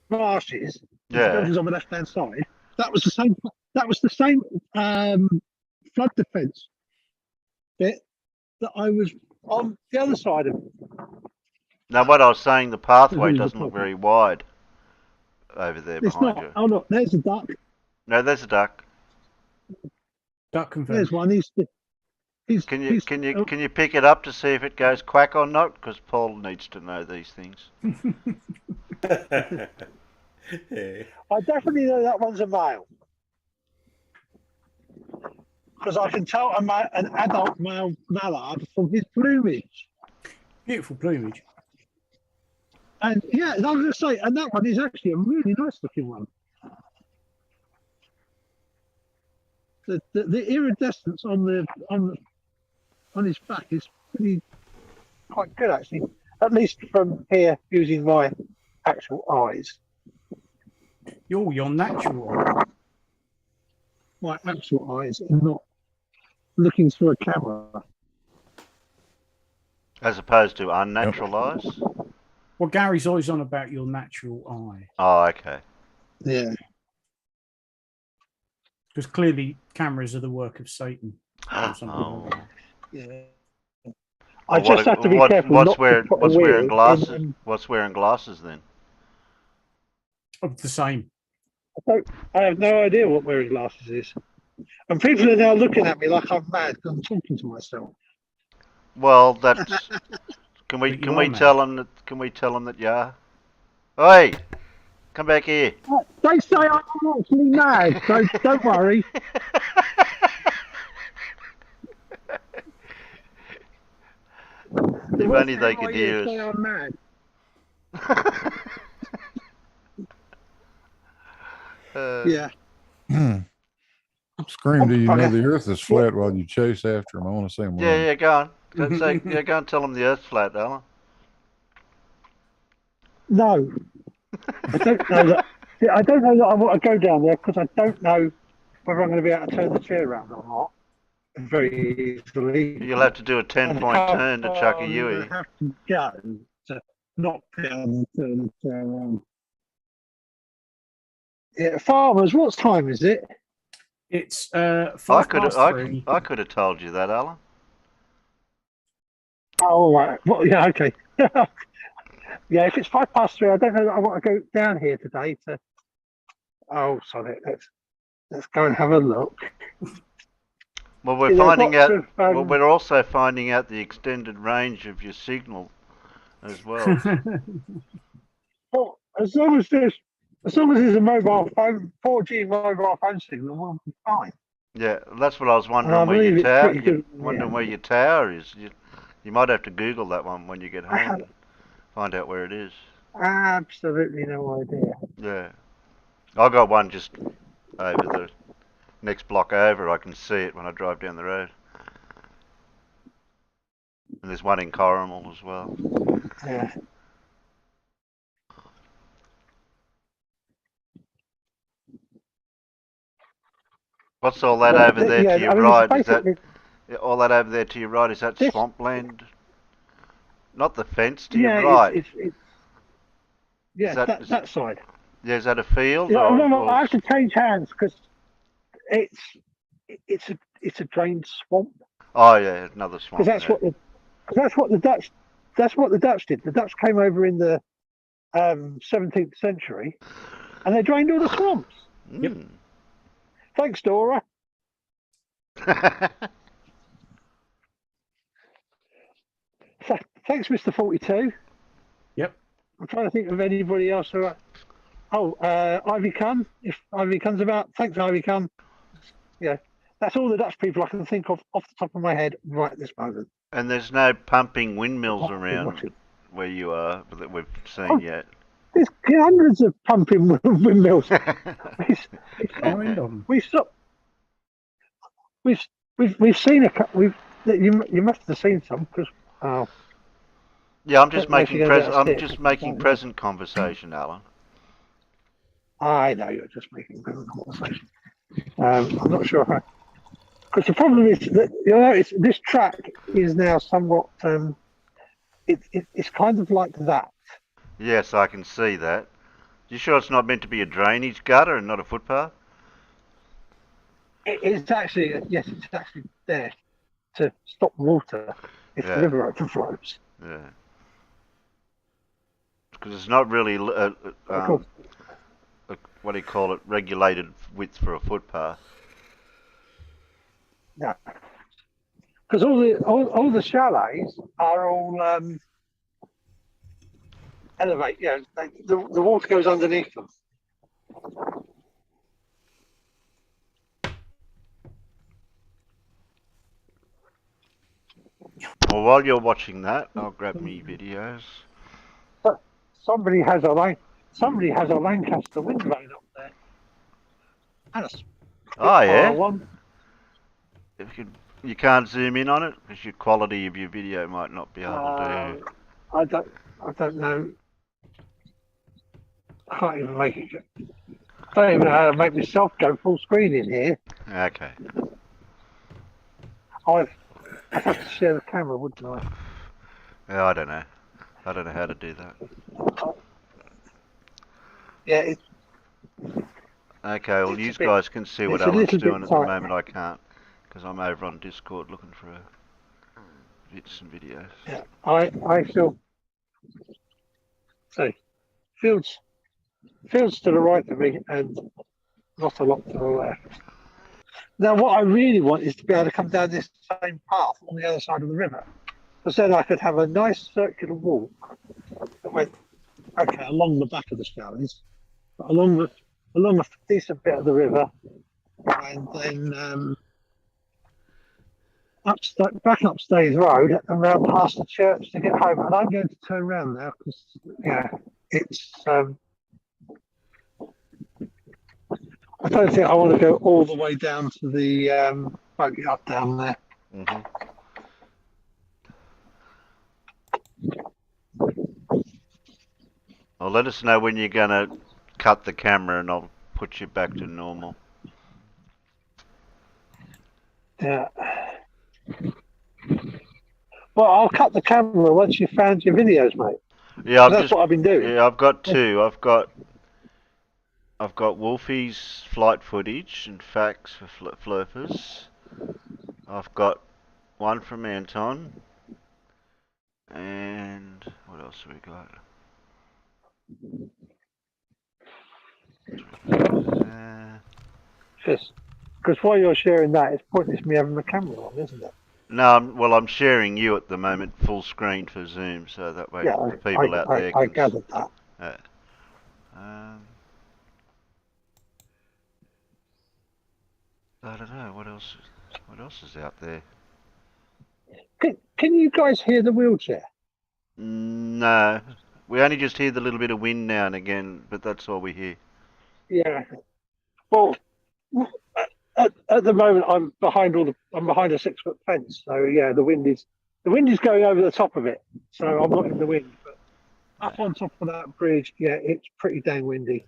marshes, the Yeah. buildings on the left hand side. That was the same. That was the same flood defence bit that I was on the other side of. Now, what I was saying, the pathway Who's the doesn't look problem? very wide over there It's behind not. you. Oh look, there's a duck. No, there's a duck. Duck confirmed. There's one. He's Can he's- you pick it up to see if it goes quack or not? Because Paul needs to know these things. I definitely know that one's a male. Because I can tell an adult male mallard from his plumage. Beautiful plumage. And yeah, I was going to say, and that one is actually a really nice looking one. The iridescence on his back is pretty quite good actually. At least from here using my actual eyes. Your natural. My actual eyes and not looking through a camera. As opposed to unnatural eyes. Well, Gary's always on about your natural eye. Oh, okay. Yeah. Because clearly cameras are the work of Satan. Oh. Yeah. I just have to be careful not to put what's wearing glasses? in, What's wearing glasses then? The same. I have no idea what wearing glasses is. And people are now looking at me like I'm mad because I'm talking to myself. Well, that's. Can we tell them that you are? Oi, come back here. They say I'm actually mad, so don't worry. If only they could hear Say us. I'm mad. Yeah. Scream, do you know the earth is flat while you chase after him? I want to see him. Yeah, go on. Go and tell them the earth's flat, Alan. No. I don't know that. I don't know that I want to go down there because I don't know whether I'm going to be able to turn the chair around or not. Very easily. You'll have to do a 10-point turn to chuck a Yui. I have to go to knock down and turn the chair around. Yeah, farmers, what time is it? It's 3. I could have told you that, Alan. Oh, all right. Well, yeah, okay. Yeah, if it's 3:05, I don't know that I want to go down here today to. Oh, sorry. Let's go and have a look. Well, we're finding out. Well, we're also finding out the extended range of your signal as well. Well, as long as there's a mobile phone, 4G mobile phone signal, we'll be fine. Yeah, that's what I was wondering. Where your tower is. You might have to Google that one when you get home. Find out where it is. Absolutely no idea. Yeah, I got one just over the next block over. I can see it when I drive down the road. And there's one in Corrimal as well. Yeah. What's all that over there to your right? Is that all that over there to your right? Is that swampland? Not the fence to your right. That side. Yeah, is that a field? Yeah, no, I have to change hands because it's a drained swamp. Oh yeah, another swamp. Because that's what the Dutch did. The Dutch came over in the 17th century, and they drained all the swamps. Yep. Thanks, Dora. Thanks, Mr. 42. Yep. I'm trying to think of anybody else who. Ivy Cunn. If Ivy Cunn's about, thanks, Ivy Cunn. Yeah, that's all the Dutch people I can think of off the top of my head right at this moment. And there's no pumping windmills around where you are that we've seen yet. There's hundreds of pumping windmills. We've seen a couple. You must have seen some because. Yeah, I'm just making present conversation, Alan. I know you're just making present conversation. I'm not sure because the problem is that this track is now somewhat. It's kind of like that. Yes, I can see that. You sure it's not meant to be a drainage gutter and not a footpath? It's actually it's actually there to stop water if the river overflows. Yeah. Because it's not really what do you call it? Regulated width for a footpath. No, because all the chalets are all elevate. Yeah, the water goes underneath them. Well, while you're watching that, I'll grab me videos. Somebody has a Lancaster wind vane up there. And a one. If you can't zoom in on it because your quality of your video might not be able to. I don't know. I can't even make it. I don't even know how to make myself go full screen in here. Okay. I'd have to share the camera, wouldn't I? Yeah, I don't know. I don't know how to do that. Yeah, Okay, well, you it's a bit, guys can see what it's a Alan's little doing bit at the tight. moment. I can't, because I'm over on Discord looking for bits and videos. Yeah, I feel so. Fields to the right of me, and not a lot to the left. Now, what I really want is to be able to come down this same path on the other side of the river, because then I could have a nice circular walk that went along the back of the Scullies, but along a decent bit of the river, and then back up Staines Road and round past the church to get home. And I'm going to turn around now because it's. I don't think I want to go all the way down to the boatyard down there. Mm-hmm. Well, let us know when you're going to cut the camera and I'll put you back to normal. Yeah. Well, I'll cut the camera once you've found your videos, mate. Yeah, That's what I've been doing. Yeah, I've got two. I've got Wolfie's flight footage and facts for flurpers. I've got one from Anton. And what else have we got? Yes. Because while you're sharing that, it's pointless me having the camera on, isn't it? No, well, I'm sharing you at the moment full screen for Zoom, so that way the people out there can... I gathered that. I don't know, what else is out there? Can you guys hear the wheelchair? No. We only just hear the little bit of wind now and again, but that's all we hear. Yeah. Well, at the moment, I'm behind a 6-foot fence. So yeah, the wind is going over the top of it. So I'm not in the wind. But up on top of that bridge, yeah, it's pretty dang windy.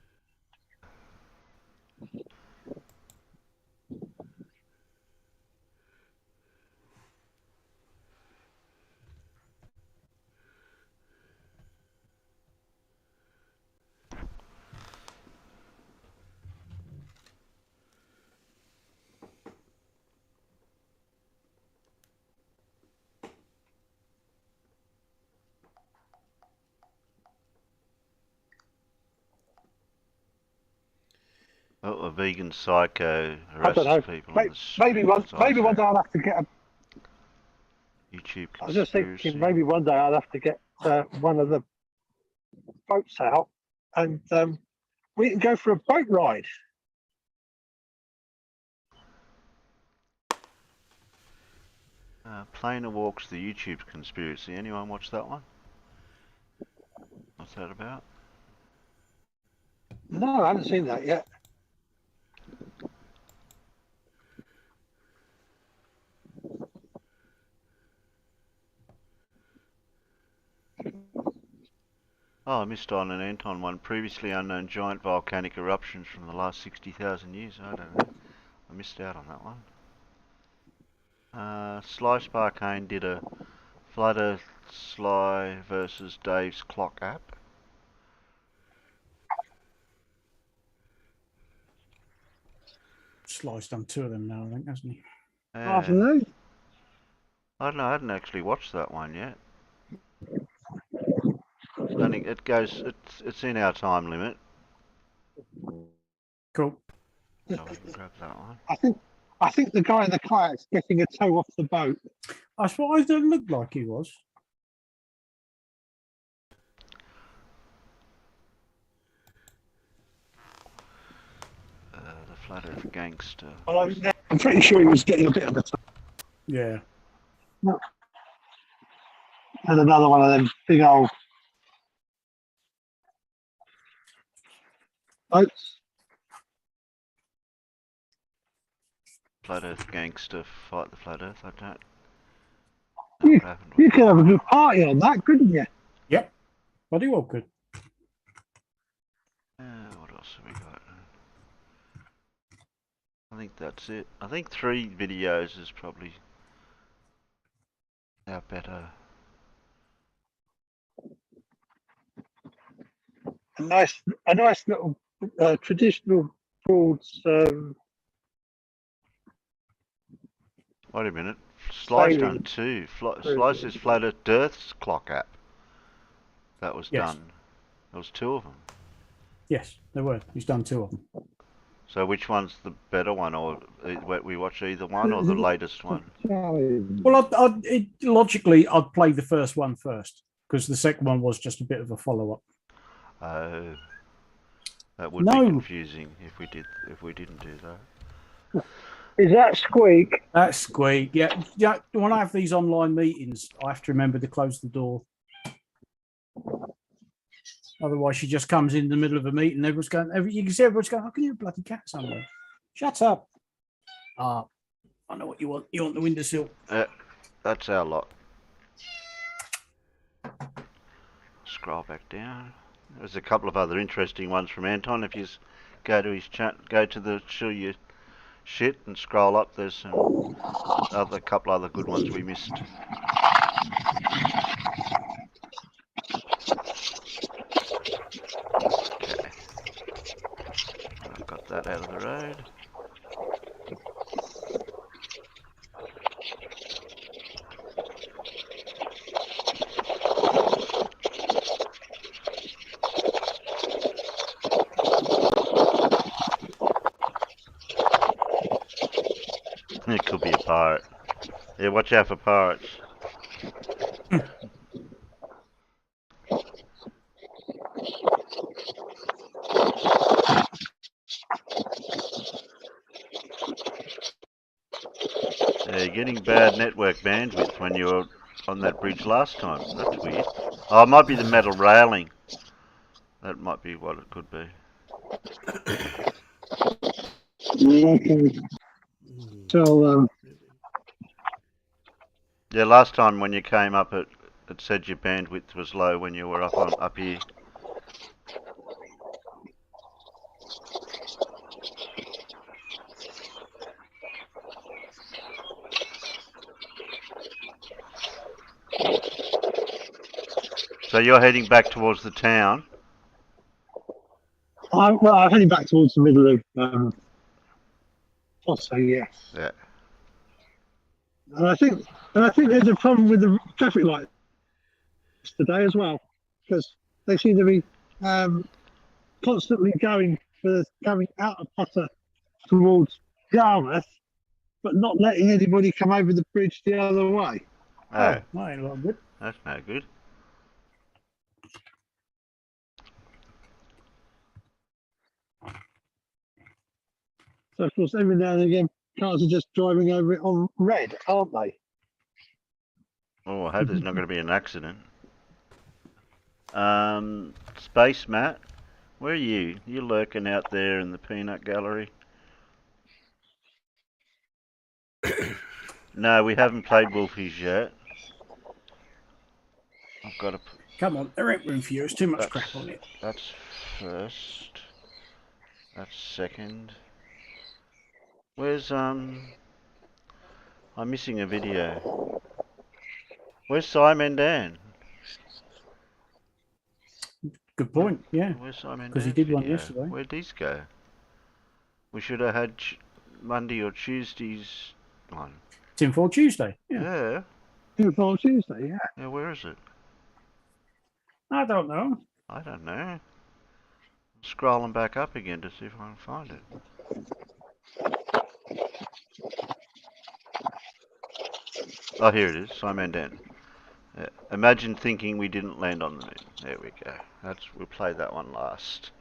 Oh, a vegan psycho harasses people on the street. Maybe one day I'll have to get a YouTube conspiracy. I was just thinking maybe one day I'll have to get one of the boats out and we can go for a boat ride. Planer Walks the YouTube Conspiracy. Anyone watch that one? What's that about? No, I haven't seen that yet. Oh, I missed on an Anton one. Previously unknown giant volcanic eruptions from the last 60,000 years. I don't know. I missed out on that one. Sly Sparkane did a Flat Earth Sly versus Dave's Clock app. Sly's done 2 of them now, I think, hasn't he? I don't know. I don't know. I hadn't actually watched that one yet. I don't think it goes. It's in our time limit. Cool. So we can grab that one. I think the guy in the kayak's getting a toe off the boat. I suppose it didn't look like he was. The Flat Earth Gangster. Well, I'm pretty sure he was getting a bit of a toe. Yeah. No. And another one of them big old boats. Flat Earth Gangster fight the Flat Earth. I don't. You could have a good party on that, couldn't you? Yep. Bloody well good. What else have we got? I think that's it. I think 3 videos is probably our better. a nice little traditional Broads. Wait a minute. Slice done Sailing. two. Slice's float at Dearth's clock app. That was Yes. done. There was two of them. Yes, there were. He's done two of them. So which one's the better one, or we watch either one, or the latest one? Well, logically, I'd play the first one first because the second one was just a bit of a follow-up. Oh, that would be confusing if we didn't do that. Is that Squeak? That's Squeak. Yeah. When I have these online meetings, I have to remember to close the door. Otherwise, she just comes in the middle of a meeting. Everyone's going. You can see everyone's going. I can hear a bloody cat somewhere. Shut up. I know what you want. You want the windowsill. That's our lot. Scroll back down. There's a couple of other interesting ones from Anton. If you go to his chat, go to the show you shit and scroll up. There's some couple other good ones we missed. Okay, I've got that out of the road. It could be a pirate. Yeah, watch out for pirates. Yeah, you're getting bad network bandwidth when you were on that bridge last time. That's weird. Oh, it might be the metal railing. That might be what it could be. So, yeah, last time when you came up, it said your bandwidth was low when you were up here. So you're heading back towards the town? I'm heading back towards the middle of Fosso, yes. Yeah. And I think there's a problem with the traffic lights today as well, because they seem to be constantly going out of Potter towards Yarmouth, but not letting anybody come over the bridge the other way. Oh, that ain't a lot good. That's no good. So, of course, every now and again, cars are just driving over it on red, aren't they? Oh, I hope there's not going to be an accident. Space Matt, where are you? You're lurking out there in the peanut gallery. No, we haven't played Wolfies yet. I've got to. Come on, there ain't room for you. There's too much crap on it. That's first. That's second. Where's I'm missing a video. Where's Simon Dan? Good point. Yeah. Where's Simon Dan? Because he did one yesterday. Where'd these go? We should have had Monday or Tuesday's one. Tinfoil Tuesday. Yeah. Tinfoil Tuesday, yeah. Yeah, where is it? I don't know. I don't know. Scrolling back up again to see if I can find it. Oh, here it is. Simon Dan. Imagine thinking we didn't land on the moon. There we go. We'll play that one last.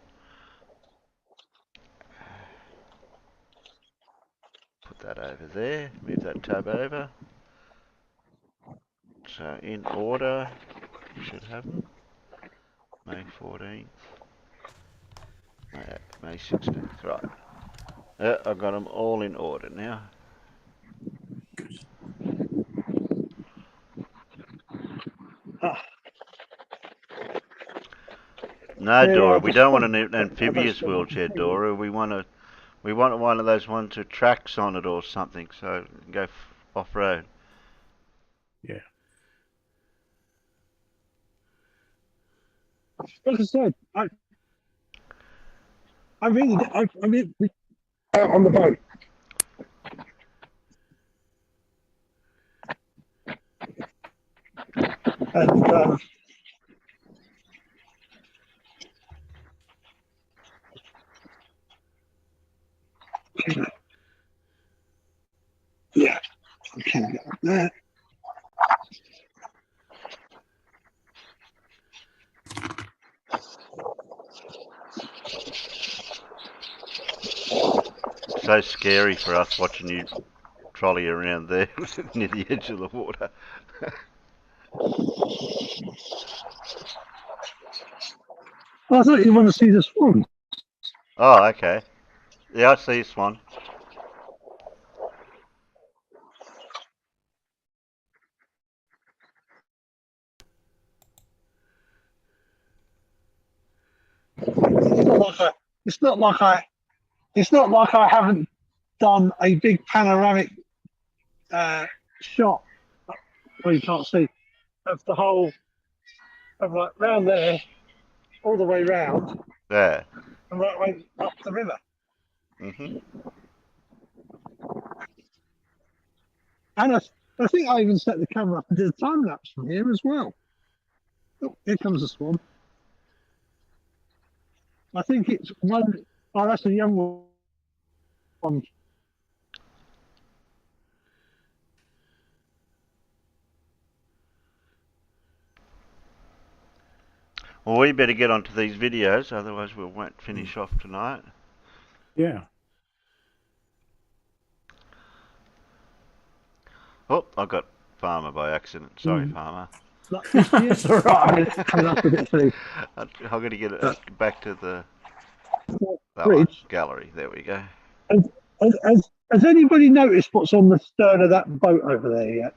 Put that over there. Move that tab over. So in order, you should have them. May 14th. May 16th. Right. I've got them all in order now. No, Dora, we don't want an amphibious wheelchair, Dora. We want one of those ones with tracks on it or something, so we can go off-road. Yeah. Like I said, I really did. I mean, out on the boat. And yeah, I can't get up there. So scary for us watching you trolley around there near the edge of the water. Oh, I thought you want to see the swan. Oh, okay. Yeah, I see a swan. It's not like I haven't done a big panoramic shot where you can't see of the whole of like round there, all the way round, Yeah. and right way up the river. And I think I even set the camera up and did a time lapse from here as well. Oh, here comes the swan. I think it's one. Oh, that's a young one. Well, we better get onto these videos, otherwise we won't finish off tonight. Yeah. Oh, I got Farmer by accident. Sorry, Farmer. It's all right. I'm going to get it back to the gallery. There we go. Has anybody noticed what's on the stern of that boat over there yet?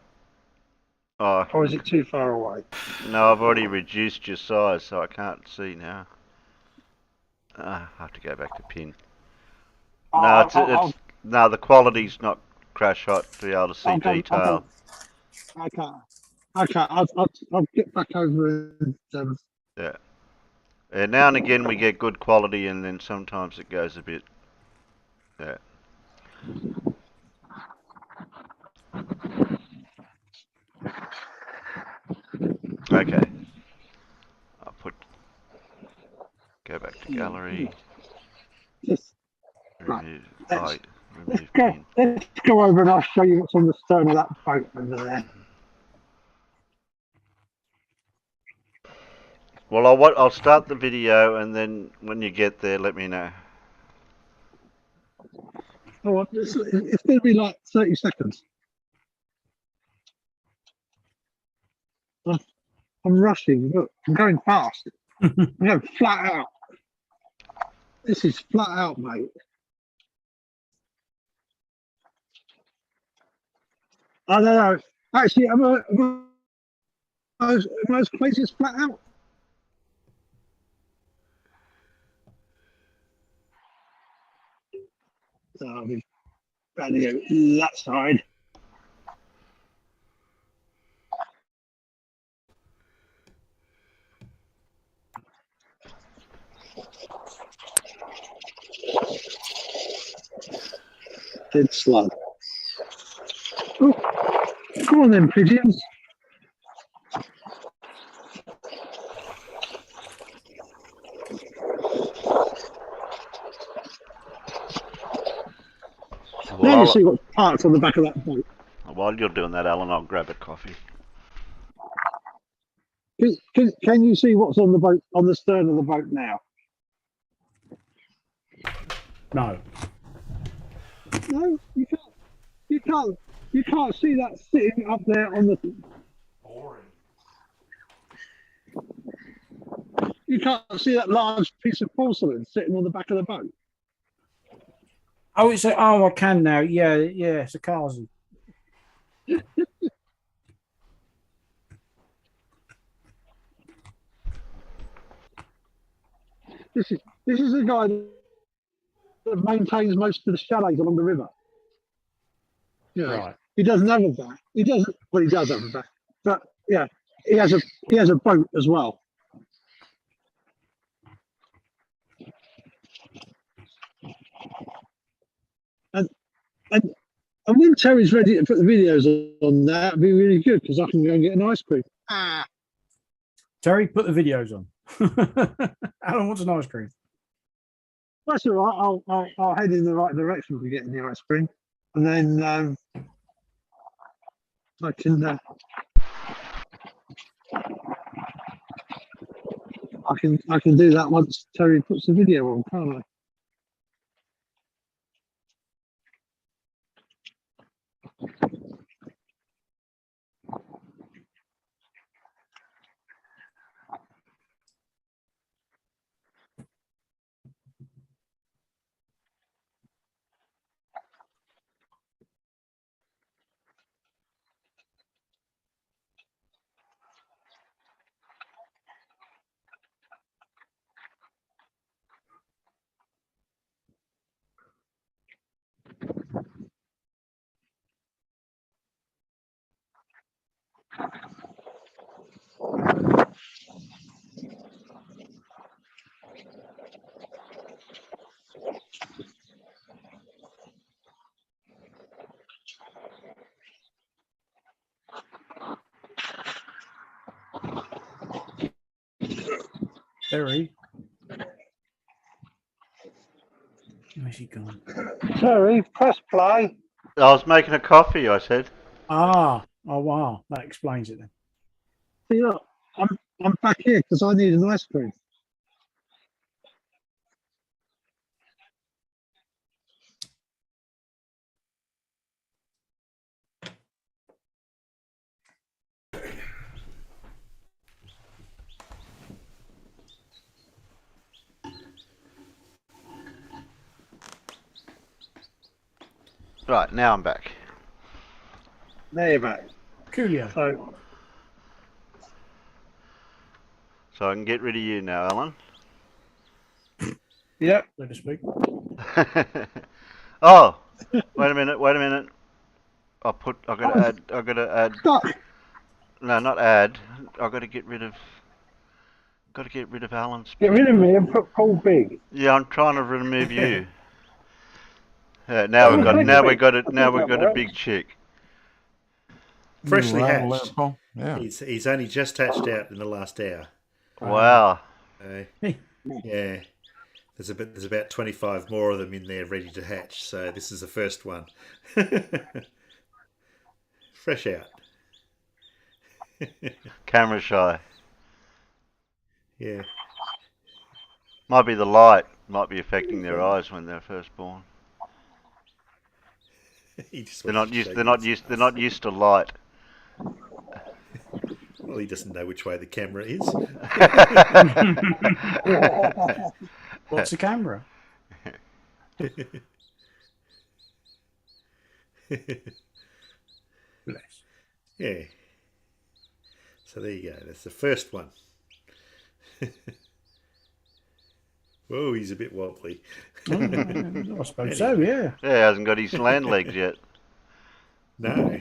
Oh, or is it too far away? No, I've already reduced your size, so I can't see now. I have to go back to pin. No, no, the quality's not crash hot to be able to see detail. Okay. I'll get back over and yeah. Now and again we get good quality, and then sometimes it goes a bit. Yeah. Okay. Go back to gallery. Remove pin. Let's go over and I'll show you what's on the stern of that boat over there. Well, I'll start the video, and then when you get there, let me know. Oh, it's going to be like 30 seconds. I'm rushing. Look, I'm going fast. I'm going flat out. This is flat out, mate. I don't know. Actually, am I as crazy as flat out? So I'll be trying to go that side. Dead slow. Oh, come on then, pigeons. Let me see what's parked on the back of that boat. While you're doing that, Alan, I'll grab a coffee. Can you see what's on the boat, on the stern of the boat now? No. No, you can't. You can't see that sitting up there on the. Boring. You can't see that large piece of porcelain sitting on the back of the boat. Oh, I can now. Yeah, it's a Kazi. This is the guy that maintains most of the chalets along the river. Yeah, right. He doesn't have a back. He doesn't. Well, he does have a back, but yeah, he has a boat as well. And when Terry's ready to put the videos on that, it'd be really good because I can go and get an ice cream. Terry, put the videos on. Alan wants an ice cream. That's all right. I'll head in the right direction for getting the ice cream, and then I can do that once Terry puts the video on, can't I? Terry. Where's he gone? Terry, press play. I was making a coffee, I said. Oh wow, that explains it then. See, look, I'm back here because I need an ice cream. Right, now I'm back. There you're back. Coolio. So I can get rid of you now, Alan. Yep. So to speak. Oh, wait a minute. I've gotta add. No, not add. I've got to get rid of Alan's. Get rid of me and put Paul Big. Yeah, I'm trying to remove you. Now we've got a big chick. Freshly Rattle hatched. that, Paul. Yeah. He's only just hatched out in the last hour. Wow. Yeah. There's about 25 more of them in there ready to hatch. So this is the first one. Fresh out. Camera shy. Yeah. Might be the light. Might be affecting their eyes when they're first born. They're not used to light. Well, he doesn't know which way the camera is. What's the camera? Bless. Yeah. So there you go. That's the first one. Whoa, he's a bit wobbly. I suppose so, yeah. Yeah, he hasn't got his land legs yet. No.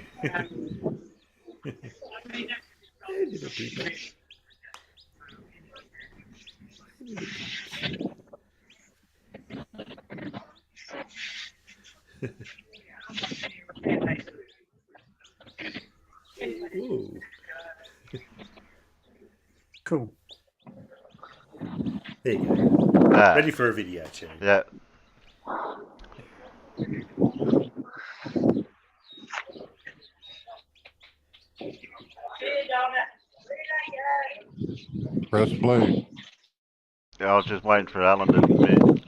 Ooh. Cool. There you go. Ready for a video, Cherry. Yeah. Press play. I was just waiting for Alan to mute.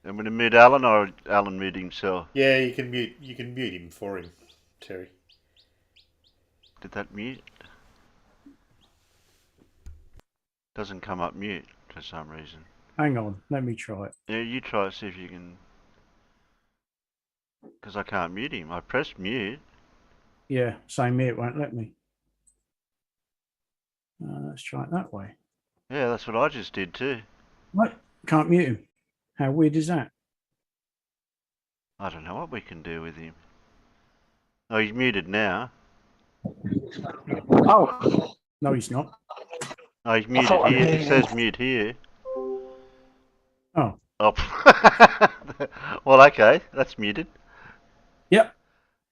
I'm going to mute Alan, or Alan mute himself? Yeah, you can mute him for him, Terry. Did that mute? Doesn't come up mute for some reason. Hang on, let me try it. Yeah, you try to see if you can. Because I can't mute him. I pressed mute. Yeah, same here, it won't let me. Let's try it that way. Yeah, that's what I just did too. What? Can't mute him. How weird is that? I don't know what we can do with him. Oh, he's muted now. Oh. No, he's not. Oh, he's muted here. It says mute here. Oh, Oh, well, okay, that's muted. Yep.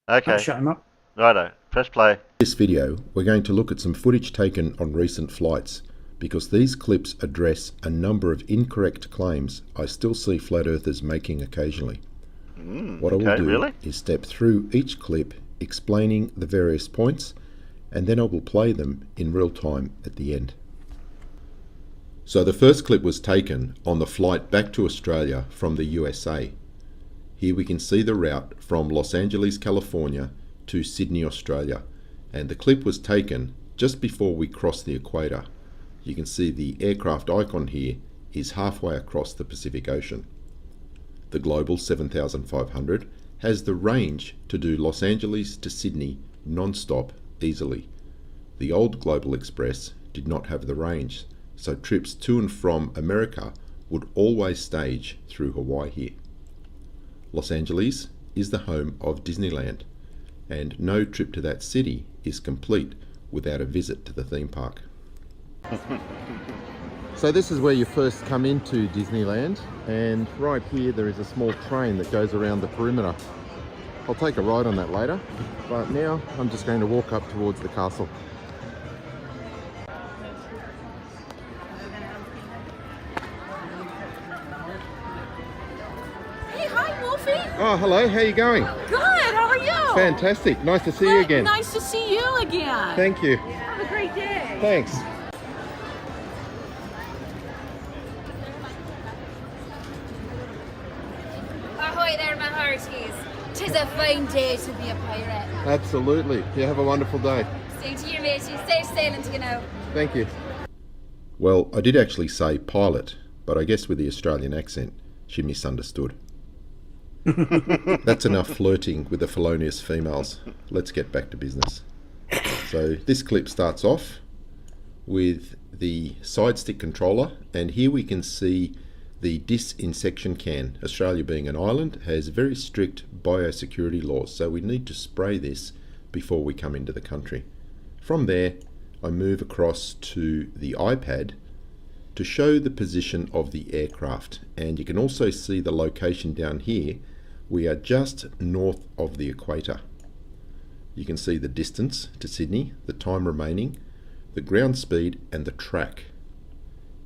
Okay. Shut him up. Righto, press play. In this video, we're going to look at some footage taken on recent flights, because these clips address a number of incorrect claims I still see flat earthers making occasionally. What I will do is step through each clip explaining the various points, and then I will play them in real time at the end. So the first clip was taken on the flight back to Australia from the USA. Here we can see the route from Los Angeles, California to Sydney, Australia, and the clip was taken just before we crossed the equator. You can see the aircraft icon here is halfway across the Pacific Ocean. The Global 7500 has the range to do Los Angeles to Sydney non-stop easily. The old Global Express did not have the range, so trips to and from America would always stage through Hawaii here. Los Angeles is the home of Disneyland, and no trip to that city is complete without a visit to the theme park. So this is where you first come into Disneyland, and right here there is a small train that goes around the perimeter. I'll take a ride on that later, but now I'm just going to walk up towards the castle. Hey, hi Wolfie! Oh, hello, how are you going? Good, how are you? Fantastic, nice to see you again. Nice to see you again. Thank you. Have a great day. Thanks. Ahoy there, my hearties. 'Tis a fine day to be a pirate. Absolutely. You have a wonderful day. Stay to your matey. Stay sailing to you now. Thank you. Well, I did actually say pilot, but I guess with the Australian accent, she misunderstood. That's enough flirting with the felonious females. Let's get back to business. So this clip starts off with the side stick controller, and here we can see the disinsection can. Australia being an island has very strict biosecurity laws, so we need to spray this before we come into the country. From there, I move across to the iPad to show the position of the aircraft, and you can also see the location down here. We are just north of the equator. You can see the distance to Sydney, the time remaining, the ground speed and the track.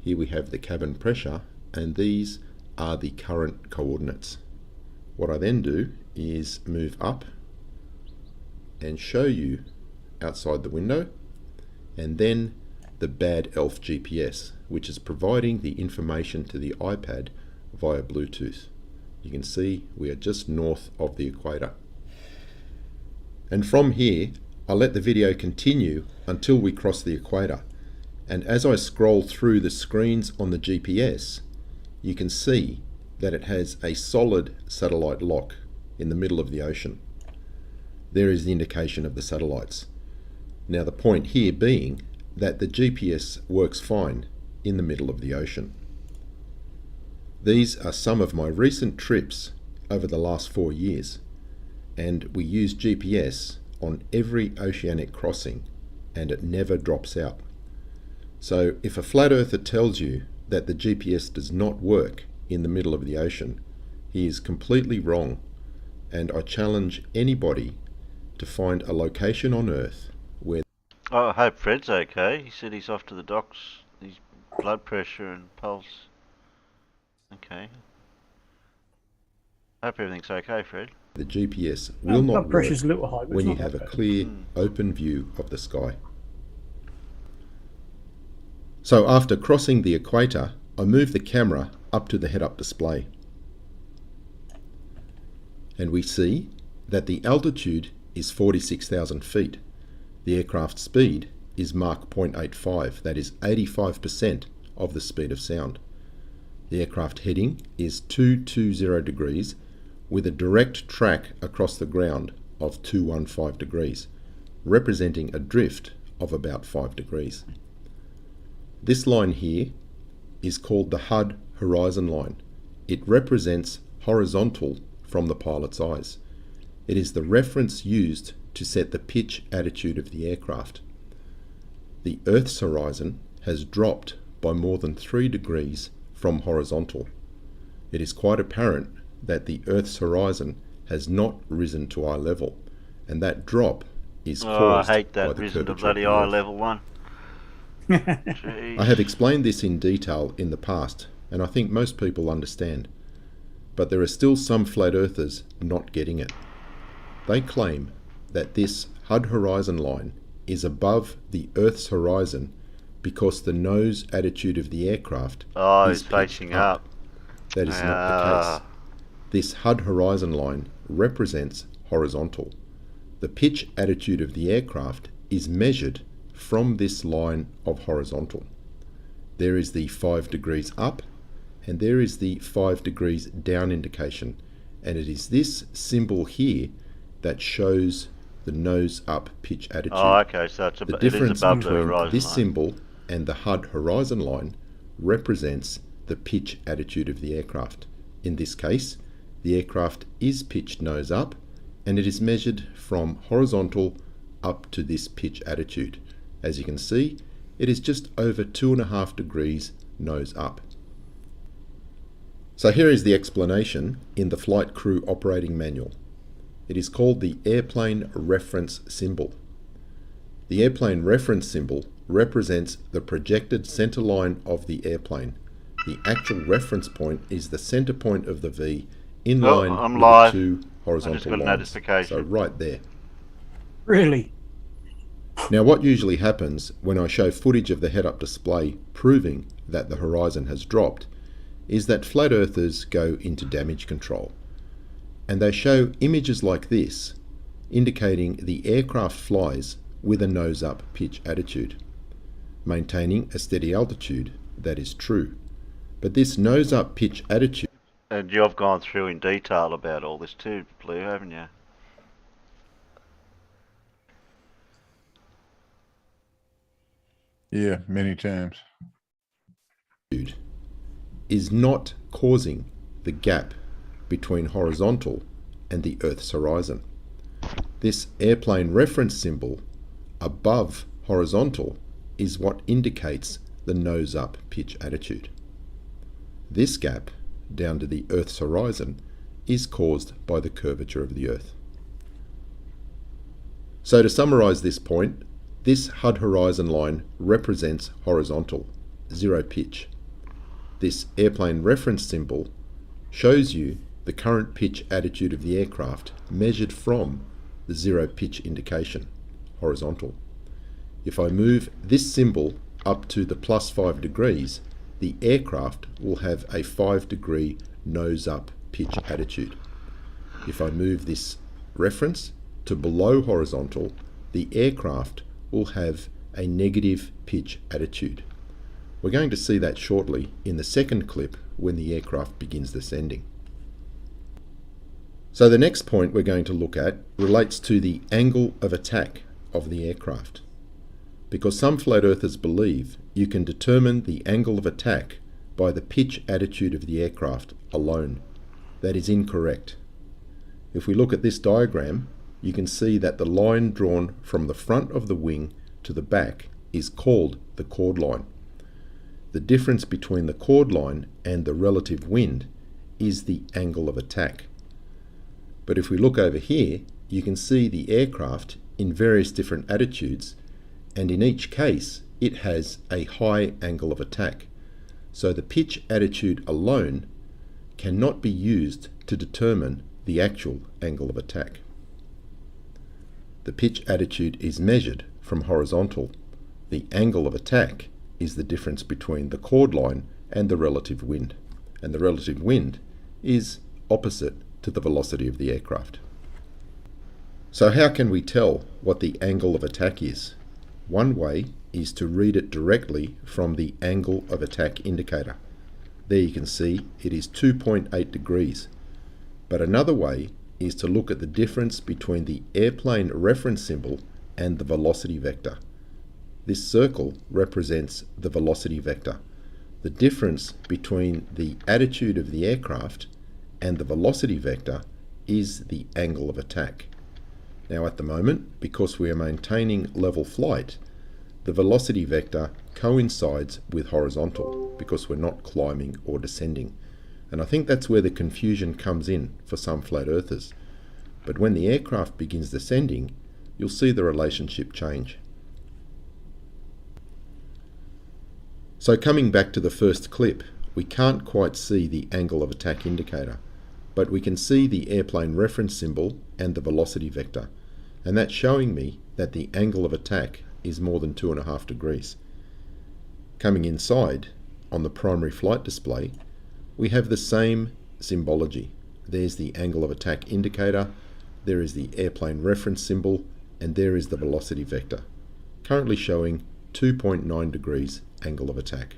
Here we have the cabin pressure, and these are the current coordinates. What I then do is move up and show you outside the window, and then the bad elf GPS, which is providing the information to the iPad via Bluetooth. You can see we are just north of the equator. And from here, I let the video continue until we cross the equator. And as I scroll through the screens on the GPS, you can see that it has a solid satellite lock in the middle of the ocean. There is the indication of the satellites. Now the point here being that the GPS works fine in the middle of the ocean. These are some of my recent trips over the last 4 years, and we use GPS on every oceanic crossing, and it never drops out. So if a flat earther tells you that the GPS does not work in the middle of the ocean, he is completely wrong, and I challenge anybody to find a location on Earth where... Oh, I hope Fred's okay. He said he's off to the docks. His blood pressure and pulse. Okay. Hope everything's okay, Fred. The GPS will not work a little high, when you have a clear, open view of the sky. So after crossing the equator, I move the camera up to the head-up display. And we see that the altitude is 46,000 feet. The aircraft speed is Mach 0.85, that is 85% of the speed of sound. The aircraft heading is 220 degrees with a direct track across the ground of 215 degrees, representing a drift of about 5 degrees. This line here is called the Hud Horizon Line. It represents horizontal from the pilot's eyes. It is the reference used to set the pitch attitude of the aircraft. The Earth's horizon has dropped by more than 3 degrees from horizontal. it is quite apparent that the Earth's horizon has not risen to eye level, and that drop is caused I hate by that the risen to curvature of bloody the eye Earth. level one. I have explained this in detail in the past, and I think most people understand. But there are still some flat earthers not getting it. They claim that this Hud Horizon Line is above the Earth's horizon because the nose attitude of the aircraft is it's facing up. That is not the case. This Hud Horizon Line represents horizontal. The pitch attitude of the aircraft is measured from this line of horizontal. There is the 5 degrees up and there is the 5 degrees down indication, and it is this symbol here that shows the nose up pitch attitude. Okay, so it's the difference above between the horizon this line. symbol and the Hud Horizon Line represents the pitch attitude of the aircraft. In this case, the aircraft is pitched nose up, and it is measured from horizontal up to this pitch attitude. As you can see, it is just over 2.5 degrees nose up. So here is the explanation in the Flight Crew Operating Manual. It is called the Airplane Reference Symbol. The airplane reference symbol represents the projected center line of the airplane. The actual reference point is the center point of the V in line with the two horizontal lines. So right there. Really? Now what usually happens when I show footage of the head-up display proving that the horizon has dropped is that flat earthers go into damage control, and they show images like this indicating the aircraft flies with a nose-up pitch attitude, maintaining a steady altitude. That is true, but this nose-up pitch attitude... And you've gone through in detail about all this too, Blue, haven't you? Yeah, many times. Is not causing the gap between horizontal and the Earth's horizon. This airplane reference symbol above horizontal is what indicates the nose-up pitch attitude. This gap down to the Earth's horizon is caused by the curvature of the Earth. So to summarize this point, this Hud Horizon Line represents horizontal, zero pitch. This airplane reference symbol shows you the current pitch attitude of the aircraft measured from the zero pitch indication, horizontal. If I move this symbol up to the +5 degrees, the aircraft will have a 5 degree nose up pitch attitude. If I move this reference to below horizontal, the aircraft will have a negative pitch attitude. We're going to see that shortly in the second clip when the aircraft begins descending. So the next point we're going to look at relates to the angle of attack of the aircraft. Because some flat earthers believe you can determine the angle of attack by the pitch attitude of the aircraft alone. That is incorrect. If we look at this diagram, you can see that the line drawn from the front of the wing to the back is called the chord line. The difference between the chord line and the relative wind is the angle of attack. But if we look over here, you can see the aircraft in various different attitudes, and in each case it has a high angle of attack. So the pitch attitude alone cannot be used to determine the actual angle of attack. The pitch attitude is measured from horizontal. The angle of attack is the difference between the chord line and the relative wind, and the relative wind is opposite to the velocity of the aircraft. So how can we tell what the angle of attack is? One way is to read it directly from the angle of attack indicator. There you can see it is 2.8 degrees. But another way is to look at the difference between the airplane reference symbol and the velocity vector. This circle represents the velocity vector. The difference between the attitude of the aircraft and the velocity vector is the angle of attack. Now at the moment, because we are maintaining level flight, the velocity vector coincides with horizontal because we're not climbing or descending. And I think that's where the confusion comes in for some flat earthers. But when the aircraft begins descending, you'll see the relationship change. So coming back to the first clip, we can't quite see the angle of attack indicator, but we can see the airplane reference symbol and the velocity vector, and that's showing me that the angle of attack is more than 2.5 degrees. Coming inside, on the primary flight display, we have the same symbology. There's the angle of attack indicator, there is the airplane reference symbol, and there is the velocity vector, currently showing 2.9 degrees angle of attack.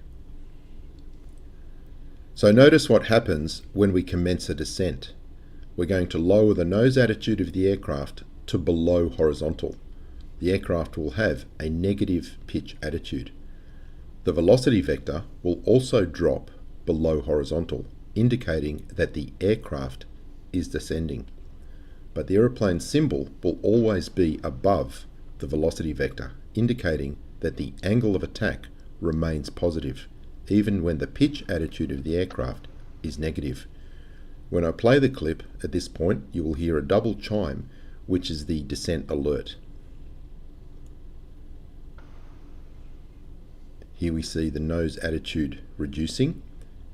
So notice what happens when we commence a descent. We're going to lower the nose attitude of the aircraft to below horizontal. The aircraft will have a negative pitch attitude. The velocity vector will also drop below horizontal, indicating that the aircraft is descending. But the aeroplane symbol will always be above the velocity vector, indicating that the angle of attack remains positive, even when the pitch attitude of the aircraft is negative. When I play the clip at this point, you will hear a double chime, which is the descent alert. Here we see the nose attitude reducing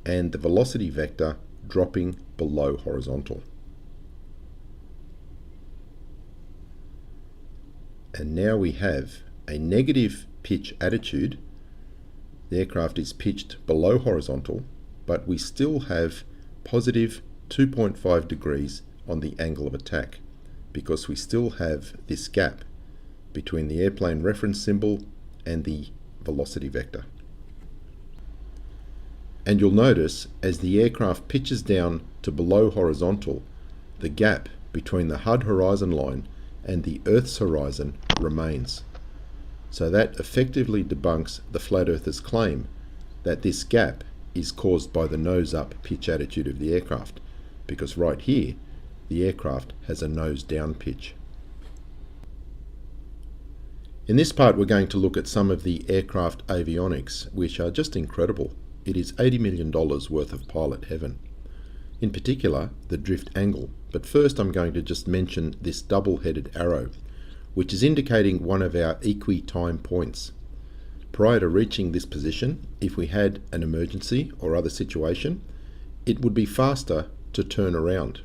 and the velocity vector dropping below horizontal. And now we have a negative pitch attitude. The aircraft is pitched below horizontal, but we still have positive 2.5 degrees on the angle of attack, because we still have this gap between the airplane reference symbol and the velocity vector. And you'll notice as the aircraft pitches down to below horizontal, the gap between the Hud Horizon Line and the Earth's horizon remains. So that effectively debunks the flat earthers' claim that this gap is caused by the nose up pitch attitude of the aircraft, because right here the aircraft has a nose down pitch. In this part we're going to look at some of the aircraft avionics, which are just incredible. It is $80 million worth of pilot heaven. In particular, the drift angle, but first I'm going to just mention this double-headed arrow, which is indicating one of our equi-time points. Prior to reaching this position, if we had an emergency or other situation, it would be faster to turn around.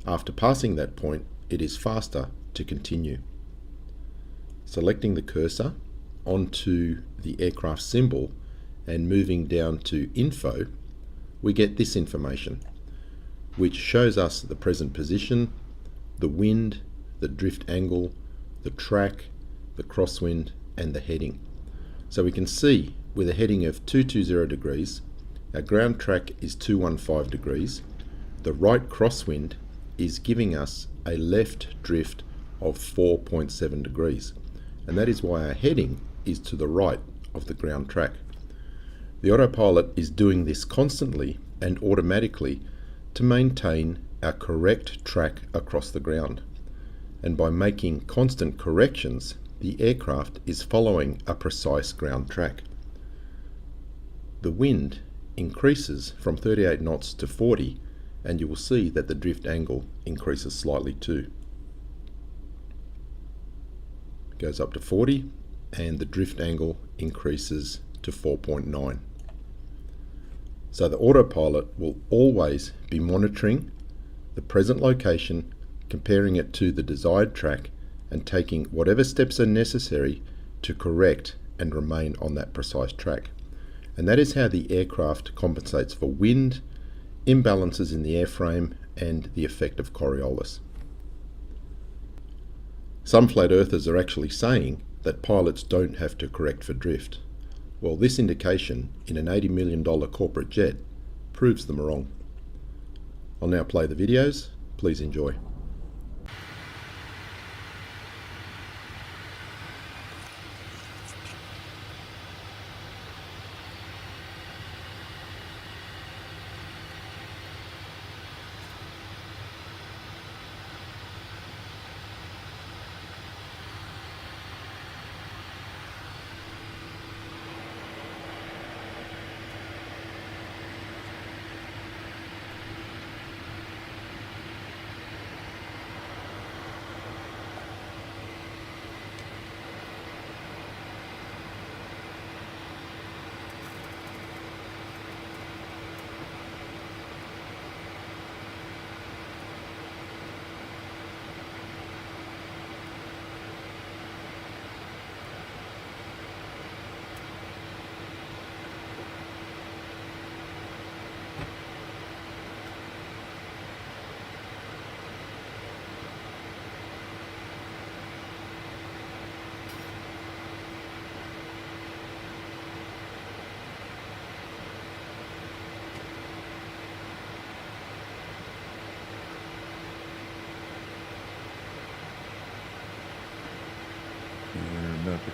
After passing that point, it is faster to continue. Selecting the cursor onto the aircraft symbol and moving down to info, we get this information, which shows us the present position, the wind, the drift angle, the track, the crosswind, and the heading. So we can see with a heading of 220 degrees, our ground track is 215 degrees, the right crosswind is giving us a left drift of 4.7 degrees, and that is why our heading is to the right of the ground track. The autopilot is doing this constantly and automatically to maintain our correct track across the ground. And by making constant corrections, the aircraft is following a precise ground track. The wind increases from 38 knots to 40, and you will see that the drift angle increases slightly too. It goes up to 40, and the drift angle increases to 4.9. So the autopilot will always be monitoring the present location, comparing it to the desired track, and taking whatever steps are necessary to correct and remain on that precise track. And that is how the aircraft compensates for wind, imbalances in the airframe, and the effect of Coriolis. Some flat earthers are actually saying that pilots don't have to correct for drift. Well, this indication in an $80 million corporate jet proves them wrong. I'll now play the videos. Please enjoy.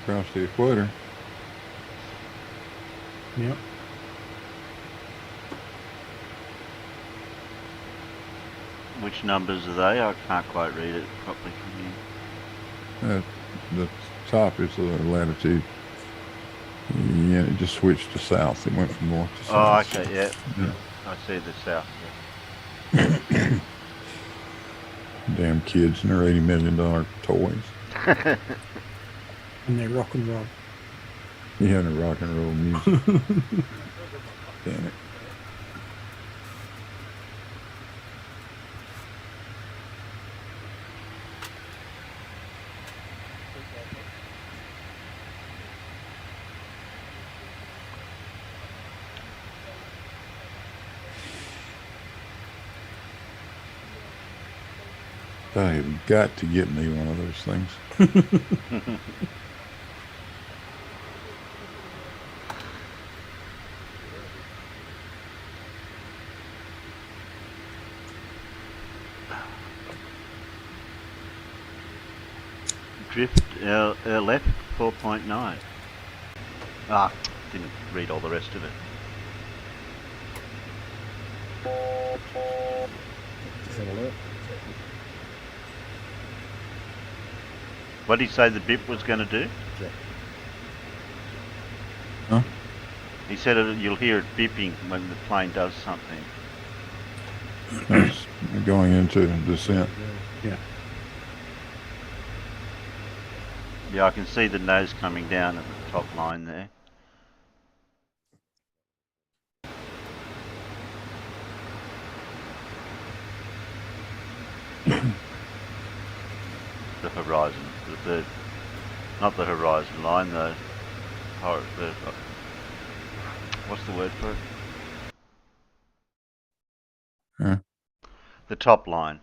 across the equator. Yep. Which numbers are they? I can't quite read it properly from here. The top is the latitude. Yeah, it just switched to south. It went from north to south. Oh, okay, yeah. Yeah. I see the south. Damn kids and their $80 million toys. And they're rock and roll. Yeah, and the rock and roll music. Damn it. I have got to get me one of those things. Drift left 4.9. Ah, didn't read all the rest of it. Just have a look. What did he say the bip was going to do? Huh? He said you'll hear it beeping when the plane does something. It's going into descent. Yeah. Yeah, I can see the nose coming down at the top line there. The horizon, not the horizon line, what's the word for it? Huh? The top line.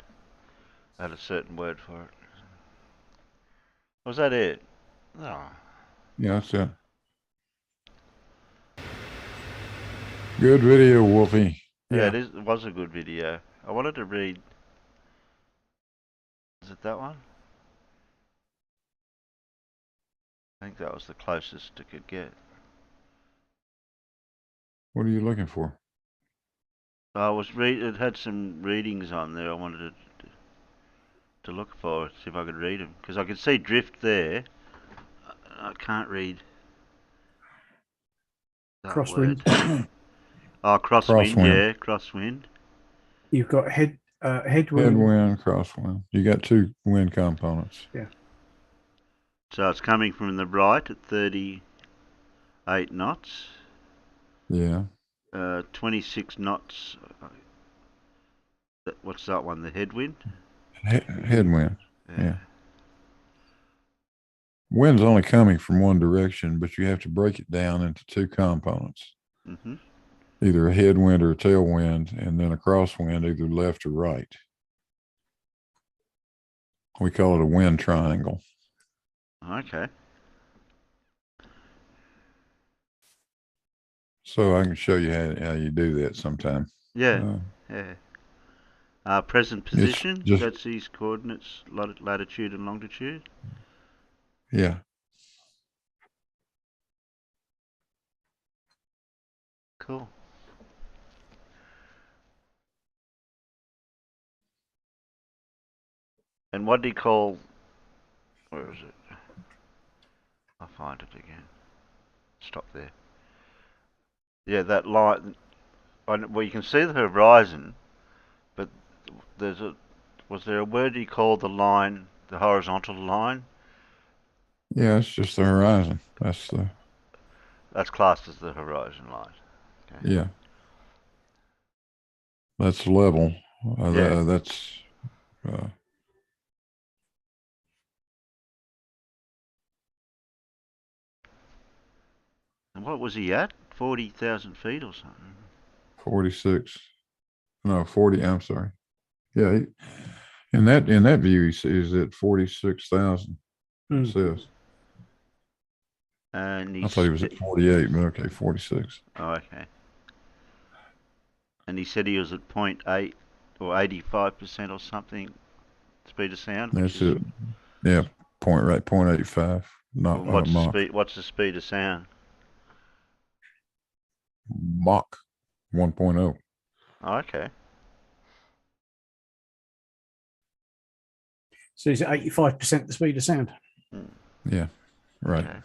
I had a certain word for it. Was that it? Oh. Yeah, that's it. Good video, Wolfie. Yeah, it was a good video. I wanted to read. Is it that one? I think that was the closest it could get. What are you looking for? It had some readings on there. I wanted to look for, see if I could read them, because I could see drift there. I can't read that Crosswind. word. Oh, crosswind. Yeah, crosswind. You've got headwind. Headwind, crosswind. You got two wind components. Yeah. So it's coming from the right at 38 knots. Yeah. 26 knots. What's that one? The headwind? Headwind. Yeah. Wind's only coming from one direction, but you have to break it down into two components. Mm-hmm. Either a headwind or a tailwind, and then a crosswind, either left or right. We call it a wind triangle. Okay. So I can show you how you do that sometime. Yeah. Yeah. Present position, that's these coordinates, latitude and longitude. Yeah. Cool. And what do you call, where is it? I'll find it again. Stop there. Yeah, that line, well, you can see the horizon, but was there a word you called the line, the horizontal line? Yeah, it's just the horizon. That's classed as the horizon line. Okay. Yeah. That's level. That's and what was he at? 40,000 feet or something? 46. No, 40. I'm sorry. Yeah. In that view, he's at 46,000. It says. And I thought he was at 48, but okay, 46. Oh, okay. And he said he was at 0.8 or 85% or something speed of sound. That's it. Yeah, 0.85. not What's the Mach. speed? What's the speed of sound? Mach 1.0. Oh, okay. So is it 85% the speed of sound? Yeah, right. Okay.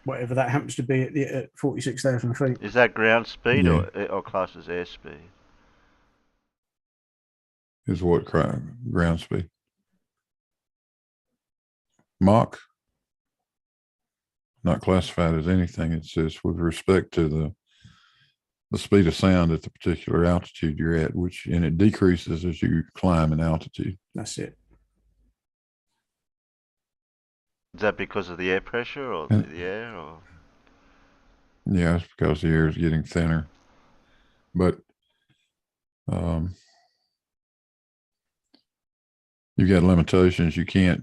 Whatever that happens to be at 46,000 feet. Is that ground speed Yeah. or class as airspeed? Is what ground speed? Mach, not classified as anything. It's just with respect to the speed of sound at the particular altitude you're at, and it decreases as you climb in altitude. That's it. Is that because of the air pressure or the air? Or? Yeah, it's because the air is getting thinner. But you've got limitations. You can't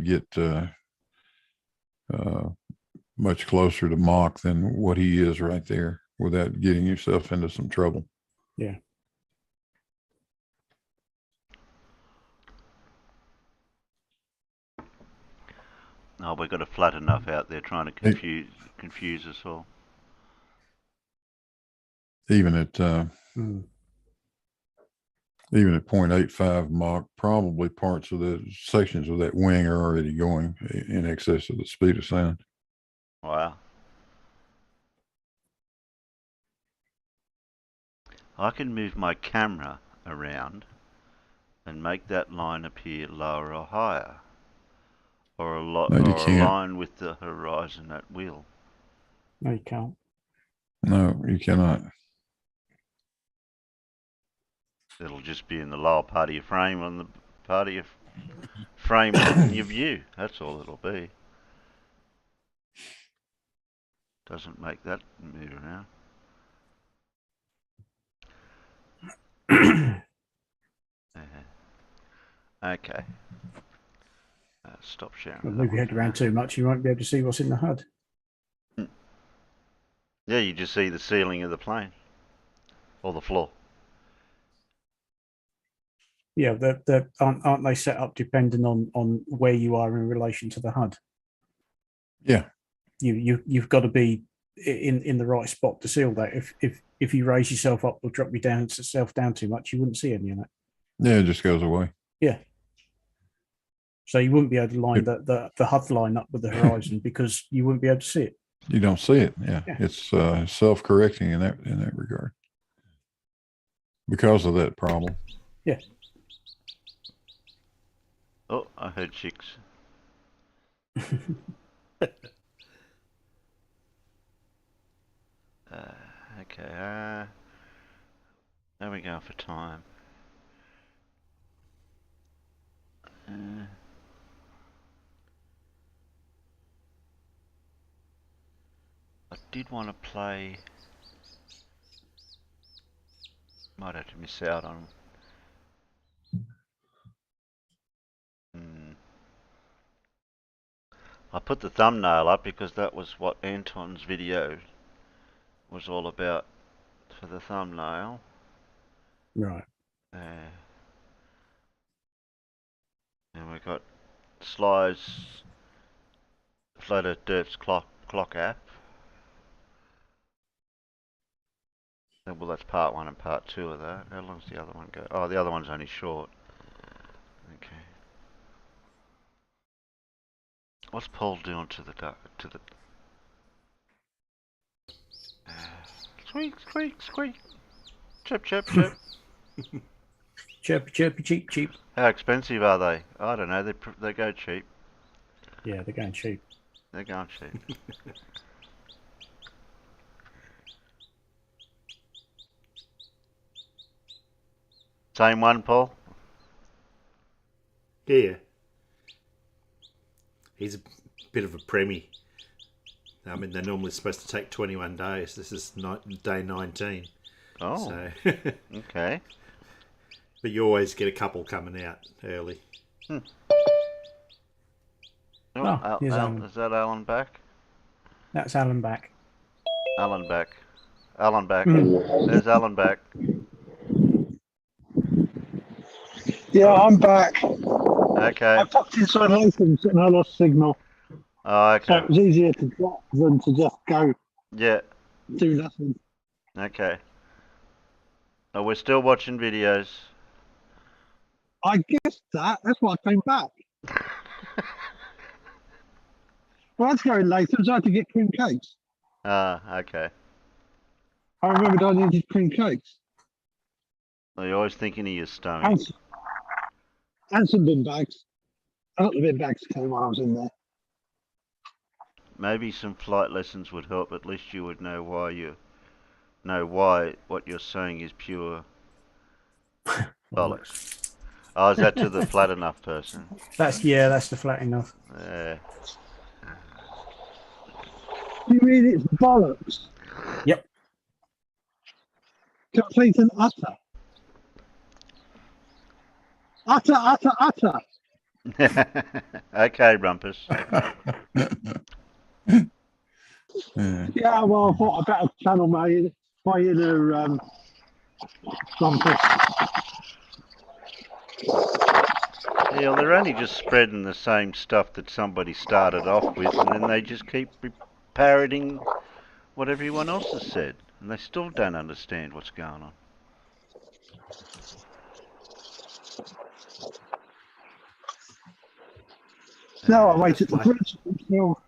get much closer to Mach than what he is right there without getting yourself into some trouble. Yeah. No, we've got a flat enough out there trying to confuse us all. Even at 0.85 Mach, probably parts of the sections of that wing are already going in excess of the speed of sound. Wow. I can move my camera around and make that line appear lower or higher, or align with the horizon at will. No, you can't. No, you cannot. It'll just be in the lower part of your frame on the part of your frame in your view. That's all it'll be. Doesn't make that move around. Okay. Stop sharing. Well, move your head around too much, you won't be able to see what's in the HUD. Yeah, you just see the ceiling of the plane or the floor. Yeah, aren't they set up depending on where you are in relation to the HUD? Yeah. You've got to be in the right spot to see all that. If you raise yourself up or drop yourself down too much, you wouldn't see any of that. Yeah, it just goes away. Yeah. So you wouldn't be able to line the HUD line up with the horizon because you wouldn't be able to see it. You don't see it. Yeah. It's self-correcting in that regard because of that problem. Yeah. Oh, I heard chicks. Okay. How are we going for time? I did want to play. Might have to miss out on. I put the thumbnail up because that was what Anton's video was all about for the thumbnail. Right. And we got Sly's Flat Earth Derp's clock app. Well, that's part 1 and part 2 of that. How long's the other one go? Oh, the other one's only short. Okay. What's Paul doing to the squeak, squeak, squeak. Chirp, chirp, chirp. Chirpy, chirpy, cheap, cheap. How expensive are they? I don't know. They go cheap. Yeah, they're going cheap. They're going cheap. Same one, Paul? Yeah. He's a bit of a preemie. I mean, they're normally supposed to take 21 days. This is day 19. Oh, so, okay. But you always get a couple coming out early. Oh, is that Alan back? That's Alan back. Alan back. Alan back. There's Alan back. Yeah, I'm back. Okay. I popped inside Latham's and I lost signal. Oh, okay. So it was easier to drop than to just go Yeah. do nothing. Okay. Oh, we're still watching videos. I guessed that. That's why I came back. Well, I was going later, so I had to get cream cakes. Okay. I remembered I needed cream cakes. Well, you're always thinking of your stomach. And some bin bags. I got the bin bags came while I was in there. Maybe some flight lessons would help. At least you would know why what you're saying is pure bollocks. Oh, is that to the flat enough person? That's the flat enough. Yeah. You mean it's bollocks? Yep. Complete and utter. Utter. Okay, Rumpus. Yeah, well, I thought I better channel my inner Rumpus. Yeah, well, they're only just spreading the same stuff that somebody started off with, and then they just keep parroting what everyone else has said, and they still don't understand what's going on. No, I wait at the bridge until...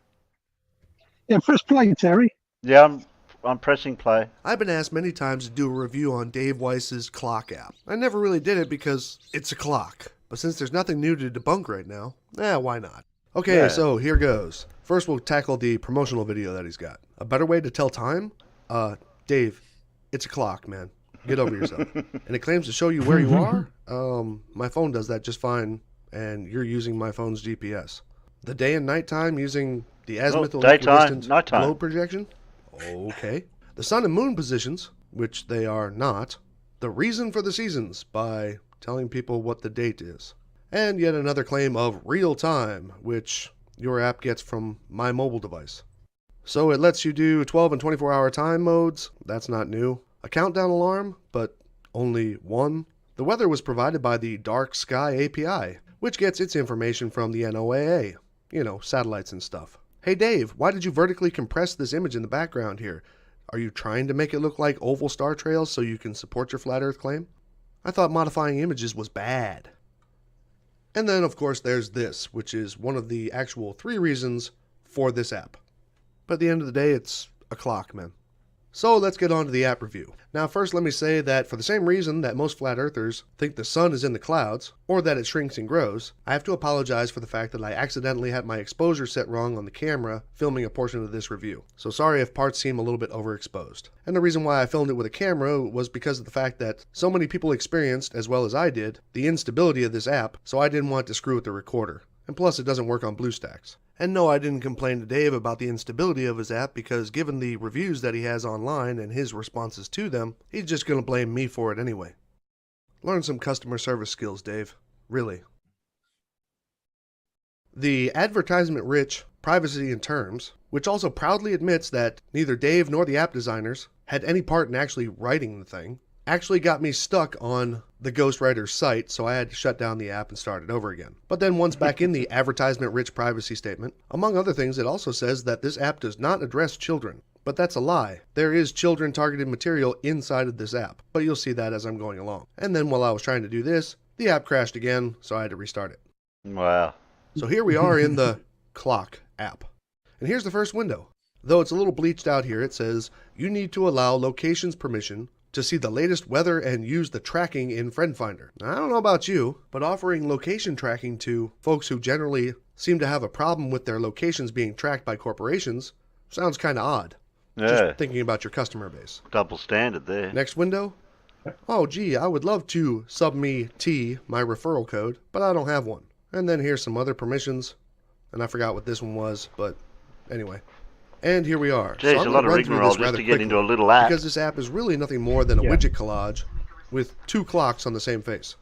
Yeah, press play, Terry. Yeah, I'm pressing play. I've been asked many times to do a review on Dave Weiss's clock app. I never really did it because it's a clock. But since there's nothing new to debunk right now, why not? Okay, Yeah. So here goes. First we'll tackle the promotional video that he's got. A better way to tell time? Dave, it's a clock, man. Get over yourself. And it claims to show you where you are? My phone does that just fine, and you're using my phone's GPS. The day and night time using the azimuthal equidistant nighttime. globe projection? Okay. The sun and moon positions, which they are not. The reason for the seasons by telling people what the date is. And yet another claim of real time, which your app gets from my mobile device. So it lets you do 12 and 24-hour time modes. That's not new. A countdown alarm, but only one. The weather was provided by the Dark Sky API, which gets its information from the NOAA. You know, satellites and stuff. Hey Dave, why did you vertically compress this image in the background here? Are you trying to make it look like oval star trails so you can support your flat earth claim? I thought modifying images was bad. And then of course there's this, which is one of the actual 3 reasons for this app. But at the end of the day, it's a clock, man. So let's get on to the app review. Now first let me say that for the same reason that most flat earthers think the sun is in the clouds, or that it shrinks and grows, I have to apologize for the fact that I accidentally had my exposure set wrong on the camera filming a portion of this review. So sorry if parts seem a little bit overexposed. And the reason why I filmed it with a camera was because of the fact that so many people experienced, as well as I did, the instability of this app, so I didn't want to screw with the recorder. And plus it doesn't work on BlueStacks. And no, I didn't complain to Dave about the instability of his app because given the reviews that he has online and his responses to them, he's just going to blame me for it anyway. Learn some customer service skills, Dave. Really. The advertisement-rich privacy and terms, which also proudly admits that neither Dave nor the app designers had any part in actually writing the thing, actually got me stuck on the ghostwriter's site, so I had to shut down the app and start it over again. But then once back in the advertisement-rich privacy statement, among other things, it also says that this app does not address children. But that's a lie. There is children-targeted material inside of this app, but you'll see that as I'm going along. And then while I was trying to do this, the app crashed again, so I had to restart it. Wow. So here we are in the clock app. And here's the first window. Though it's a little bleached out here, it says, you need to allow locations permission to see the latest weather and use the tracking in Friend Finder. Now, I don't know about you, but offering location tracking to folks who generally seem to have a problem with their locations being tracked by corporations sounds kind of odd. Yeah. Just thinking about your customer base. Double standard there. Next window. Oh, gee, I would love to sub me T, my referral code, but I don't have one. And then here's some other permissions. And I forgot what this one was, but anyway. And here we are. Jeez, So I'm a lot gonna of run through rigmarole this just rather to get quickly, into a little app. because this app is really nothing more than a widget collage with 2 clocks on the same face.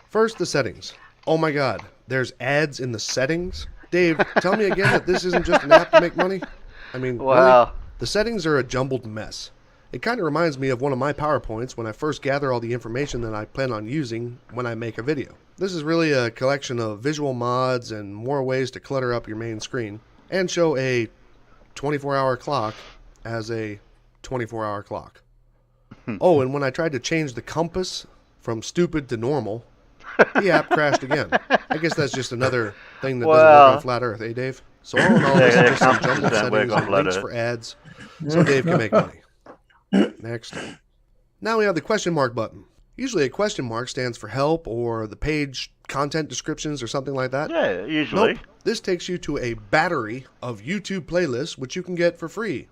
First, the settings. Oh my god, there's ads in the settings? Dave, tell me again that this isn't just an app to make money? I mean, Wow. really? The settings are a jumbled mess. It kind of reminds me of one of my PowerPoints when I first gather all the information that I plan on using when I make a video. This is really a collection of visual mods and more ways to clutter up your main screen and show a 24-hour clock as a 24-hour clock. Oh, and when I tried to change the compass from stupid to normal, the app crashed again. I guess that's just another thing that doesn't work on Flat Earth, eh, Dave? So all in all, this is just some jumbled settings and links for ads so Dave can make money. Next. Now we have the question mark button. Usually a question mark stands for help or the page content descriptions or something like that. Yeah, usually. Nope. This takes you to a battery of YouTube playlists which you can get for free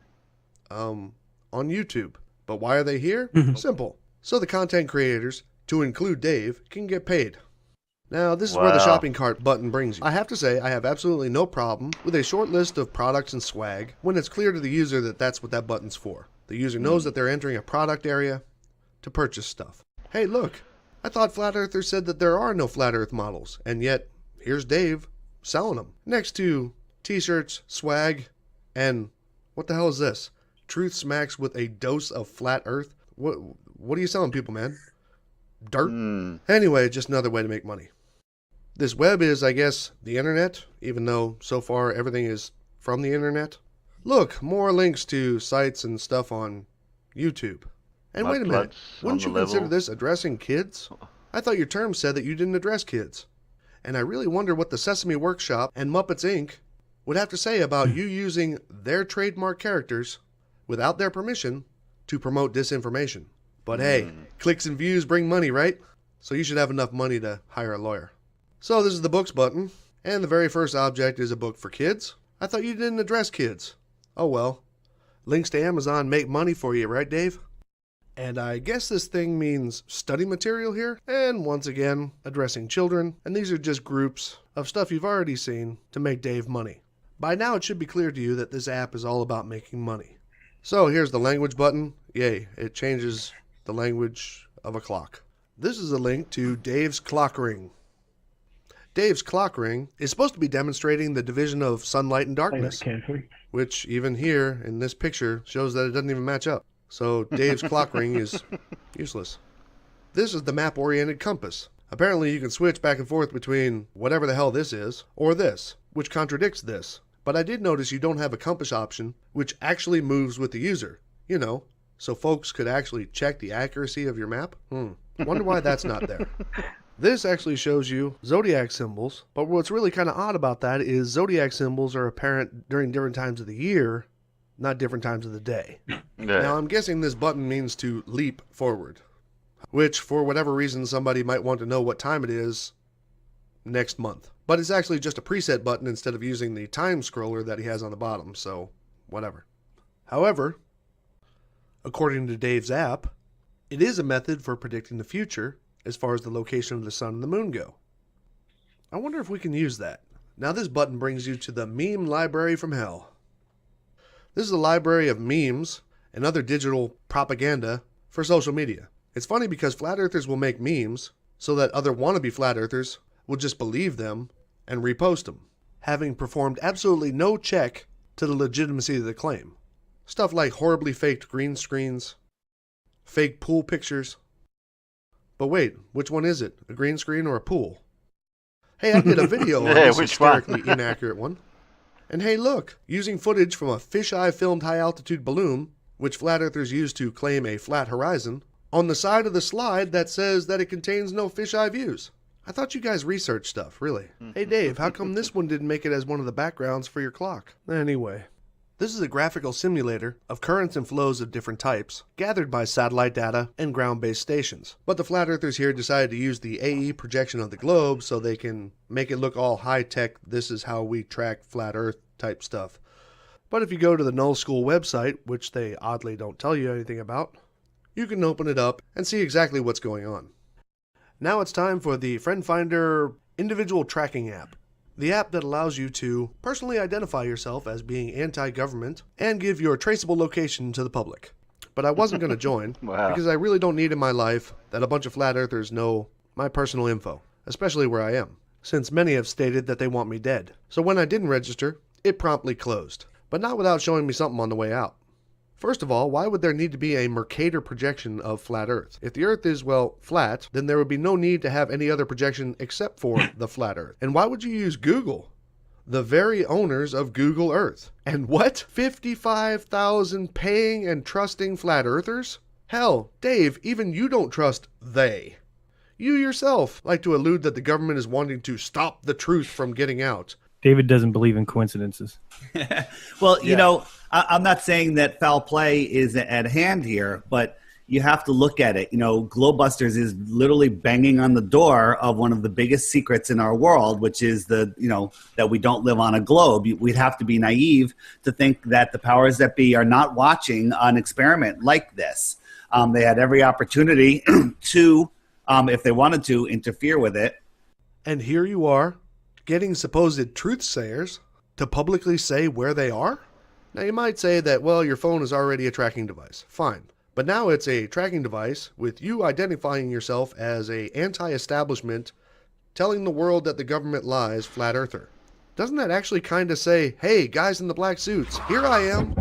on YouTube. But why are they here? Simple. So the content creators, to include Dave, can get paid. Now, this is where the shopping cart button brings you. I have to say, I have absolutely no problem with a short list of products and swag when it's clear to the user that that's what that button's for. The user knows that they're entering a product area to purchase stuff. Hey, look, I thought Flat Earthers said that there are no Flat Earth models, and yet here's Dave selling them. Next to t-shirts, swag, and what the hell is this? Truth smacks with a dose of Flat Earth? What are you selling people, man? Dirt? Anyway, just another way to make money. This web is, I guess, the internet, even though so far everything is from the internet. Look, more links to sites and stuff on YouTube. And wait a minute, wouldn't you consider this addressing kids? I thought your term said that you didn't address kids. And I really wonder what the Sesame Workshop and Muppets Inc. would have to say about you using their trademark characters without their permission to promote disinformation. But hey, clicks and views bring money, right? So you should have enough money to hire a lawyer. So this is the books button, and the very first object is a book for kids. I thought you didn't address kids. Oh well. Links to Amazon make money for you, right, Dave? And I guess this thing means study material here, and once again, addressing children, and these are just groups of stuff you've already seen to make Dave money. By now it should be clear to you that this app is all about making money. So here's the language button. Yay, it changes the language of a clock. This is a link to Dave's Clock Ring. Dave's Clock Ring is supposed to be demonstrating the division of sunlight and darkness, which even here in this picture shows that it doesn't even match up. So Dave's Clock Ring is useless. This is the map-oriented compass. Apparently you can switch back and forth between whatever the hell this is or this, which contradicts this. But I did notice you don't have a compass option, which actually moves with the user. You know, so folks could actually check the accuracy of your map. Wonder why that's not there. This actually shows you zodiac symbols, but what's really kind of odd about that is zodiac symbols are apparent during different times of the year, not different times of the day. Now, I'm guessing this button means to leap forward, which, for whatever reason, somebody might want to know what time it is next month. But it's actually just a preset button instead of using the time scroller that he has on the bottom, so whatever. However, according to Dave's app, it is a method for predicting the future as far as the location of the sun and the moon go. I wonder if we can use that. Now this button brings you to the meme library from hell. This is a library of memes and other digital propaganda for social media. It's funny because flat earthers will make memes so that other wannabe flat earthers will just believe them and repost them, having performed absolutely no check to the legitimacy of the claim. Stuff like horribly faked green screens, fake pool pictures. But wait, which one is it? A green screen or a pool? Hey, I did a video on this hysterically inaccurate one. And hey, look, using footage from a fisheye filmed high-altitude balloon, which flat earthers use to claim a flat horizon, on the side of the slide that says that it contains no fisheye views. I thought you guys researched stuff, really. Hey Dave, how come this one didn't make it as one of the backgrounds for your clock? Anyway, this is a graphical simulator of currents and flows of different types, gathered by satellite data and ground-based stations. But the flat earthers here decided to use the AE projection of the globe so they can make it look all high-tech, this is how we track flat earth type stuff. But if you go to the Null School website, which they oddly don't tell you anything about, you can open it up and see exactly what's going on. Now it's time for the Friend Finder individual tracking app. The app that allows you to personally identify yourself as being anti-government and give your traceable location to the public. But I wasn't going to join because I really don't need in my life that a bunch of flat earthers know my personal info, especially where I am, since many have stated that they want me dead. So when I didn't register, it promptly closed, but not without showing me something on the way out. First of all, why would there need to be a Mercator projection of flat Earth? If the Earth is, well, flat, then there would be no need to have any other projection except for the flat Earth. And why would you use Google? The very owners of Google Earth. And what? 55,000 paying and trusting flat earthers? Hell, Dave, even you don't trust they. You yourself like to allude that the government is wanting to stop the truth from getting out. David doesn't believe in coincidences. Well, you know, I'm not saying that foul play is at hand here, but you have to look at it. You know, Globebusters is literally banging on the door of one of the biggest secrets in our world, which is that we don't live on a globe. We'd have to be naive to think that the powers that be are not watching an experiment like this. They had every opportunity to, if they wanted to, interfere with it. And here you are, getting supposed truth sayers to publicly say where they are? Now you might say that, well, your phone is already a tracking device. Fine. But now it's a tracking device with you identifying yourself as a anti-establishment, telling the world that the government lies, flat earther. Doesn't that actually kind of say, hey, guys in the black suits, here I am?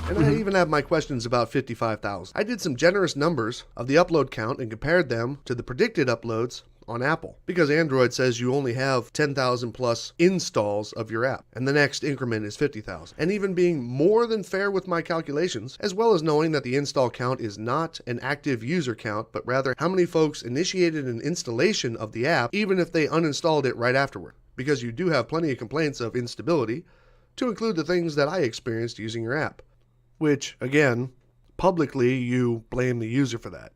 And I even have my questions about 55,000. I did some generous numbers of the upload count and compared them to the predicted uploads on Apple, because Android says you only have 10,000 plus installs of your app, and the next increment is 50,000. And even being more than fair with my calculations, as well as knowing that the install count is not an active user count, but rather how many folks initiated an installation of the app, even if they uninstalled it right afterward, because you do have plenty of complaints of instability, to include the things that I experienced using your app, which, again, publicly you blame the user for that.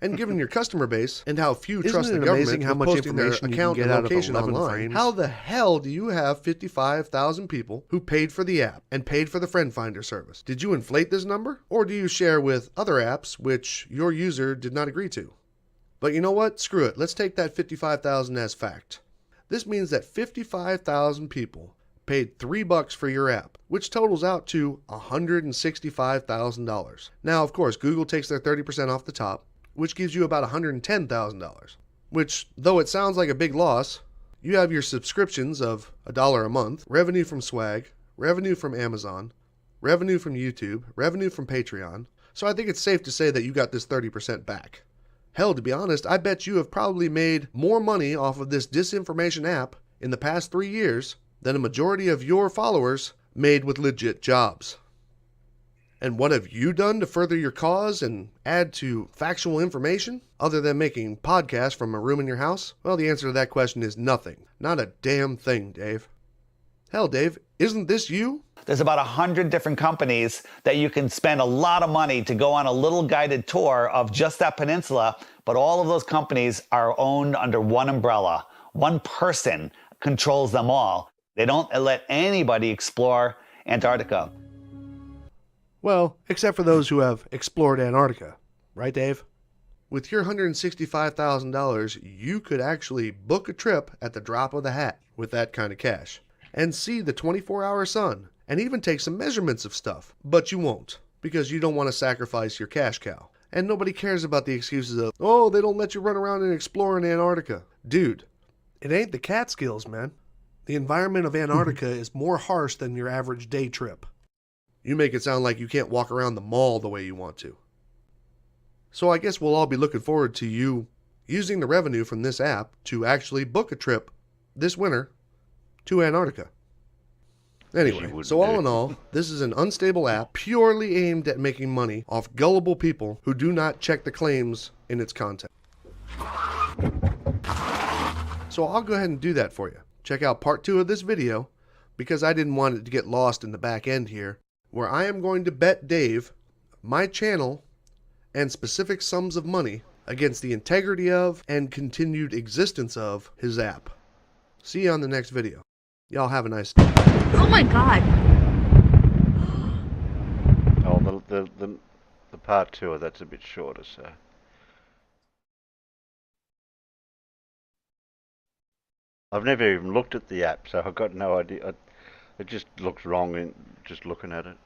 And given your customer base and how few trust the government, amazing how much information you can get out of online, how the hell do you have 55,000 people who paid for the app and paid for the friend finder service? Did you inflate this number, or do you share with other apps which your user did not agree to? But you know what? Screw it. Let's take that 55,000 as fact. This means that 55,000 people paid $3 for your app, which totals out to $165,000. Now, of course, Google takes their 30% off the top, which gives you about $110,000, which, though it sounds like a big loss, you have your subscriptions of $1 a month, revenue from swag, revenue from Amazon, revenue from YouTube, revenue from Patreon, so I think it's safe to say that you got this 30% back. Hell, to be honest, I bet you have probably made more money off of this disinformation app in the past 3 years than a majority of your followers made with legit jobs. And what have you done to further your cause and add to factual information, other than making podcasts from a room in your house? Well, the answer to that question is nothing. Not a damn thing, Dave. Hell, Dave, isn't this you? There's about 100 different companies that you can spend a lot of money to go on a little guided tour of just that peninsula, but all of those companies are owned under one umbrella. One person controls them all. They don't let anybody explore Antarctica. Well, except for those who have explored Antarctica. Right, Dave? With your $165,000, you could actually book a trip at the drop of the hat with that kind of cash and see the 24-hour sun and even take some measurements of stuff. But you won't, because you don't want to sacrifice your cash cow. And nobody cares about the excuses of, oh, they don't let you run around and explore in Antarctica. Dude, it ain't the Catskills, man. The environment of Antarctica is more harsh than your average day trip. You make it sound like you can't walk around the mall the way you want to. So I guess we'll all be looking forward to you using the revenue from this app to actually book a trip this winter to Antarctica. Anyway, so all in all, this is an unstable app purely aimed at making money off gullible people who do not check the claims in its content. So I'll go ahead and do that for you. Check out part 2 of this video, because I didn't want it to get lost in the back end here, where I am going to bet Dave my channel and specific sums of money against the integrity of and continued existence of his app. See you on the next video. Y'all have a nice day. Oh my god. Oh, the part 2 of that's a bit shorter, so. I've never even looked at the app, so I've got no idea. It just looks wrong in just looking at it.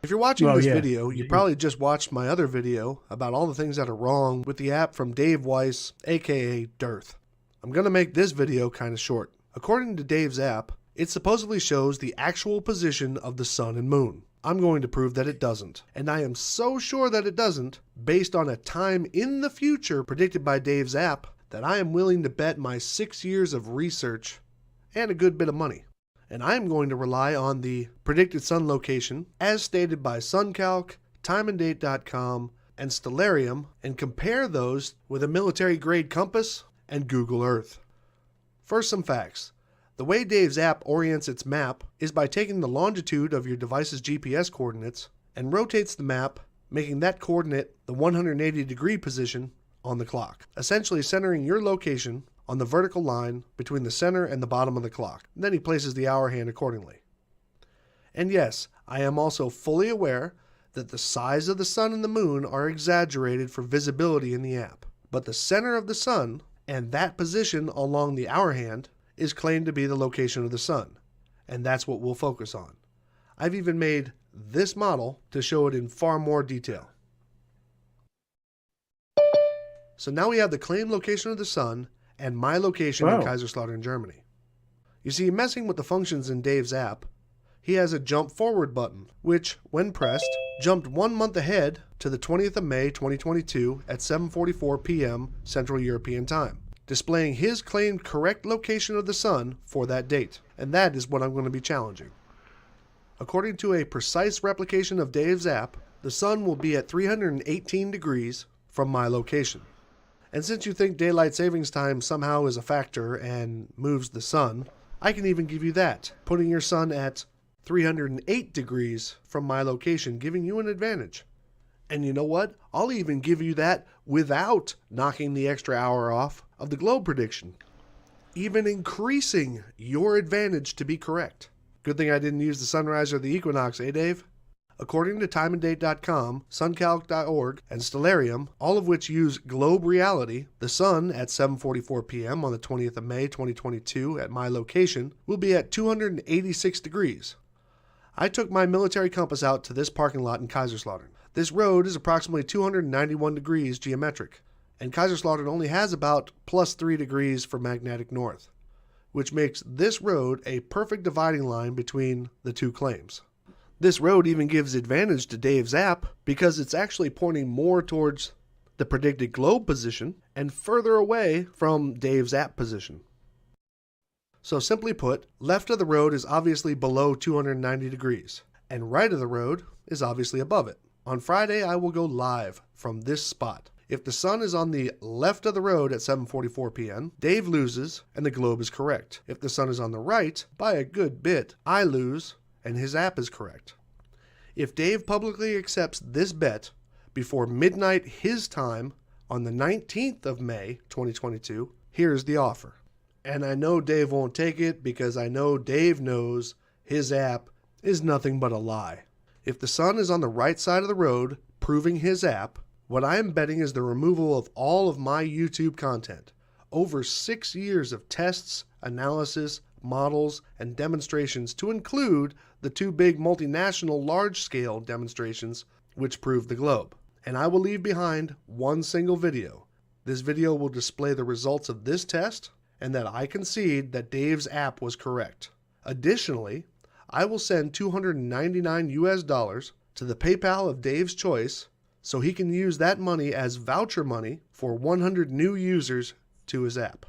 If you're watching this video, you probably just watched my other video about all the things that are wrong with the app from Dave Weiss, aka Dearth. I'm going to make this video kind of short. According to Dave's app, it supposedly shows the actual position of the sun and moon. I'm going to prove that it doesn't. And I am so sure that it doesn't, based on a time in the future predicted by Dave's app, that I am willing to bet my 6 years of research and a good bit of money. And I am going to rely on the predicted sun location as stated by SunCalc, timeanddate.com, and Stellarium, and compare those with a military-grade compass and Google Earth. First, some facts. The way Dave's app orients its map is by taking the longitude of your device's GPS coordinates and rotates the map, making that coordinate the 180-degree position on the clock, essentially centering your location on the vertical line between the center and the bottom of the clock. And then he places the hour hand accordingly. And yes, I am also fully aware that the size of the sun and the moon are exaggerated for visibility in the app, but the center of the sun and that position along the hour hand is claimed to be the location of the sun, and that's what we'll focus on. I've even made this model to show it in far more detail. So now we have the claimed location of the sun and my location in Kaiserslautern, Germany. You see, messing with the functions in Dave's app, he has a jump forward button, which, when pressed, jumped 1 month ahead to the 20th of May 2022 at 7:44 p.m. Central European Time, displaying his claimed correct location of the sun for that date. And that is what I'm going to be challenging. According to a precise replication of Dave's app, the sun will be at 318 degrees from my location. And since you think daylight savings time somehow is a factor and moves the sun, I can even give you that, putting your sun at 308 degrees from my location, giving you an advantage. And you know what? I'll even give you that without knocking the extra hour off of the globe prediction, even increasing your advantage to be correct. Good thing I didn't use the sunrise or the equinox, eh, Dave? According to timeanddate.com, suncalc.org, and Stellarium, all of which use globe reality, the sun at 7:44 p.m. on the 20th of May 2022 at my location will be at 286 degrees. I took my military compass out to this parking lot in Kaiserslautern. This road is approximately 291 degrees geometric, and Kaiserslautern only has about +3 degrees for magnetic north, which makes this road a perfect dividing line between the two claims. This road even gives advantage to Dave's app because it's actually pointing more towards the predicted globe position and further away from Dave's app position. So simply put, left of the road is obviously below 290 degrees, and right of the road is obviously above it. On Friday, I will go live from this spot. If the sun is on the left of the road at 7:44 p.m., Dave loses and the globe is correct. If the sun is on the right, by a good bit, I lose and his app is correct. If Dave publicly accepts this bet before midnight his time on the 19th of May 2022, here's the offer. And I know Dave won't take it because I know Dave knows his app is nothing but a lie. If the sun is on the right side of the road, proving his app, what I am betting is the removal of all of my YouTube content. Over 6 years of tests, analysis, models, and demonstrations to include the two big multinational large-scale demonstrations which prove the globe. And I will leave behind one single video. This video will display the results of this test and that I concede that Dave's app was correct. Additionally, I will send $299 to the PayPal of Dave's choice so he can use that money as voucher money for 100 new users to his app.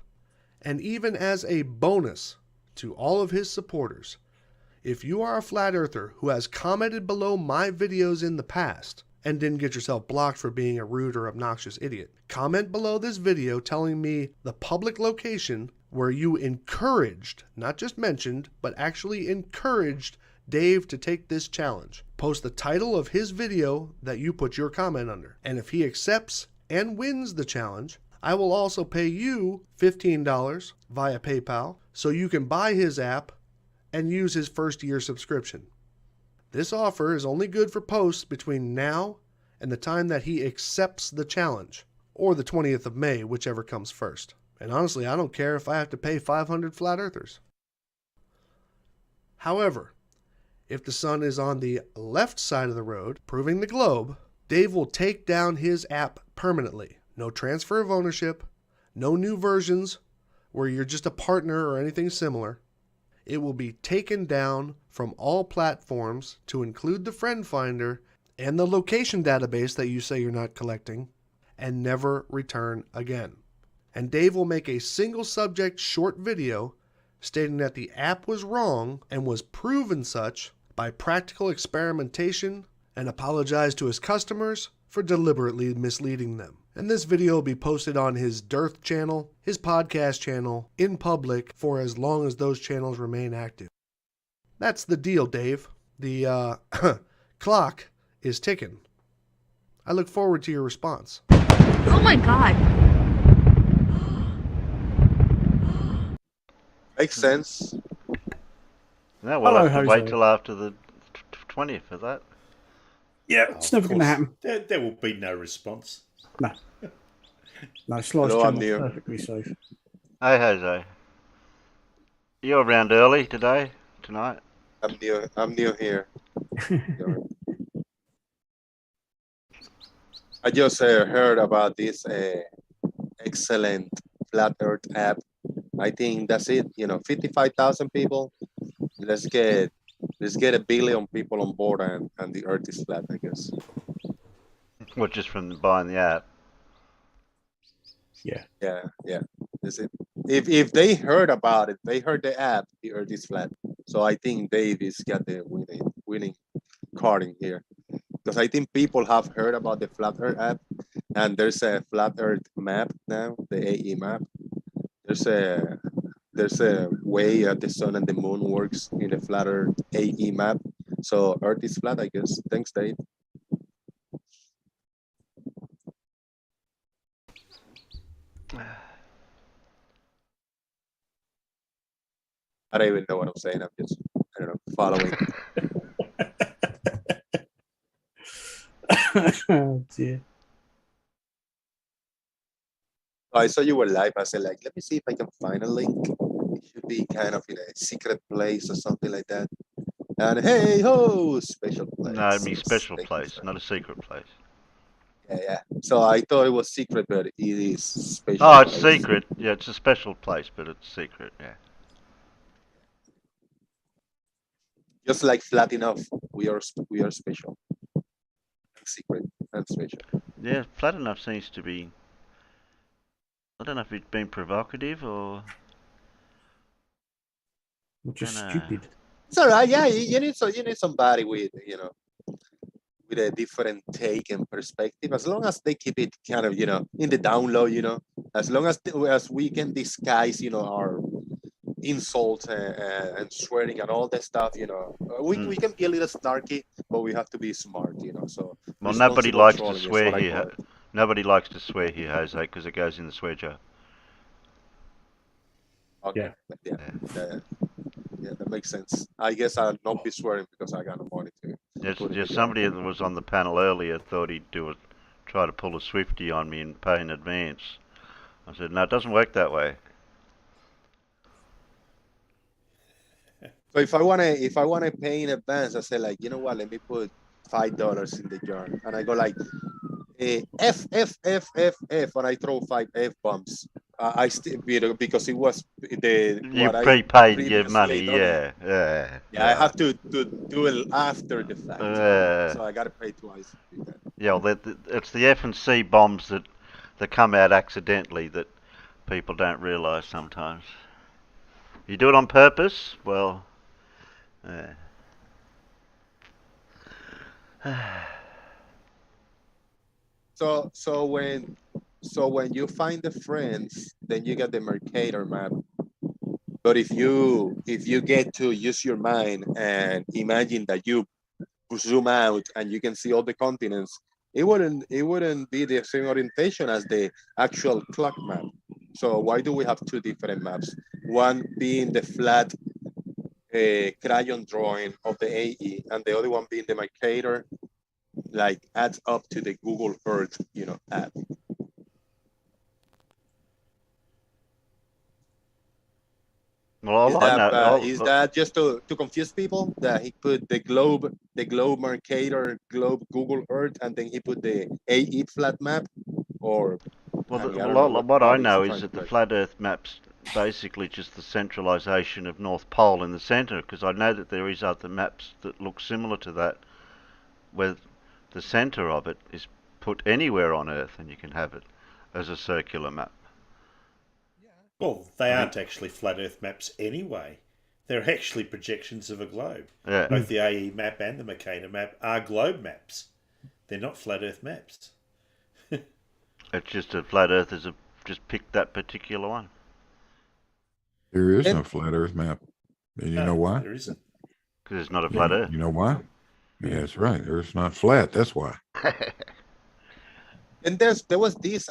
And even as a bonus to all of his supporters, if you are a flat earther who has commented below my videos in the past and didn't get yourself blocked for being a rude or obnoxious idiot, comment below this video telling me the public location where you encouraged, not just mentioned, but actually encouraged Dave to take this challenge. Post the title of his video that you put your comment under. And if he accepts and wins the challenge, I will also pay you $15 via PayPal so you can buy his app and use his first year subscription. This offer is only good for posts between now and the time that he accepts the challenge, or the 20th of May, whichever comes first. And honestly, I don't care if I have to pay 500 flat earthers. However, if the sun is on the left side of the road, proving the globe, Dave will take down his app permanently. No transfer of ownership, no new versions where you're just a partner or anything similar. it will be taken down from all platforms to include the friend finder and the location database that you say you're not collecting, and never return again. And Dave will make a single subject short video stating that the app was wrong and was proven such by practical experimentation, and apologize to his customers for deliberately misleading them. And this video will be posted on his Dearth channel, his podcast channel, in public for as long as those channels remain active. That's the deal, Dave. The clock is ticking. I look forward to your response. Oh my god. Makes sense. No, we'll Hello, have to Jose. wait till after the 20th for that. Yeah, it's never going to happen. There will be no response. No. No, Slice Hello, I'm channel's Neil. perfectly safe. Hey, Jose. You're around early tonight? I'm new here. I just heard about this excellent flat Earth app. I think that's it. 55,000 people. Let's get 1 billion people on board, and the Earth is flat, I guess. Well, just from buying the app. Yeah. Yeah. That's it. If they heard about it, they heard the app, the Earth is flat. So I think Dave has got the winning card in here. Because I think people have heard about the Flat Earth app, and there's a Flat Earth map now, the AE map. There's a way the sun and the moon works in the Flat Earth AE map. So Earth is flat, I guess. Thanks, Dave. I don't even know what I'm saying. I'm just, following. Oh, dear. I saw you were live. I said, let me see if I can find a link. It should be kind of in a secret place or something like that. And hey ho, special place. No, it means special place, not a secret place. Yeah. So I thought it was secret, but it is special. Oh, it's place. secret. Yeah, it's a special place, but it's secret. Yeah. Just like flat enough, we are special. Secret and special. Yeah, flat enough seems to be. I don't know if it's been provocative or just stupid. It's all right. Yeah, you need somebody with with a different take and perspective. As long as they keep it kind of in the down low. As long as we can disguise our insults and swearing and all that stuff. We can be a little snarky, but we have to be smart. So well, nobody likes to swear here. Nobody likes to swear here, Jose, because it goes in the swear jar. Okay. Yeah, that makes sense. I guess I'll not be swearing because I got no money to. Yes, somebody that was on the panel earlier thought he'd try to pull a Swifty on me and pay in advance. I said, no, it doesn't work that way. So if I wanna pay in advance, I say you know what? Let me put $5 in the jar, and I go F, and I throw 5 F bombs. I still because it was you prepaid your money, yeah. I have to do it after the fact, so I gotta pay twice. Yeah, well, it's the F and C bombs that come out accidentally that people don't realise sometimes. You do it on purpose, well. So when you find the friends, then you get the Mercator map. But if you get to use your mind and imagine that you zoom out and you can see all the continents, it wouldn't be the same orientation as the actual clock map. So why do we have 2 different maps? One being the flat crayon drawing of the AE, and the other one being the Mercator, adds up to the Google Earth, app. Well, is that just to confuse people that he put the globe Mercator, globe Google Earth, and then he put the AE flat map, or? Well, what I know is that the flat Earth maps basically just the centralisation of North Pole in the centre, because I know that there is other maps that look similar to that, where the centre of it is put anywhere on Earth and you can have it as a circular map. Well, they aren't actually flat Earth maps anyway. They're actually projections of a globe. Yeah. Both the AE map and the Mercator map are globe maps. They're not flat Earth maps. It's just a flat Earth is just picked that particular one. There is no flat Earth map. And you know why? There isn't. Because it's not a flat Earth. You know why? Yeah, that's right. Earth's not flat. That's why. And there was this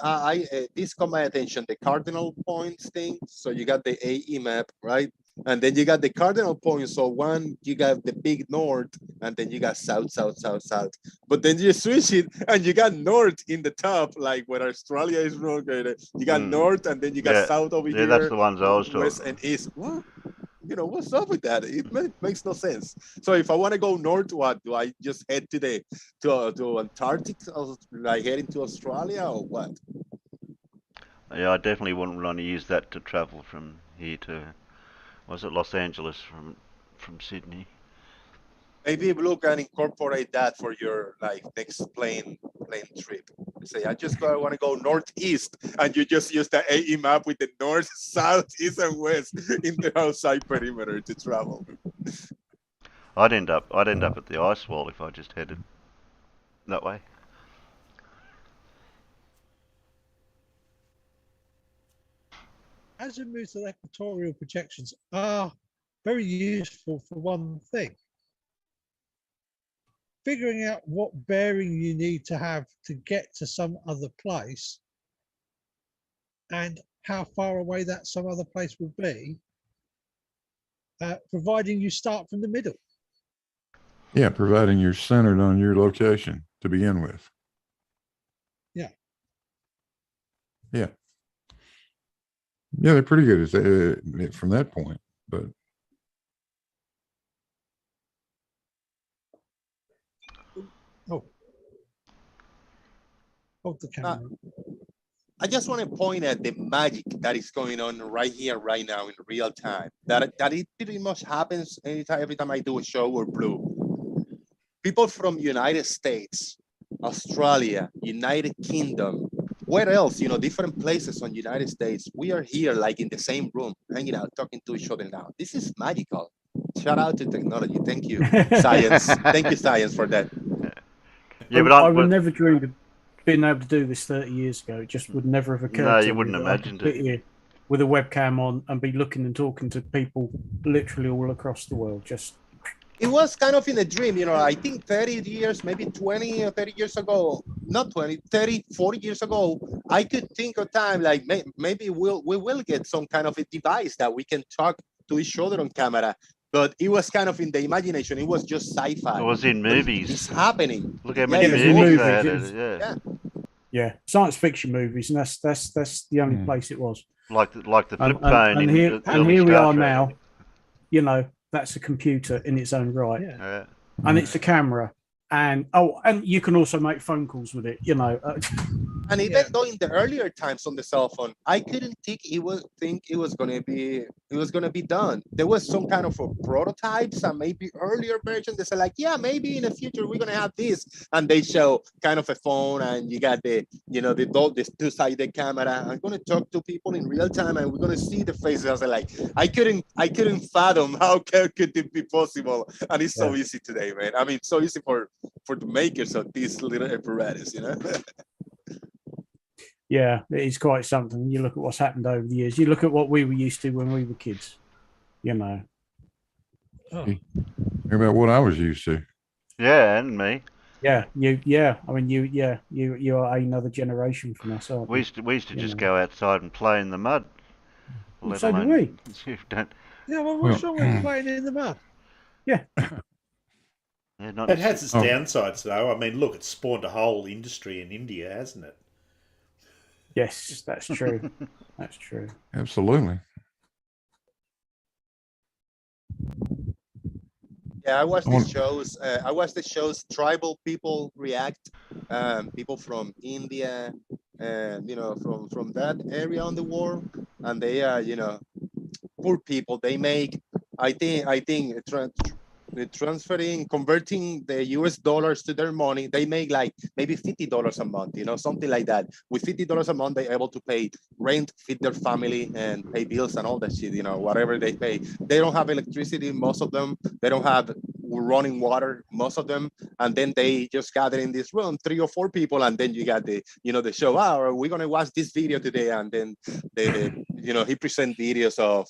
this caught my attention, the cardinal points thing. So you got the AE map, right? And then you got the cardinal points. So one, you got the big north, and then you got south, south, south, south. But then you switch it, and you got north in the top, like where Australia is located. You got north, and then you got south over here. Yeah, that's the ones I was talking west about. and east. What? You know, what's up with that? It makes no sense. So if I want to go north, what do I just head to Antarctic, like heading to Australia, or what? Yeah, I definitely wouldn't want to use that to travel from here to, was it Los Angeles from Sydney? Maybe Blue can incorporate that for your like next plane trip. Say, I want to go northeast, and you just use the AE map with the north, south, east, and west in the outside perimeter to travel. I'd end up at the ice wall if I just headed that way. Azimuth and equatorial projections are very useful for one thing. Figuring out what bearing you need to have to get to some other place and how far away that some other place will be, providing you start from the middle. Yeah, providing you're centered on your location to begin with. Yeah. Yeah. Yeah, they're pretty good from that point, but hold the camera. I just want to point at the magic that is going on right here, right now, in real time. That it pretty much happens every time I do a show or Blue. People from United States, Australia, United Kingdom, where else? You know, different places on United States. We are here, like in the same room, hanging out, talking to each other now. This is magical. Shout out to technology. Thank you, science. Thank you, science, for that. Yeah, but I would never dream of being able to do this 30 years ago. It just would never have occurred to me. No, you wouldn't imagine it. Here with a webcam on and be looking and talking to people literally all across the world. It was kind of in a dream, you know. I think 30 years, maybe 20 or 30 years ago, not 20, 30, 40 years ago, I could think of time like maybe we will get some kind of a device that we can talk to each other on camera. But it was kind of in the imagination. It was just sci-fi. It was in movies. It's happening. Look how many movies they had. Yeah, science fiction movies, and that's the only place it was. Like the flip phone. And here we are now. You know, that's a computer in its own right. Yeah. And it's a camera. And you can also make phone calls with it, you know. And even though in the earlier times on the cell phone, I couldn't think it was gonna be done. There was some kind of a prototypes and maybe earlier version. They said like, yeah, maybe in the future we're gonna have this, and they show kind of a phone, and you got the two-sided camera. I'm gonna talk to people in real time, and we're gonna see the faces. I was like, I couldn't fathom how could it be possible, and it's so easy today, man. I mean, so easy for the makers of these little apparatus, you know. Yeah, it is quite something. You look at what's happened over the years. You look at what we were used to when we were kids, you know. Hear about what I was used to. Yeah, and me. Yeah, I mean, you are another generation from us, aren't you? We used to just go outside and play in the mud. Well, so did we. Yeah, well, what's wrong with playing in the mud? Yeah. It has its downsides, though. I mean, look, it's spawned a whole industry in India, hasn't it? Yes, that's true. That's true. Absolutely. Yeah, I watched these shows. I watched the shows Tribal People React. People from India, you know, from that area on the world. and they are, poor people. They make, I think transferring, converting the US dollars to their money, they make like maybe $50 a month, something like that. With $50 a month, they're able to pay rent, feed their family, and pay bills and all that shit, whatever they pay. They don't have electricity, most of them. They don't have running water, most of them. And then they just gather in this room, 3 or 4 people, and then you got the, the show, we're going to watch this video today. And then he present videos of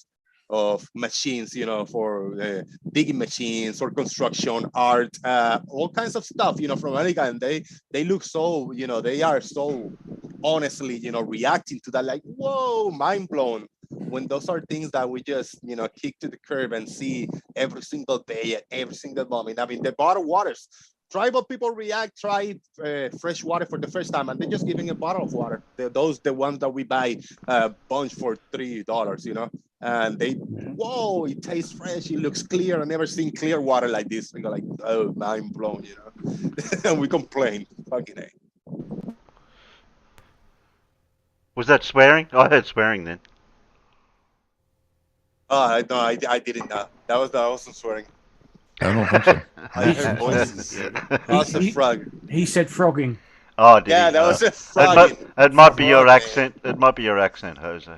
machines, for digging machines or construction, art, all kinds of stuff, from America. And they look so, they are so honestly, reacting to that, like, whoa, mind blown. When those are things that we just, kick to the curb and see every single day at every single moment. I mean, the bottled waters, tribal people try fresh water for the first time, and they're just giving a bottle of water. The ones that we buy a bunch for $3, and whoa, it tastes fresh, it looks clear. I've never seen clear water like this. We go like, oh, mind blown, and we complain. Fucking A. Was that swearing? I heard swearing then. Oh, no, I didn't know. That wasn't swearing. I don't think so. I heard voices. That was a frog. He said frogging. Oh, did yeah, he? That was a frog. It might be your accent. It might be your accent, Jose.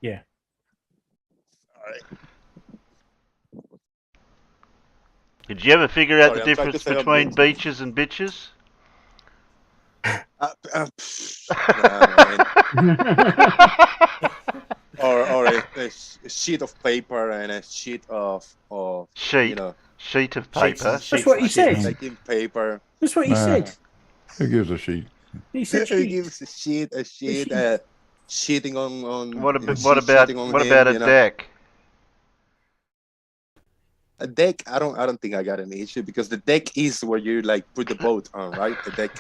Yeah. All right. Did you ever figure out the difference between beaches and bitches? Or a sheet of paper and a sheet of sheet of paper. That's what he said. Like in paper. That's what he said. Who gives a sheet? He said he gives a sheet, sheeting on. What about a deck? A deck, I don't think I got any issue, because the deck is where you like put the boat on, right? The deck.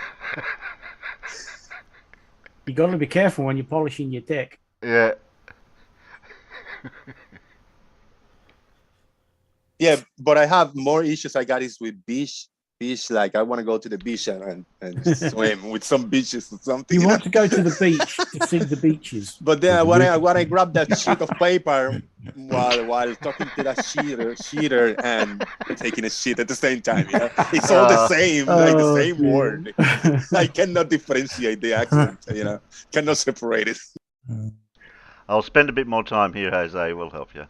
You got to be careful when you're polishing your deck. Yeah. Yeah, but I have more issues I got is with beach. Like I want to go to the beach and swim with some beaches or something. You want to go to the beach to see the beaches. But then when I grab that sheet of paper while talking to that sheeter and taking a shit at the same time, it's all the same, like the same word. I cannot differentiate the accent, cannot separate it. I'll spend a bit more time here, Jose. We'll help you.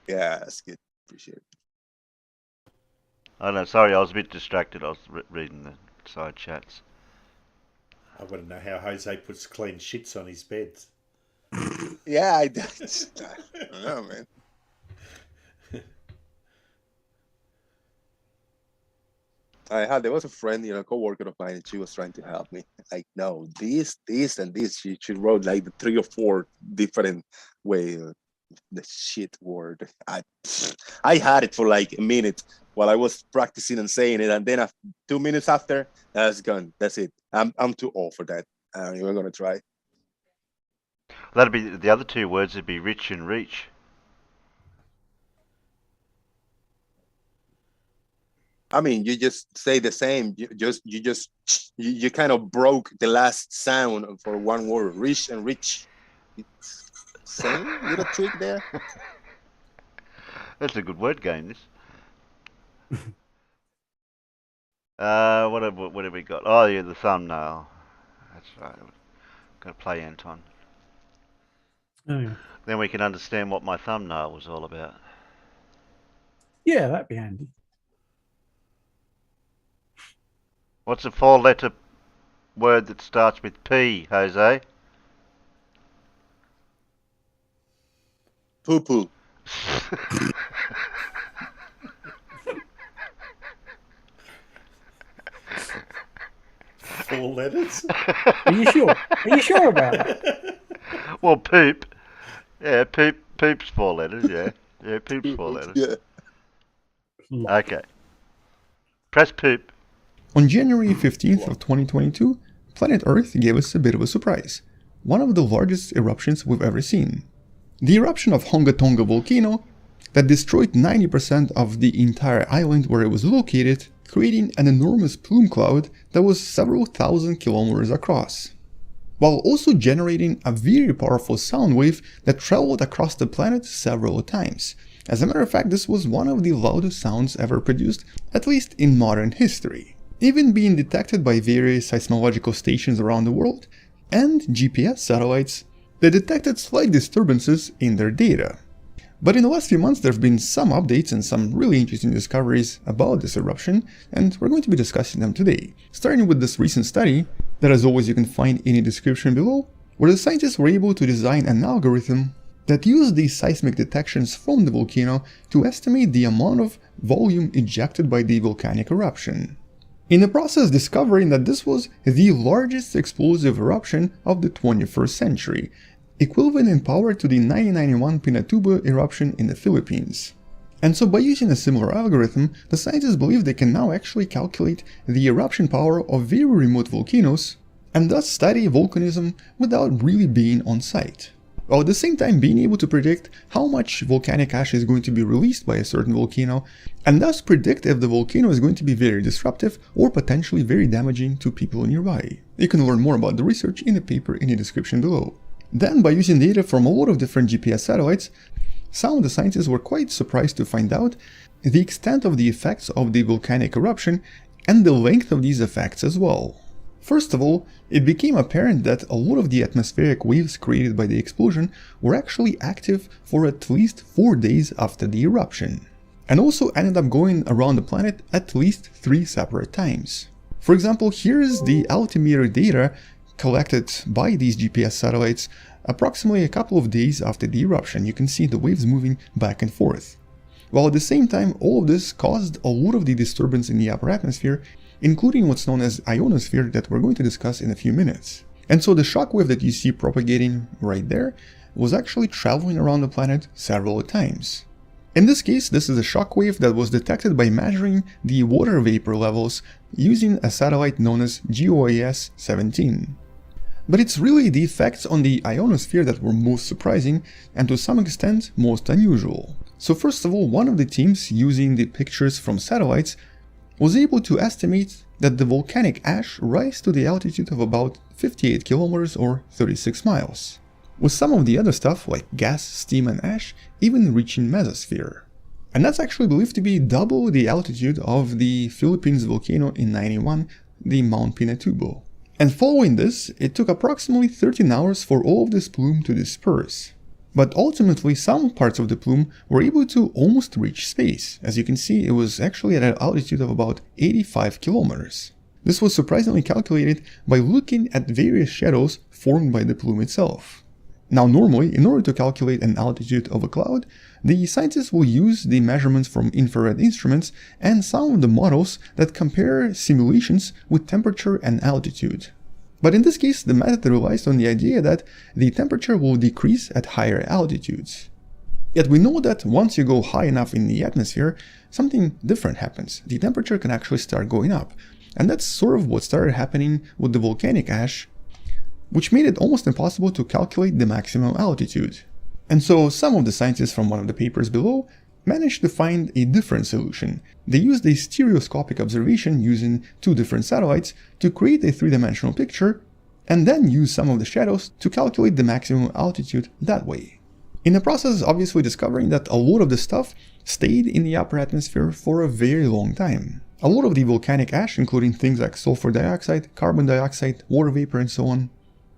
Yeah, that's good. Appreciate it. Oh no, sorry, I was a bit distracted. I was reading the side chats. I want to know how Jose puts clean shits on his beds. Yeah, I don't know, man. There was a friend, co-worker of mine, and she was trying to help me. Like, no, this, and this. She wrote like the 3 or 4 different ways. The shit word. I had it for like a minute while I was practicing and saying it, and then 2 minutes after, that's gone. That's it. I'm too old for that. We're gonna try. That'd be the other 2 words. Would be rich and reach. I mean, you just say the same. You kind of broke the last sound for one word. Rich and rich. Same little trick there. That's a good word game, this. What have we got? Oh yeah, the thumbnail. That's right. Got to play Anton. Oh yeah. Then we can understand what my thumbnail was all about. Yeah, that'd be handy. What's a 4-letter word that starts with P, Jose? Poo-poo. 4 letters? Are you sure? Are you sure about that? Well, poop. Yeah, poop's 4 letters, yeah. Yeah, poop's 4 letters. Yeah. Okay. Press poop. On January 15th of 2022, planet Earth gave us a bit of a surprise. One of the largest eruptions we've ever seen. The eruption of Honga Tonga volcano that destroyed 90% of the entire island where it was located, creating an enormous plume cloud that was several thousand kilometers across. while also generating a very powerful sound wave that traveled across the planet several times. As a matter of fact, this was one of the loudest sounds ever produced, at least in modern history, even being detected by various seismological stations around the world and GPS satellites that detected slight disturbances in their data. But in the last few months there have been some updates and some really interesting discoveries about this eruption, and we're going to be discussing them today, starting with this recent study that as always you can find in the description below, where the scientists were able to design an algorithm that used these seismic detections from the volcano to estimate the amount of volume ejected by the volcanic eruption, in the process discovering that this was the largest explosive eruption of the 21st century, equivalent in power to the 1991 Pinatubo eruption in the Philippines. And so by using a similar algorithm, the scientists believe they can now actually calculate the eruption power of very remote volcanoes and thus study volcanism without really being on site, while at the same time being able to predict how much volcanic ash is going to be released by a certain volcano, and thus predict if the volcano is going to be very disruptive or potentially very damaging to people nearby. You can learn more about the research in the paper in the description below. Then, by using data from a lot of different GPS satellites, some of the scientists were quite surprised to find out the extent of the effects of the volcanic eruption and the length of these effects as well. First of all, it became apparent that a lot of the atmospheric waves created by the explosion were actually active for at least 4 days after the eruption, and also ended up going around the planet at least 3 separate times. For example, here is the altimeter data collected by these GPS satellites approximately a couple of days after the eruption. You can see the waves moving back and forth. While at the same time, all of this caused a lot of the disturbance in the upper atmosphere, including what's known as ionosphere that we're going to discuss in a few minutes. And so the shockwave that you see propagating right there was actually traveling around the planet several times. In this case, this is a shockwave that was detected by measuring the water vapor levels using a satellite known as GOAS-17. But it's really the effects on the ionosphere that were most surprising and to some extent most unusual. So first of all, one of the teams using the pictures from satellites was able to estimate that the volcanic ash rise to the altitude of about 58 kilometers or 36 miles, with some of the other stuff like gas, steam and ash even reaching mesosphere. And that's actually believed to be double the altitude of the Philippines volcano in 91, the Mount Pinatubo. And following this, it took approximately 13 hours for all of this plume to disperse. But ultimately, some parts of the plume were able to almost reach space. As you can see, it was actually at an altitude of about 85 kilometers. This was surprisingly calculated by looking at various shadows formed by the plume itself. Now normally, in order to calculate an altitude of a cloud, the scientists will use the measurements from infrared instruments and some of the models that compare simulations with temperature and altitude. But in this case, the method relies on the idea that the temperature will decrease at higher altitudes. Yet we know that once you go high enough in the atmosphere, something different happens. The temperature can actually start going up. And that's sort of what started happening with the volcanic ash, which made it almost impossible to calculate the maximum altitude. And so some of the scientists from one of the papers below managed to find a different solution. They used a stereoscopic observation using 2 different satellites to create a 3-dimensional picture, and then use some of the shadows to calculate the maximum altitude that way. In the process, obviously discovering that a lot of the stuff stayed in the upper atmosphere for a very long time. A lot of the volcanic ash, including things like sulfur dioxide, carbon dioxide, water vapor and so on,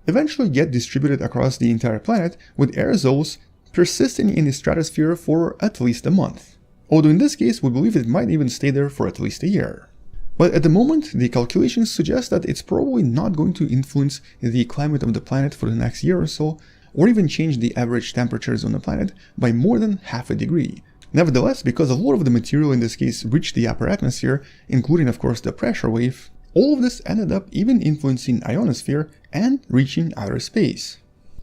eventually get distributed across the entire planet, with aerosols persisting in the stratosphere for at least a month. Although in this case we believe it might even stay there for at least a year. But at the moment the calculations suggest that it's probably not going to influence the climate of the planet for the next year or so, or even change the average temperatures on the planet by more than half a degree. Nevertheless, because a lot of the material in this case reached the upper atmosphere, including of course the pressure wave, all of this ended up even influencing ionosphere and reaching outer space.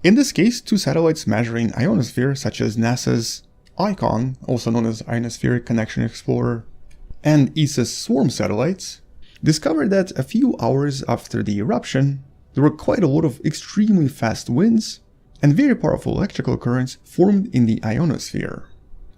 In this case, 2 satellites measuring ionosphere, such as NASA's ICON, also known as Ionospheric Connection Explorer, and ESA's SWARM satellites, discovered that a few hours after the eruption, there were quite a lot of extremely fast winds and very powerful electrical currents formed in the ionosphere.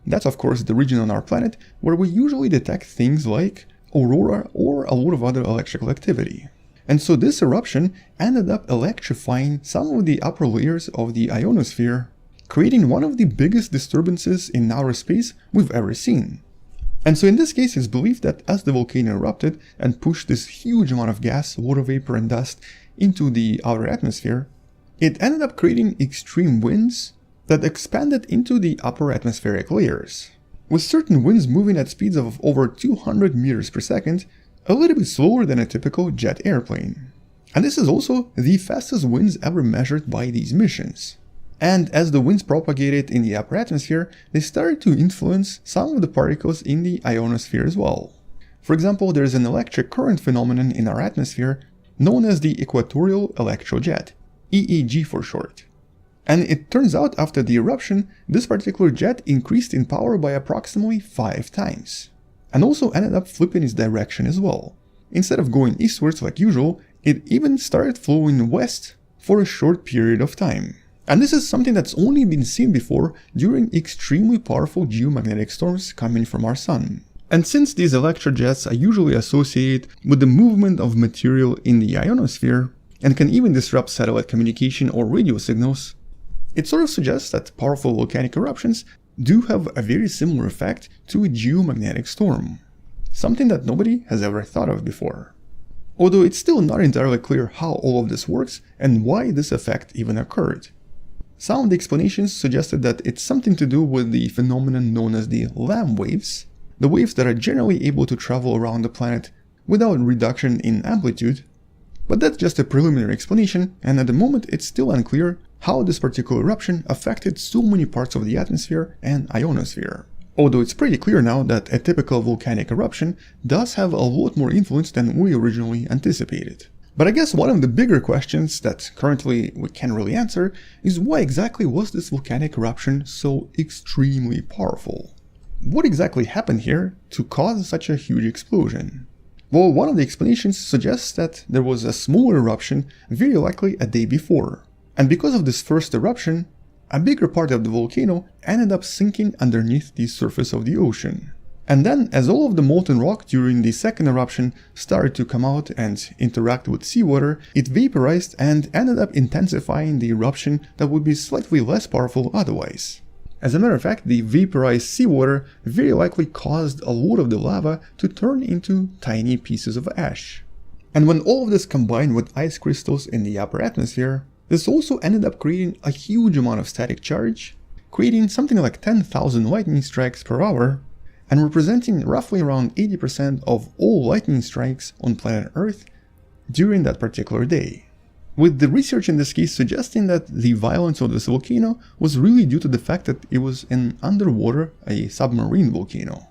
That's of course the region on our planet where we usually detect things like aurora or a lot of other electrical activity. And so this eruption ended up electrifying some of the upper layers of the ionosphere, creating one of the biggest disturbances in outer space we've ever seen. And so in this case, it's believed that as the volcano erupted and pushed this huge amount of gas, water vapor, and dust into the outer atmosphere, it ended up creating extreme winds that expanded into the upper atmospheric layers, with certain winds moving at speeds of over 200 meters per second, a little bit slower than a typical jet airplane. And this is also the fastest winds ever measured by these missions. And as the winds propagated in the upper atmosphere, they started to influence some of the particles in the ionosphere as well. For example, there is an electric current phenomenon in our atmosphere known as the equatorial electrojet, EEG for short. And it turns out after the eruption, this particular jet increased in power by approximately 5 times. And also ended up flipping its direction as well. Instead of going eastwards like usual, it even started flowing west for a short period of time. And this is something that's only been seen before during extremely powerful geomagnetic storms coming from our sun. And since these electrojets are usually associated with the movement of material in the ionosphere, and can even disrupt satellite communication or radio signals, it sort of suggests that powerful volcanic eruptions do have a very similar effect to a geomagnetic storm, something that nobody has ever thought of before. Although it's still not entirely clear how all of this works and why this effect even occurred. Some of the explanations suggested that it's something to do with the phenomenon known as the Lamb waves, the waves that are generally able to travel around the planet without reduction in amplitude. But that's just a preliminary explanation, and at the moment it's still unclear how this particular eruption affected so many parts of the atmosphere and ionosphere. Although it's pretty clear now that a typical volcanic eruption does have a lot more influence than we originally anticipated. But I guess one of the bigger questions that currently we can't really answer is why exactly was this volcanic eruption so extremely powerful? What exactly happened here to cause such a huge explosion? Well, one of the explanations suggests that there was a smaller eruption very likely a day before. And because of this first eruption, a bigger part of the volcano ended up sinking underneath the surface of the ocean. And then, as all of the molten rock during the second eruption started to come out and interact with seawater, it vaporized and ended up intensifying the eruption that would be slightly less powerful otherwise. As a matter of fact, the vaporized seawater very likely caused a lot of the lava to turn into tiny pieces of ash. And when all of this combined with ice crystals in the upper atmosphere, this also ended up creating a huge amount of static charge, creating something like 10,000 lightning strikes per hour, and representing roughly around 80% of all lightning strikes on planet Earth during that particular day. With the research in this case suggesting that the violence of this volcano was really due to the fact that it was an underwater, a submarine volcano.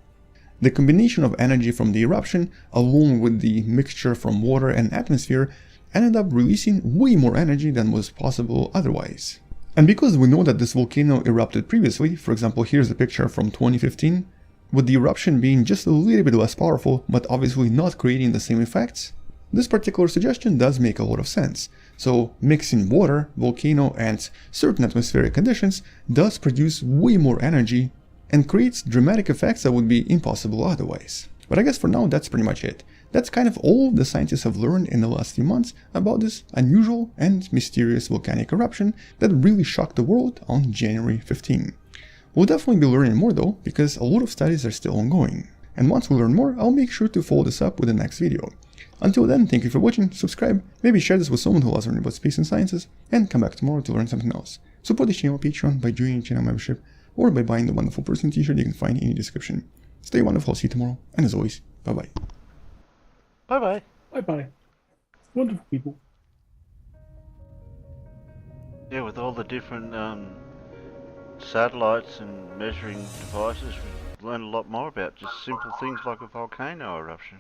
The combination of energy from the eruption, along with the mixture from water and atmosphere, ended up releasing way more energy than was possible otherwise. And because we know that this volcano erupted previously, for example here's a picture from 2015, with the eruption being just a little bit less powerful but obviously not creating the same effects, this particular suggestion does make a lot of sense. So mixing water, volcano, and certain atmospheric conditions does produce way more energy and creates dramatic effects that would be impossible otherwise. But I guess for now that's pretty much it. That's kind of all the scientists have learned in the last few months about this unusual and mysterious volcanic eruption that really shocked the world on January 15. We'll definitely be learning more though, because a lot of studies are still ongoing. And once we learn more, I'll make sure to follow this up with the next video. Until then, thank you for watching, subscribe, maybe share this with someone who loves learning about space and sciences, and come back tomorrow to learn something else. Support this channel on Patreon by joining channel membership, or by buying the Wonderful Person t-shirt you can find in the description. Stay wonderful, I'll see you tomorrow, and as always, bye bye. Bye bye. Bye bye. Wonderful people. Yeah, with all the different satellites and measuring devices, we've learned a lot more about just simple things like a volcano eruption.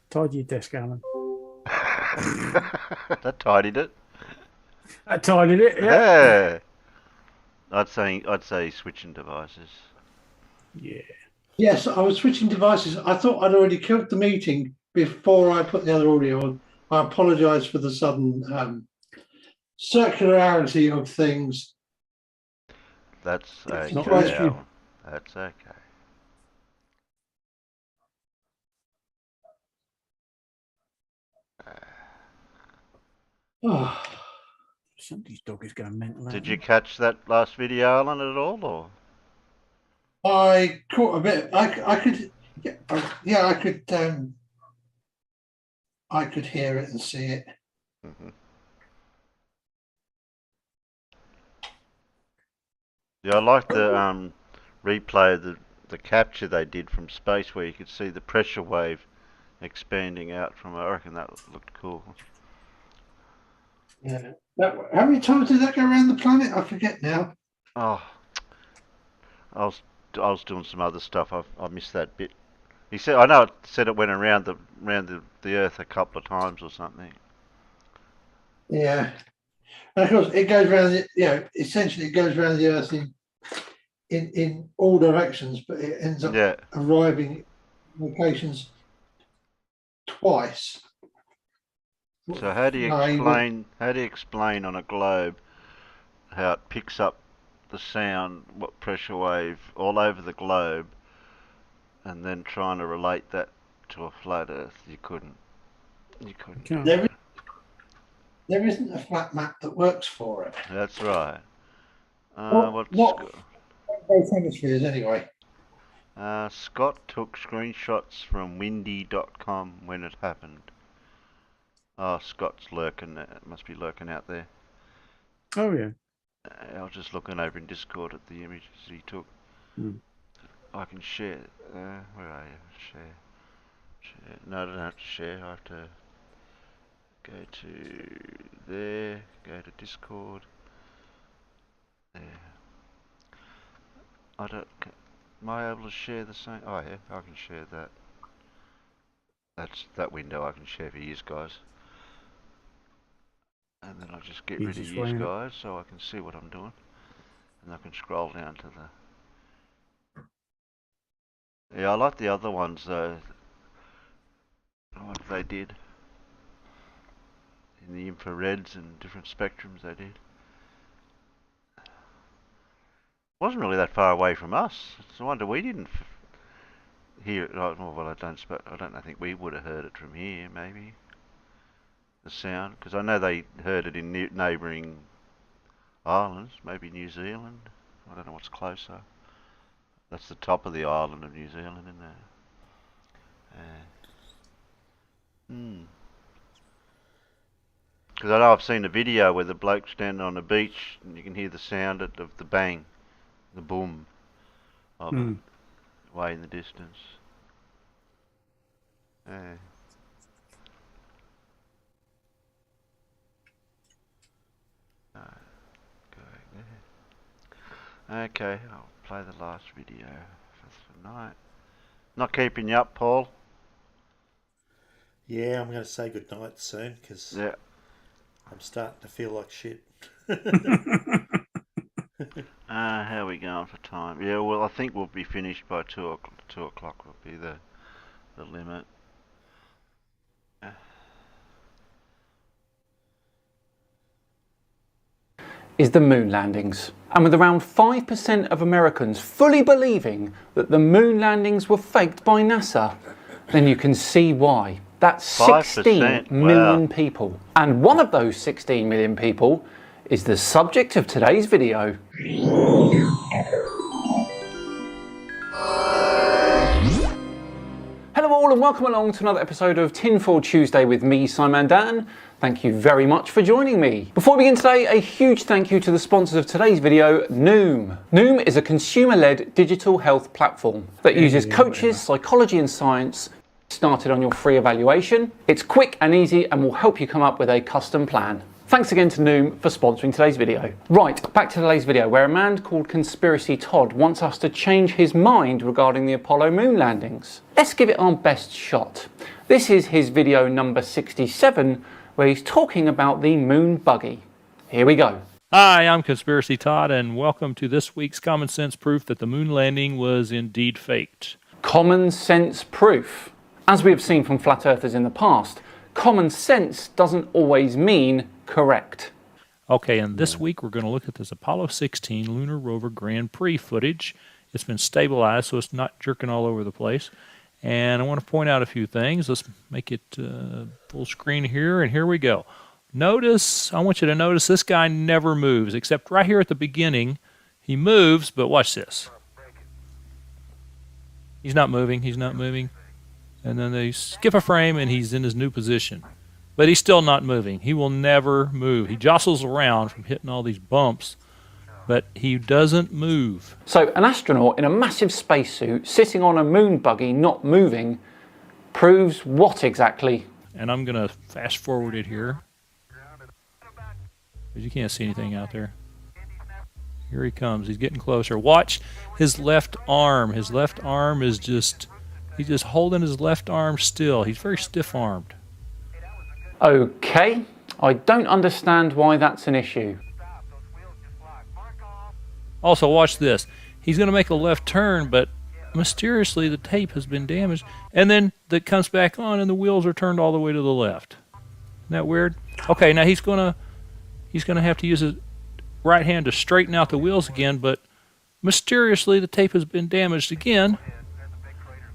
Tidy your desk, Alan. That tidied it. That tidied it, yeah. I'd say switching devices. Yeah. Yes, I was switching devices. I thought I'd already killed the meeting before I put the other audio on. I apologise for the sudden circularity of things. That's okay. Not right. Alan. That's okay. Oh, somebody's dog is going mental. Did you catch that last video, Alan, at all, or? I caught a bit. I could, yeah, I could hear it and see it. Mm-hmm. Yeah, I like the replay of the capture they did from space, where you could see the pressure wave expanding out from. I reckon that looked cool. Yeah. How many times did that go around the planet? I forget now. Oh, I was doing some other stuff. I missed that bit. He said, I know it said it went around the Earth a couple of times or something. Yeah, and of course it goes around. Essentially it goes around the Earth in all directions, but it ends up arriving locations twice. So how do you explain on a globe how it picks up the sound, what pressure wave all over the globe, and then trying to relate that to a flat Earth? You couldn't. There isn't a flat map that works for it. That's right. Not both hemispheres anyway. Scott took screenshots from windy.com when it happened. Oh, Scott's lurking. Must be lurking out there. Oh, yeah. I was just looking over in Discord at the images he took. I can share. Where are you? Share. No, I don't have to share. I have to go to there. Go to Discord. There. Am I able to share the same? Oh yeah, I can share that. That's that window I can share for you guys. And then I'll just get rid of you guys so I can see what I'm doing. And I can scroll down to the... Yeah, I like the other ones though. What they did. In the infrareds and different spectrums they did. Wasn't really that far away from us. It's a wonder we didn't hear it. Well, I don't think we would have heard it from here, maybe. The sound, because I know they heard it in neighbouring islands, maybe New Zealand. I don't know what's closer. That's the top of the island of New Zealand, isn't it? Because I know I've seen a video where the bloke's standing on the beach and you can hear the sound of the bang, the boom of it way in the distance. Okay, I'll play the last video for tonight. Not keeping you up, Paul? Yeah, I'm going to say goodnight soon because I'm starting to feel like shit. How are we going for time? Yeah, well, I think we'll be finished by 2 o'clock will be the limit. Is the moon landings. And with around 5% of Americans fully believing that the moon landings were faked by NASA, then you can see why. That's 16 million people. And one of those 16 million people is the subject of today's video. Hello all and welcome along to another episode of Tinfoil Tuesday with me, Simon Dan. Thank you very much for joining me. Before we begin today, a huge thank you to the sponsors of today's video, Noom. Noom is a consumer-led digital health platform that uses coaches, psychology and science. Started on your free evaluation. It's quick and easy and will help you come up with a custom plan. Thanks again to Noom for sponsoring today's video. Right, back to today's video where a man called Conspiracy Todd wants us to change his mind regarding the Apollo moon landings. Let's give it our best shot. This is his video number 67 where he's talking about the moon buggy. Here we go. Hi, I'm Conspiracy Todd and welcome to this week's Common Sense Proof that the moon landing was indeed faked. Common sense proof. As we have seen from flat earthers in the past, common sense doesn't always mean correct. Okay, and this week we're going to look at this Apollo 16 Lunar Rover Grand Prix footage. It's been stabilized, so it's not jerking all over the place. And I want to point out a few things. Let's make it full screen here, and here we go. Notice, I want you to notice this guy never moves, except right here at the beginning. He moves, but watch this. He's not moving, he's not moving. And then they skip a frame, and he's in his new position. But he's still not moving. He will never move. He jostles around from hitting all these bumps, but he doesn't move. So an astronaut in a massive spacesuit sitting on a moon buggy not moving proves what exactly? And I'm going to fast forward it here, because you can't see anything out there. Here he comes. He's getting closer. Watch his left arm. His left arm is just, he's just holding his left arm still. He's very stiff-armed. Okay, I don't understand why that's an issue. Also, watch this. He's going to make a left turn, but mysteriously the tape has been damaged, and then it comes back on and the wheels are turned all the way to the left. Isn't that weird? Okay, now he's going to have to use his right hand to straighten out the wheels again, but mysteriously the tape has been damaged again,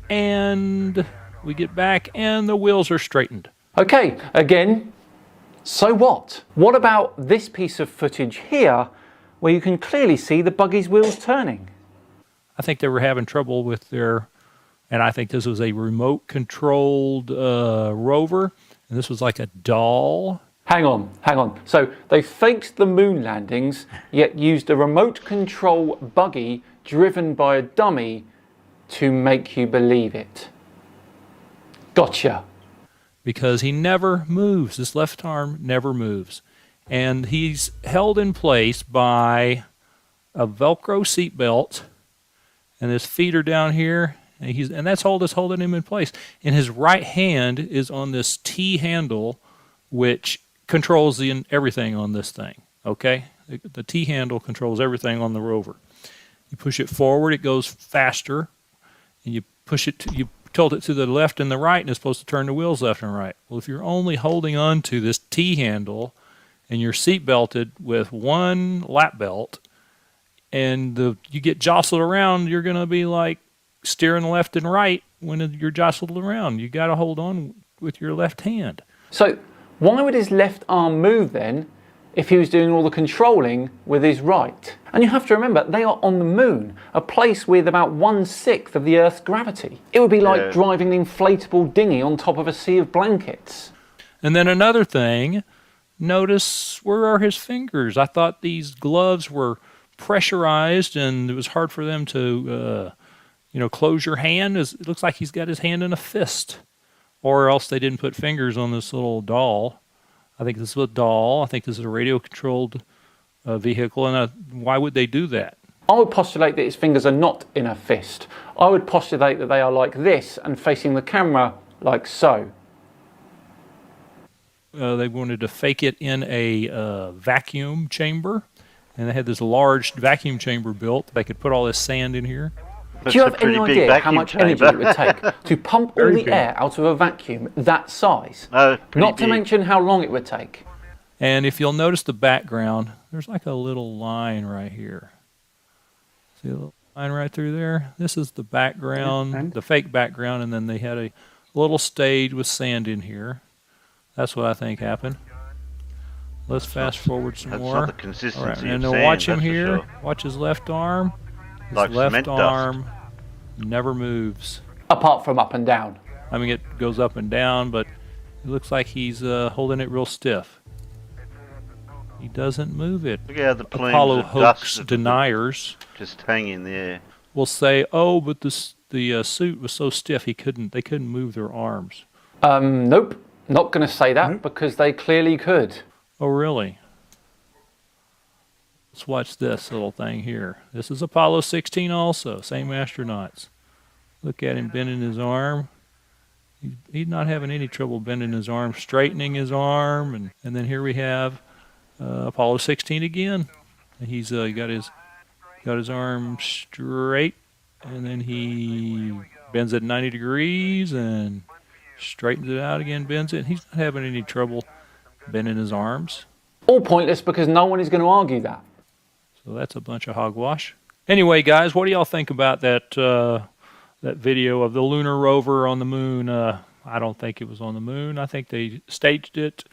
and we get back and the wheels are straightened. Okay, again, so what? What about this piece of footage here where you can clearly see the buggy's wheels turning? I think they were having trouble with their, and I think this was a remote controlled rover, and this was like a doll. Hang on. So they faked the moon landings, yet used a remote control buggy driven by a dummy to make you believe it. Gotcha. Because he never moves. This left arm never moves. And he's held in place by a Velcro seatbelt, and his feet are down here, and that's all that's holding him in place. And his right hand is on this T handle, which controls everything on this thing. Okay? The T handle controls everything on the rover. You push it forward, it goes faster, and you push it you tilt it to the left and the right, and it's supposed to turn the wheels left and right. Well, if you're only holding on to this T handle and you're seat belted with one lap belt, and you get jostled around, you're going to be like steering left and right when you're jostled around. You got to hold on with your left hand. So why would his left arm move then if he was doing all the controlling with his right? And you have to remember, they are on the moon, a place with about 1/6 of the Earth's gravity. It would be like driving an inflatable dinghy on top of a sea of blankets. And then another thing, notice where are his fingers? I thought these gloves were pressurized and it was hard for them to, close your hand. It looks like he's got his hand in a fist. Or else they didn't put fingers on this little doll. I think this is a doll. I think this is a radio-controlled vehicle. And why would they do that? I would postulate that his fingers are not in a fist. I would postulate that they are like this and facing the camera like so. They wanted to fake it in a vacuum chamber. And they had this large vacuum chamber built. They could put all this sand in here. Do you have any idea how much energy it would take to pump all the air out of a vacuum that size? Not to mention how long it would take. And if you'll notice the background, there's like a little line right here. See a little line right through there? This is the background, the fake background, and then they had a little stage with sand in here. That's what I think happened. Let's fast forward some more. That's not the consistency All right, of and sand, then watch him that's for here. sure. Watch his left arm. His Like left cement arm dust. never moves. Apart from up and down. I mean, it goes up and down, but it looks like he's holding it real stiff. He doesn't move it. Look how the planes Apollo are hoax dusted, deniers just hanging there. will say, "Oh, but the suit was so stiff they couldn't move their arms." Nope, not going to say that because they clearly could. Oh, really? Let's watch this little thing here. This is Apollo 16 also, same astronauts. Look at him bending his arm. He's not having any trouble bending his arm, straightening his arm, and then here we have Apollo 16 again. He's got his arm straight, and then he bends it 90 degrees and straightens it out again, bends it. He's not having any trouble bending his arms. All pointless because no one is going to argue that. So that's a bunch of hogwash. Anyway, guys, what do y'all think about that that video of the lunar rover on the moon? I don't think it was on the moon. I think they staged it.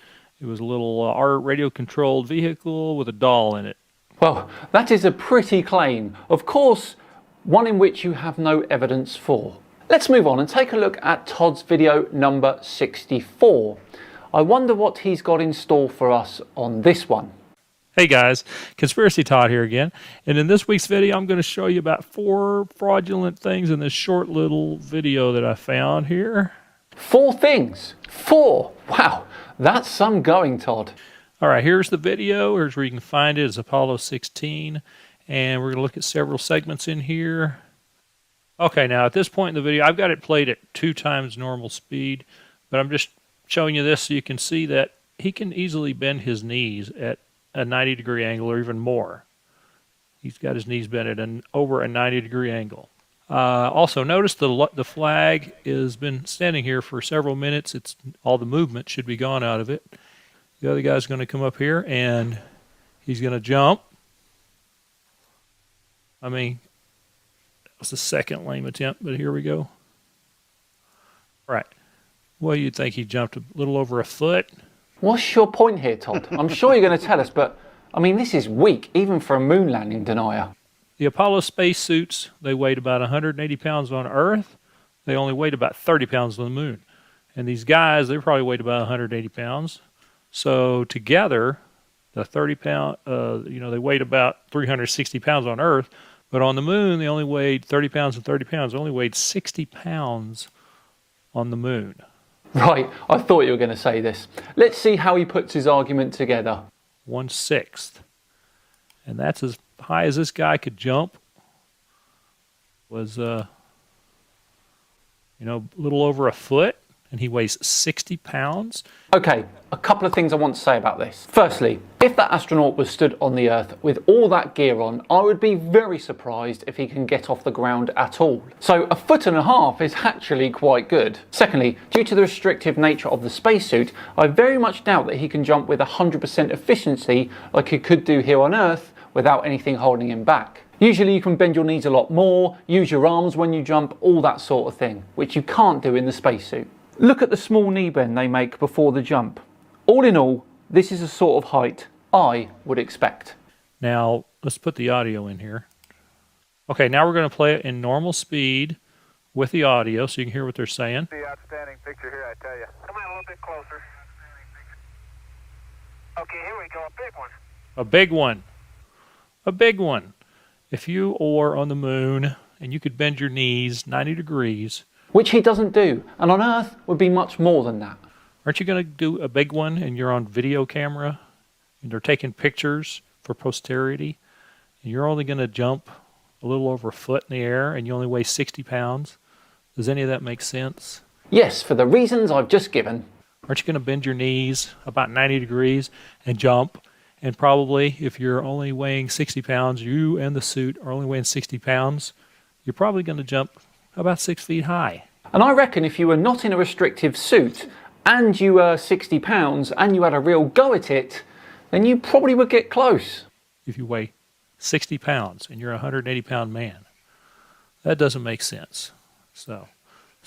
It was a little radio-controlled vehicle with a doll in it. Well, that is a pretty claim. Of course, one in which you have no evidence for. Let's move on and take a look at Todd's video number 64. I wonder what he's got in store for us on this one. Hey guys, Conspiracy Todd here again, and in this week's video I'm going to show you about 4 fraudulent things in this short little video that I found here. 4 things? 4? Wow, that's some going, Todd. Alright, here's the video. Here's where you can find it. It's Apollo 16, and we're going to look at several segments in here. Okay, now at this point in the video I've got it played at 2 times normal speed, but I'm just showing you this so you can see that he can easily bend his knees at a 90-degree angle or even more. He's got his knees bent at over a 90-degree angle. Also, notice the flag has been standing here for several minutes. All the movement should be gone out of it. The other guy's going to come up here and he's going to jump. I mean, that was the second lame attempt, but here we go. Right. Well, you'd think he jumped a little over a foot. What's your point here, Todd? I'm sure you're going to tell us, but I mean, this is weak, even for a moon landing denier. The Apollo spacesuits, they weighed about 180 pounds on Earth. They only weighed about 30 pounds on the moon. And these guys, they probably weighed about 180 pounds. So together, the 30-pound, they weighed about 360 pounds on Earth. But on the moon, they only weighed 30 pounds and 30 pounds. They only weighed 60 pounds on the moon. Right, I thought you were going to say this. Let's see how he puts his argument together. 1/6. And that's as high as this guy could jump. Was, a little over a foot. And he weighs 60 pounds. Okay, a couple of things I want to say about this. Firstly, if that astronaut was stood on the Earth with all that gear on, I would be very surprised if he can get off the ground at all. So 1.5 feet is actually quite good. Secondly, due to the restrictive nature of the spacesuit, I very much doubt that he can jump with 100% efficiency like he could do here on Earth without anything holding him back. Usually you can bend your knees a lot more, use your arms when you jump, all that sort of thing, which you can't do in the spacesuit. Look at the small knee bend they make before the jump. All in all, this is a sort of height I would expect. Now, let's put the audio in here. Okay, now we're going to play it in normal speed with the audio so you can hear what they're saying. The outstanding picture here, I tell you. Come in a little bit closer. Okay, here we go, a big one. A big one. A big one. If you were on the moon and you could bend your knees 90 degrees... Which he doesn't do, and on Earth would be much more than that. Aren't you going to do a big one and you're on video camera and they're taking pictures for posterity and you're only going to jump a little over a foot in the air and you only weigh 60 pounds? Does any of that make sense? Yes, for the reasons I've just given. Aren't you going to bend your knees about 90 degrees and jump? And probably if you're only weighing 60 pounds, you and the suit are only weighing 60 pounds, you're probably going to jump about 6 feet high. And I reckon if you were not in a restrictive suit and you were 60 pounds and you had a real go at it, then you probably would get close. If you weigh 60 pounds and you're a 180-pound man, that doesn't make sense. So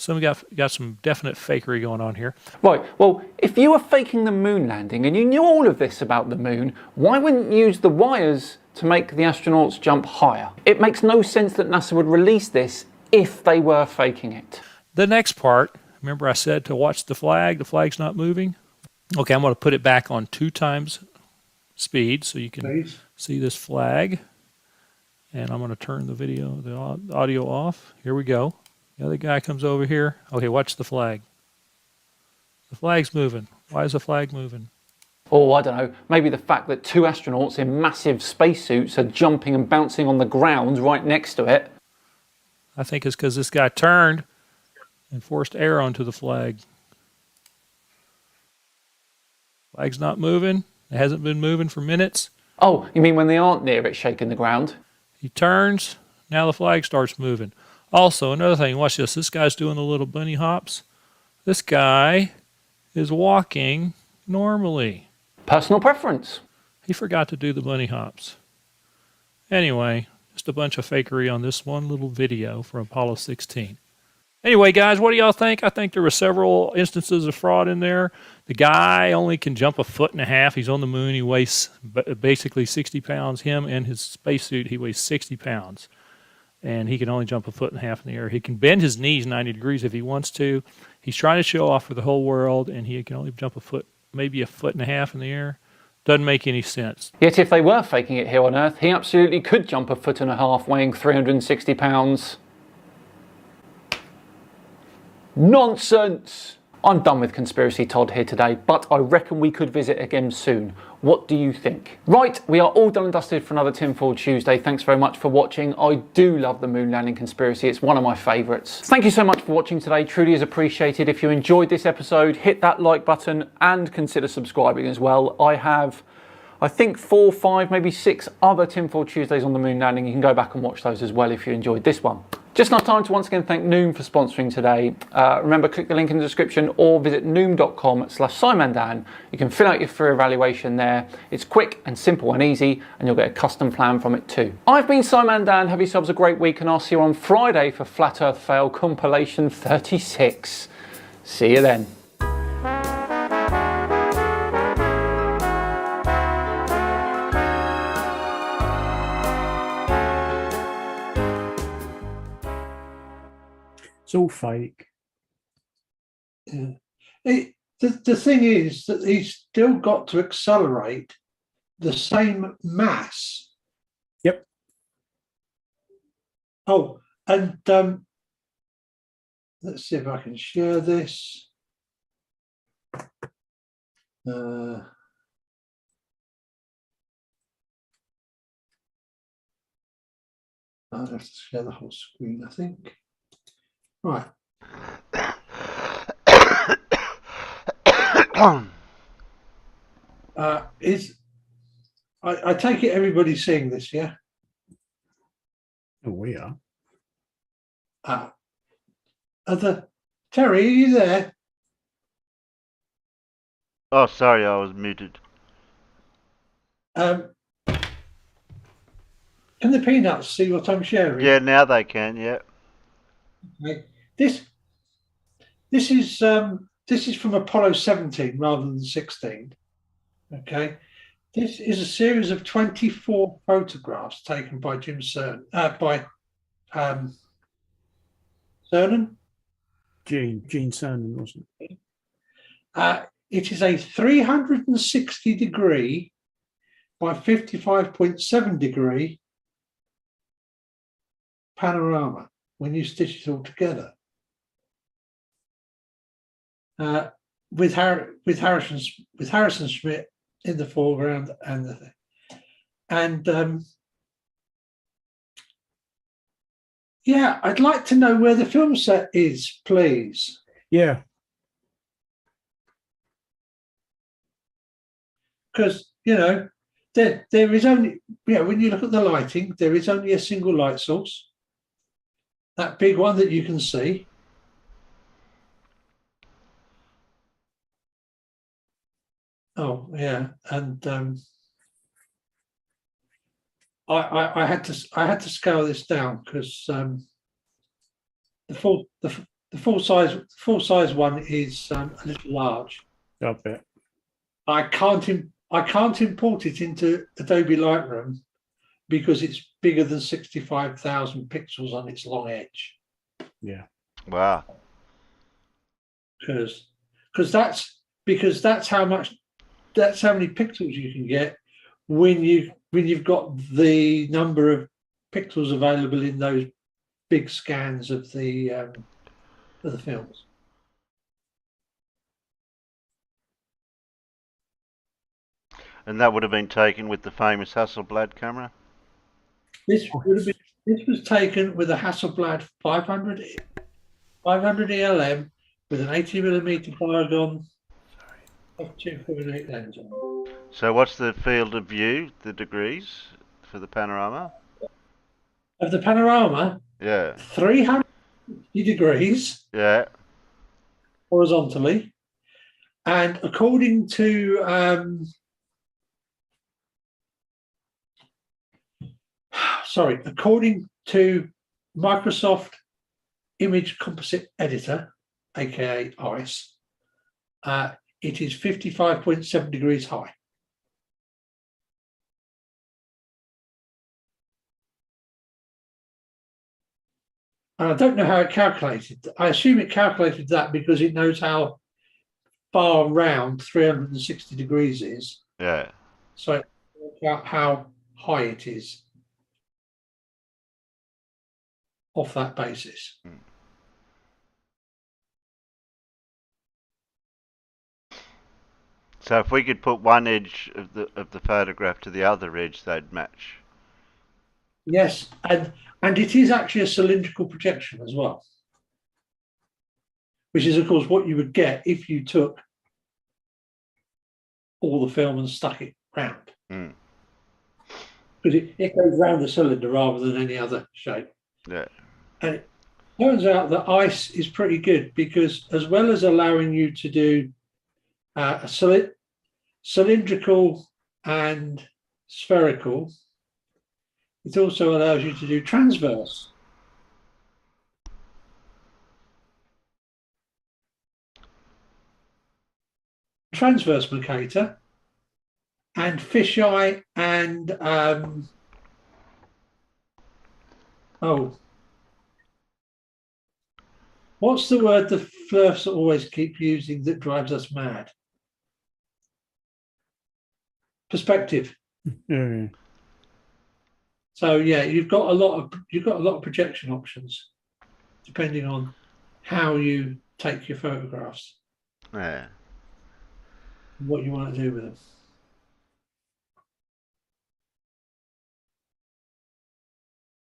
we got some definite fakery going on here. Right, well, if you were faking the moon landing and you knew all of this about the moon, why wouldn't you use the wires to make the astronauts jump higher? It makes no sense that NASA would release this if they were faking it. The next part, remember I said to watch the flag? The flag's not moving. Okay, I'm going to put it back on 2 times speed so you can see this flag. And I'm going to turn the audio off. Here we go. The other guy comes over here. Okay, watch the flag. The flag's moving. Why is the flag moving? Oh, I don't know. Maybe the fact that 2 astronauts in massive spacesuits are jumping and bouncing on the ground right next to it. I think it's because this guy turned and forced air onto the flag. Flag's not moving. It hasn't been moving for minutes. Oh, you mean when they aren't near it shaking the ground? He turns. Now the flag starts moving. Also, another thing, watch this. This guy's doing the little bunny hops. This guy is walking normally. Personal preference. He forgot to do the bunny hops. Anyway, just a bunch of fakery on this one little video from Apollo 16. Anyway, guys, what do y'all think? I think there were several instances of fraud in there. The guy only can jump 1.5 feet. He's on the moon. He weighs basically 60 pounds. Him and his spacesuit, he weighs 60 pounds. And he can only jump 1.5 feet in the air. He can bend his knees 90 degrees if he wants to. He's trying to show off for the whole world, and he can only jump 1 foot, maybe 1.5 feet in the air. Doesn't make any sense. Yet if they were faking it here on Earth, he absolutely could jump 1.5 feet weighing 360 pounds. Nonsense! I'm done with Conspiracy Todd here today, but I reckon we could visit again soon. What do you think? Right, we are all done and dusted for another Tinfoil Tuesday. Thanks very much for watching. I do love the moon landing conspiracy. It's one of my favourites. Thank you so much for watching today. Truly is appreciated. If you enjoyed this episode, hit that like button and consider subscribing as well. I have, I think, 4, 5, maybe 6 other Tinfoil Tuesdays on the moon landing. You can go back and watch those as well if you enjoyed this one. Just enough time to once again thank Noom for sponsoring today. Remember, click the link in the description or visit noom.com/SimonDan. You can fill out your free evaluation there. It's quick and simple and easy, and you'll get a custom plan from it too. I've been Simon Dan. Have yourselves a great week, and I'll see you on Friday for Flat Earth Fail Compilation 36. See you then. It's all fake. Yeah. The thing is that he's still got to accelerate the same mass. Yep. Oh, and let's see if I can share this. I'll have to share the whole screen, I think. Right. I take it everybody's seeing this, yeah? Oh, we are. Terry, are you there? Oh, sorry, I was muted. Can the peanuts see what I'm sharing? Yeah, now they can, yeah. Okay. This is from Apollo 17 rather than 16. Okay. This is a series of 24 photographs taken by Gene Cernan. Gene Cernan, wasn't it? It is a 360 degree by 55.7 degree panorama when you stitch it all together. With Harrison Schmidt in the foreground and the thing. And yeah, I'd like to know where the film set is, please. Yeah. Because, you know, there is only, you know, when you look at the lighting, there is only a single light source. That big one that you can see. Oh yeah, and I had to scale this down because the full size one is a little large. I bet. I can't import it into Adobe Lightroom because it's bigger than 65,000 pixels on its long edge. Yeah. Wow. Because that's how many pixels you can get when you've got the number of pixels available in those big scans of the films. And that would have been taken with the famous Hasselblad camera? This was taken with a Hasselblad 500 ELM with an 80mm Polygon f2.8 lens on. So what's the field of view, the degrees for the panorama? Of the panorama? Yeah. 360 degrees. Yeah. Horizontally. And according to according to Microsoft Image Composite Editor, aka ICE, it is 55.7 degrees high. And I don't know how it calculated. I assume it calculated that because it knows how far round 360 degrees is. Yeah. So it works out how high it is off that basis. So if we could put one edge of the photograph to the other edge, they'd match. Yes, and it is actually a cylindrical projection as well, which is, of course, what you would get if you took all the film and stuck it round. Because it goes round the cylinder rather than any other shape. Yeah. And it turns out that ICE is pretty good because as well as allowing you to do a cylindrical and spherical, it also allows you to do transverse. Transverse Mercator and fisheye and what's the word the Flirfs always keep using that drives us mad? Perspective. So yeah, you've got a lot of projection options depending on how you take your photographs. Yeah. What you want to do with them.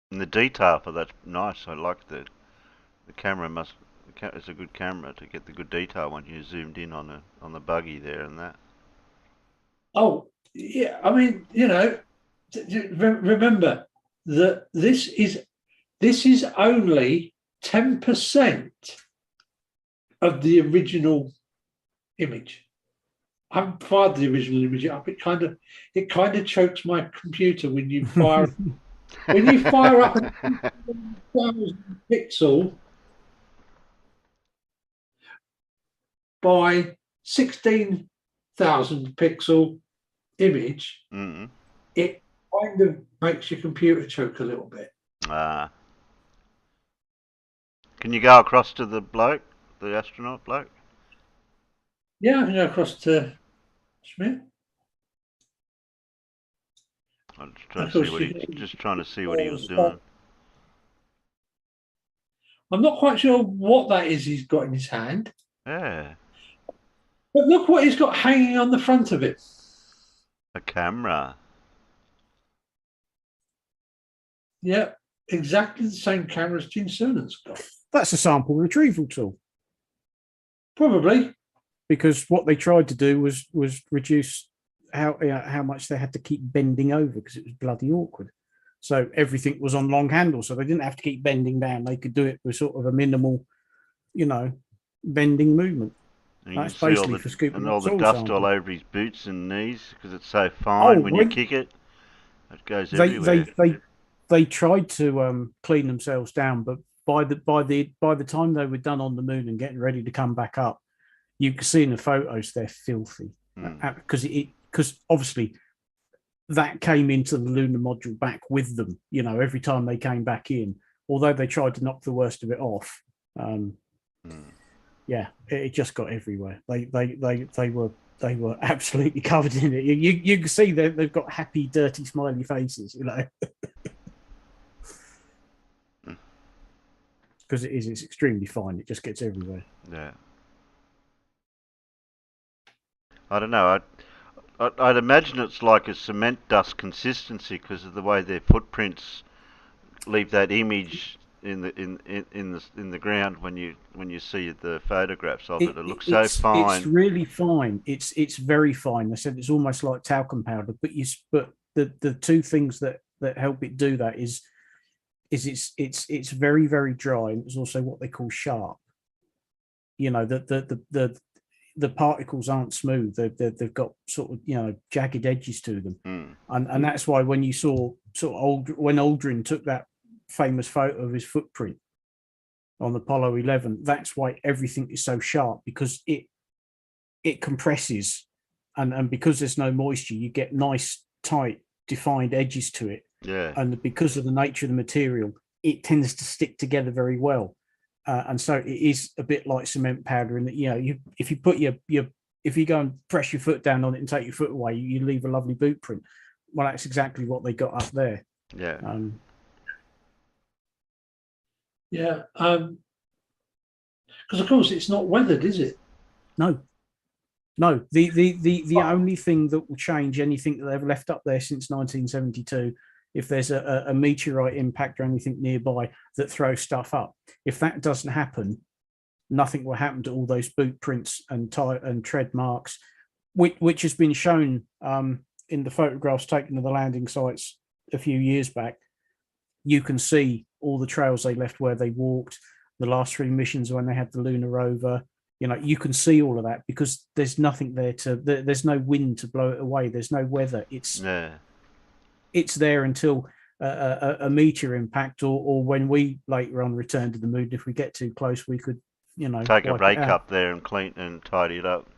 And the detail for that's nice. I like the camera it's a good camera to get the good detail when you zoomed in on the buggy there and that. Oh yeah, I mean, remember that this is only 10% of the original image. I haven't fired the original image up. It kind of chokes my computer when you fire up a 1,000 pixel by 16,000 pixel image. It kind of makes your computer choke a little bit. Can you go across to the astronaut bloke? Yeah, I can go across to Schmidt. I'm just trying to see what he was doing. I'm not quite sure what that is he's got in his hand. Yeah. But look what he's got hanging on the front of it. A camera. Yeah, exactly the same camera as Gene Cernan's got. That's a sample retrieval tool. Probably. Because what they tried to do was reduce how much they had to keep bending over because it was bloody awkward. So everything was on long handles, so they didn't have to keep bending down. They could do it with sort of a minimal, bending movement. And that's basically for scooping and all the dust all over his boots and knees because it's so fine when you kick it. It goes everywhere. They tried to clean themselves down, but by the time they were done on the moon and getting ready to come back up, you can see in the photos they're filthy because obviously that came into the lunar module back with them. Every time they came back in, although they tried to knock the worst of it off. Yeah, it just got everywhere. They were absolutely covered in it. You can see they've got happy, dirty, smiley faces. Because it's extremely fine. It just gets everywhere. Yeah. I don't know. I'd imagine it's like a cement dust consistency because of the way their footprints leave that image in the ground when you see the photographs of it. It looks so fine. It's really fine. It's very fine. They said it's almost like talcum powder. But the two things that help it do that is it's very, very dry, and it's also what they call sharp. The particles aren't smooth. They've got sort of jagged edges to them, and that's why when you saw sort of when Aldrin took that famous photo of his footprint on Apollo 11. That's why everything is so sharp, because it compresses, and because there's no moisture, you get nice, tight, defined edges to it. Yeah. And because of the nature of the material, it tends to stick together very well. And so it is a bit like cement powder, in that, you know, if you put if you go and press your foot down on it and take your foot away, you leave a lovely boot print. Well, that's exactly what they got up there. Yeah. Yeah. Because of course it's not weathered, is it? No. The only thing that will change anything that they've left up there since 1972, if there's a meteorite impact or anything nearby that throws stuff up, if that doesn't happen, nothing will happen to all those boot prints and tread marks, which has been shown in the photographs taken of the landing sites a few years back. You can see all the trails they left where they walked, the last 3 missions when they had the lunar rover. You know, you can see all of that because there's nothing there there's no wind to blow it away. There's no weather. It's there until a meteor impact, or when we later on return to the moon. If we get too close, we could, you know, take a rake up there and clean and tidy it up.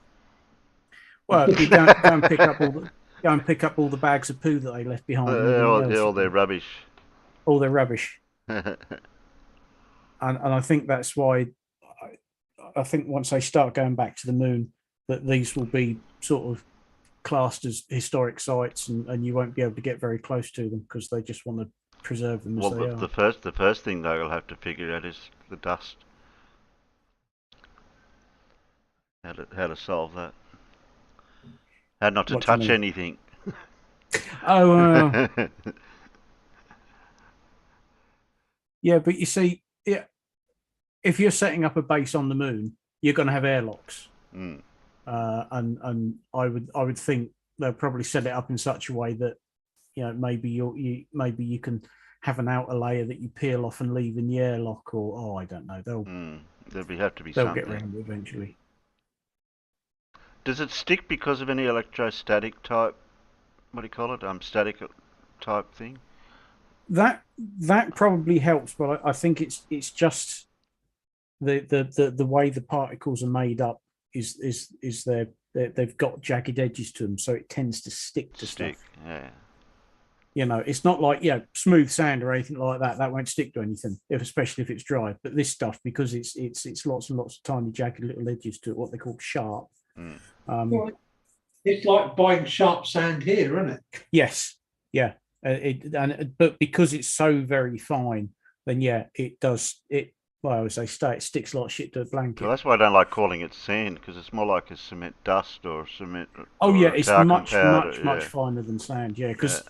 Well, you go and pick up all the bags of poo that they left behind. All their rubbish. All their rubbish. and I think that's why. I think once they start going back to the moon, that these will be sort of classed as historic sites, and you won't be able to get very close to them because they just want to preserve them as they are. The first thing they'll have to figure out is the dust. How to solve that? How not to touch anything. Oh, yeah, but you see, if you're setting up a base on the moon, you're going to have airlocks, and I would think they'll probably set it up in such a way that, you know, maybe you can have an outer layer that you peel off and leave in the airlock, or I don't know. There'll have to be they'll something. get around it eventually. Does it stick because of any electrostatic type? What do you call it? Static type thing. That probably helps, but I think it's just the way the particles are made up is they've got jagged edges to them, so it tends to stick to stuff. Yeah. You know, it's not like smooth sand or anything like that. That won't stick to anything, especially if it's dry. But this stuff, because it's lots and lots of tiny jagged little edges to it, what they call sharp. It's like buying sharp sand here, isn't it? Yes. Yeah. But because it's so very fine, then it does it. Well, as they say, it sticks like shit to a blanket. Well, that's why I don't like calling it sand, because it's more like a cement dust or cement. It's much finer than sand. Yeah, because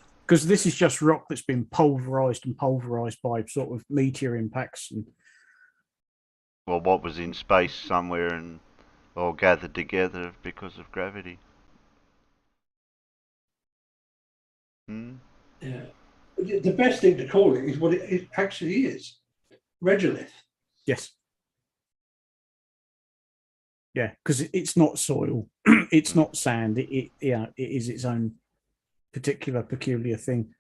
this is just rock that's been pulverized by sort of meteor impacts. Well, what was in space somewhere and all gathered together because of gravity. Yeah, the best thing to call it is what it actually is: regolith. Yes. Yeah, because it's not soil, it's not sand. It is its own peculiar thing.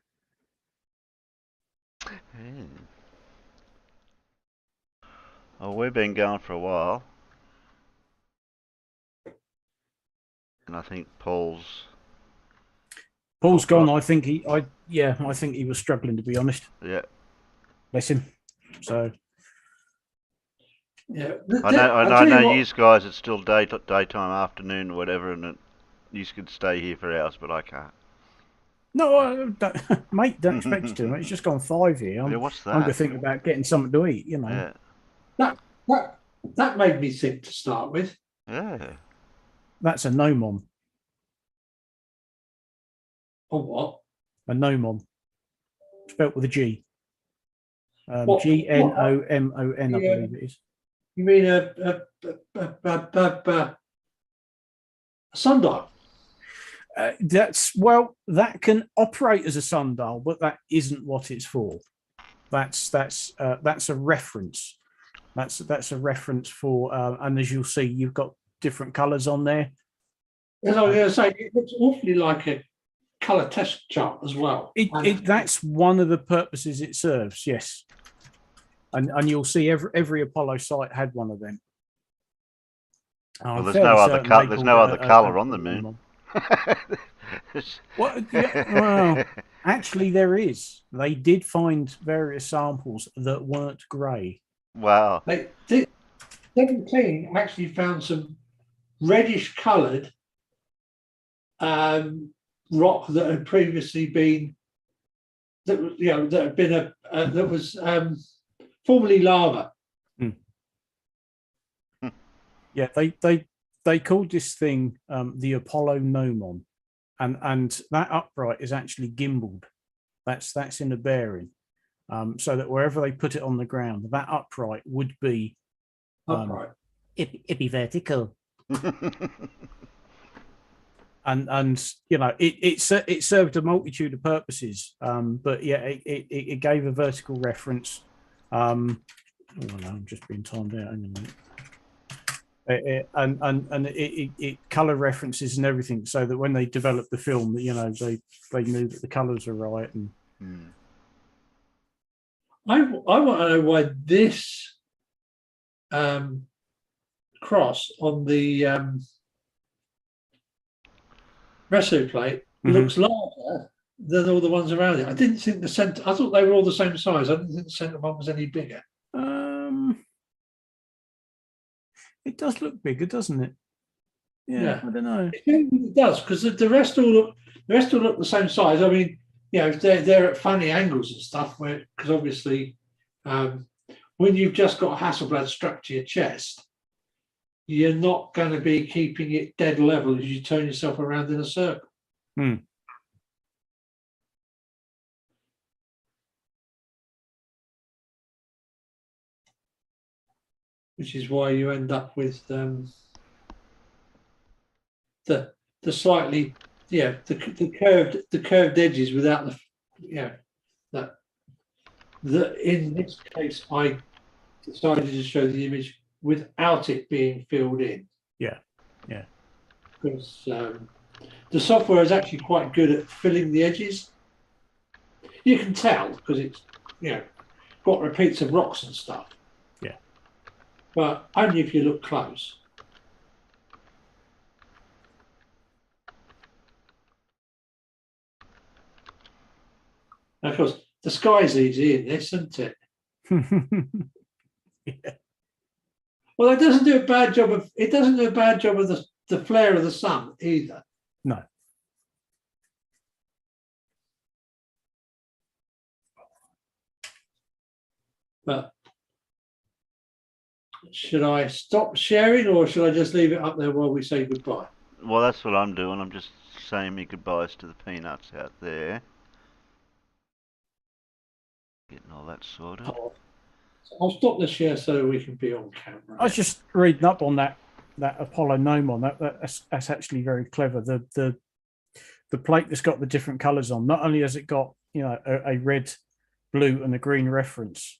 Oh, we've been going for a while, and I think Paul's gone. I think he was struggling, to be honest. Yeah. Bless him. So. Yeah, I know you guys. It's still daytime, afternoon, or whatever, and you could stay here for hours, but I can't. No, mate, don't expect you to. Mate. It's just gone 5 here. What's that? I'm going to think about getting something to eat. You know. Yeah. That made me think to start with. Yeah. That's a gnomon. A what? A gnomon. Spelt with a G. Gnomon, I believe it is. You mean a sundial? That can operate as a sundial, but that isn't what it's for. That's a reference. That's a reference for, and as you'll see, you've got different colours on there. As I was going to say, it looks awfully like color test chart as well. That's one of the purposes it serves. Yes, and you'll see every Apollo site had one of them. Well, there's no other color on the moon. Well, actually, there is. They did find various samples that weren't grey. Wow. 17 actually found some reddish coloured rock that had previously been that was formerly lava. Yeah, they called this thing the Apollo Gnomon, and that upright is actually gimbaled. That's in a bearing, so that wherever they put it on the ground, that upright would be upright. It'd be vertical. and you know it served a multitude of purposes, but yeah, it gave a vertical reference. I'm just being timed out. Hang on a minute. And it color references and everything, so that when they developed the film, you know, they knew that the colors are right. And I want to know why this cross on the reso plate looks larger than all the ones around it. I didn't think the center. I thought they were all the same size. I didn't think the center one was any bigger. It does look bigger, doesn't it? Yeah. I don't know. It does, because the rest all look the same size. I mean, you know, they're at funny angles and stuff. Because obviously, when you've just got a Hasselblad strapped to your chest, you're not going to be keeping it dead level as you turn yourself around in a circle. Which is why you end up with the slightly the curved edges without that in this case I decided to show the image without it being filled in. Yeah. Because the software is actually quite good at filling the edges. You can tell because it's got repeats of rocks and stuff. Yeah. But only if you look close. And of course, the sky's easy in this, isn't it? Yeah. Well, it doesn't do a bad job of the flare of the sun either. No. But should I stop sharing or should I just leave it up there while we say goodbye? Well, that's what I'm doing. I'm just saying me goodbyes to the peanuts out there. Getting all that sorted. I'll stop the share so we can be on camera. I was just reading up on that Apollo Gnomon. That's actually very clever. The plate that's got the different colours on. Not only has it got a red, blue, and a green reference,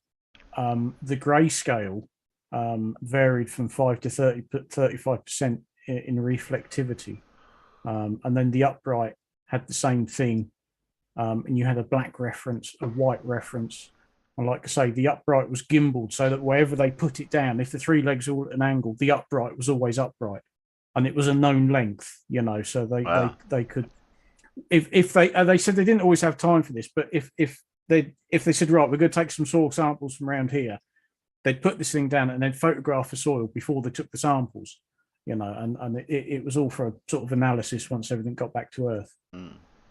the grayscale varied from 5 to 35% in reflectivity, and then the upright had the same thing, and you had a black reference, a white reference. And like I say, the upright was gimbaled so that wherever they put it down, if the three legs were at an angle, the upright was always upright, and it was a known length, so they could, if they said they didn't always have time for this, but if they said, right, we're going to take some soil samples from around here, they'd put this thing down and they'd photograph the soil before they took the samples, and it was all for a sort of analysis once everything got back to Earth.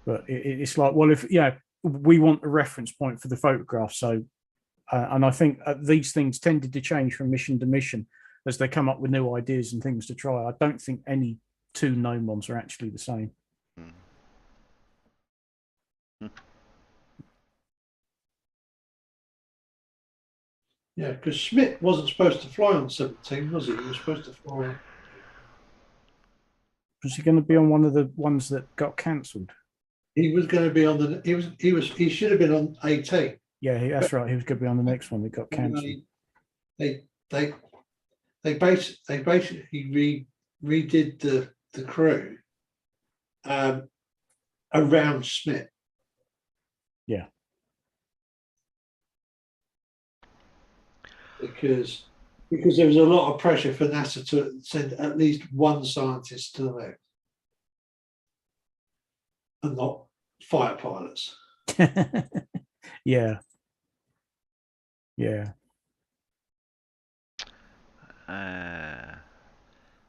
But it's like, well, if we want a reference point for the photograph, so and I think these things tended to change from mission to mission as they come up with new ideas and things to try. I don't think any two gnomons are actually the same. Yeah, because Schmidt wasn't supposed to fly on 17, was he? He was supposed to fly. Was he going to be on one of the ones that got cancelled? He was going to be on the. He should have been on 18. Yeah, that's right. He was going to be on the next one that got cancelled. They basically redid the crew, and around Schmidt. Yeah. Because there was a lot of pressure for NASA to send at least one scientist to the moon, and not fighter pilots. Yeah. Yeah.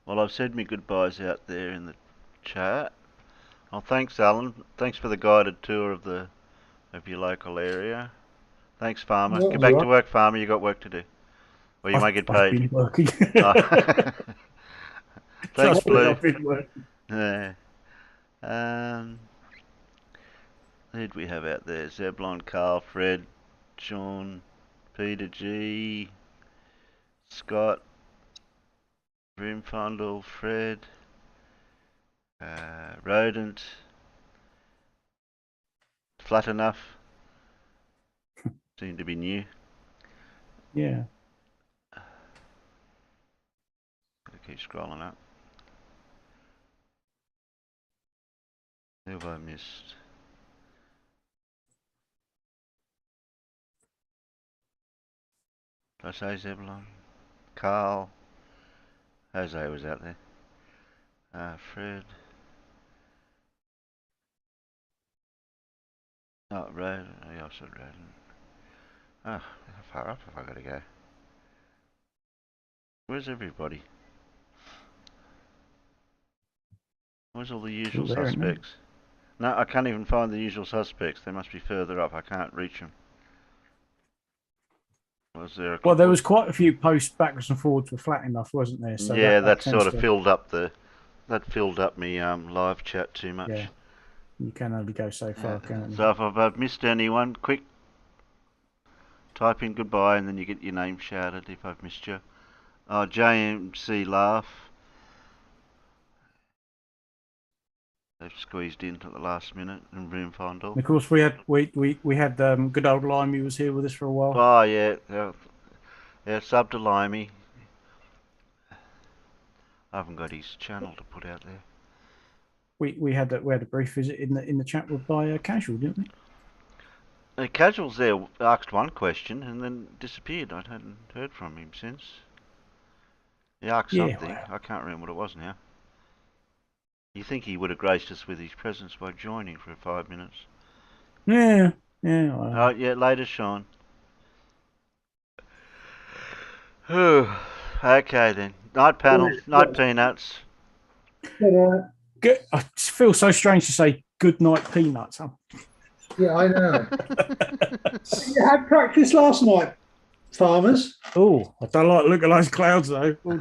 Well, I've said me goodbyes out there in the chat. Oh, thanks, Alan. Thanks for the guided tour of your local area. Thanks, Farmer. Well, Get back to work, Farmer. You got work to do. Or you might get paid. I've been working. Thanks, Blue. I've been working. Yeah. Who did we have out there? Zeblon, Carl, Fred, Sean, Peter G, Scott, Brimfondle, Fred, Rodent, Flat Enough. Seem to be new. Yeah. Gotta keep scrolling up. Who have I missed? Did I say Zebulon? Carl. Jose was out there. Fred. Oh, Road. Oh, yeah, I said Road. Oh, how far up have I got to go? Where's everybody? Where's all the usual suspects? No, I can't even find the usual suspects. They must be further up. I can't reach them. Well, there was quite a few posts backwards and forwards were Flat Enough, wasn't there? So yeah, that sort of filled up me live chat too much. Yeah, you can only go so far, can't you? So if I've missed anyone, quick, type in goodbye and then you get your name shouted if I've missed you. Oh, JMC Laugh. They've squeezed in at the last minute and room fondle. And of course, we had good old Limey was here with us for a while. Oh yeah, sub to Limey. I haven't got his channel to put out there. We had a brief visit in the chat with by Casual, didn't we? The Casual's there asked one question and then disappeared. I hadn't heard from him since. He asked something. Well, I can't remember what it was now. You think he would have graced us with his presence by joining for 5 minutes? Yeah. Oh, yeah, later, Sean. Okay, then. Night panel, night peanuts. Good. I feel so strange to say good night peanuts. Huh? Yeah, I know. You had practice last night, farmers. Oh, I don't like looking at those clouds, though. Oh, dear.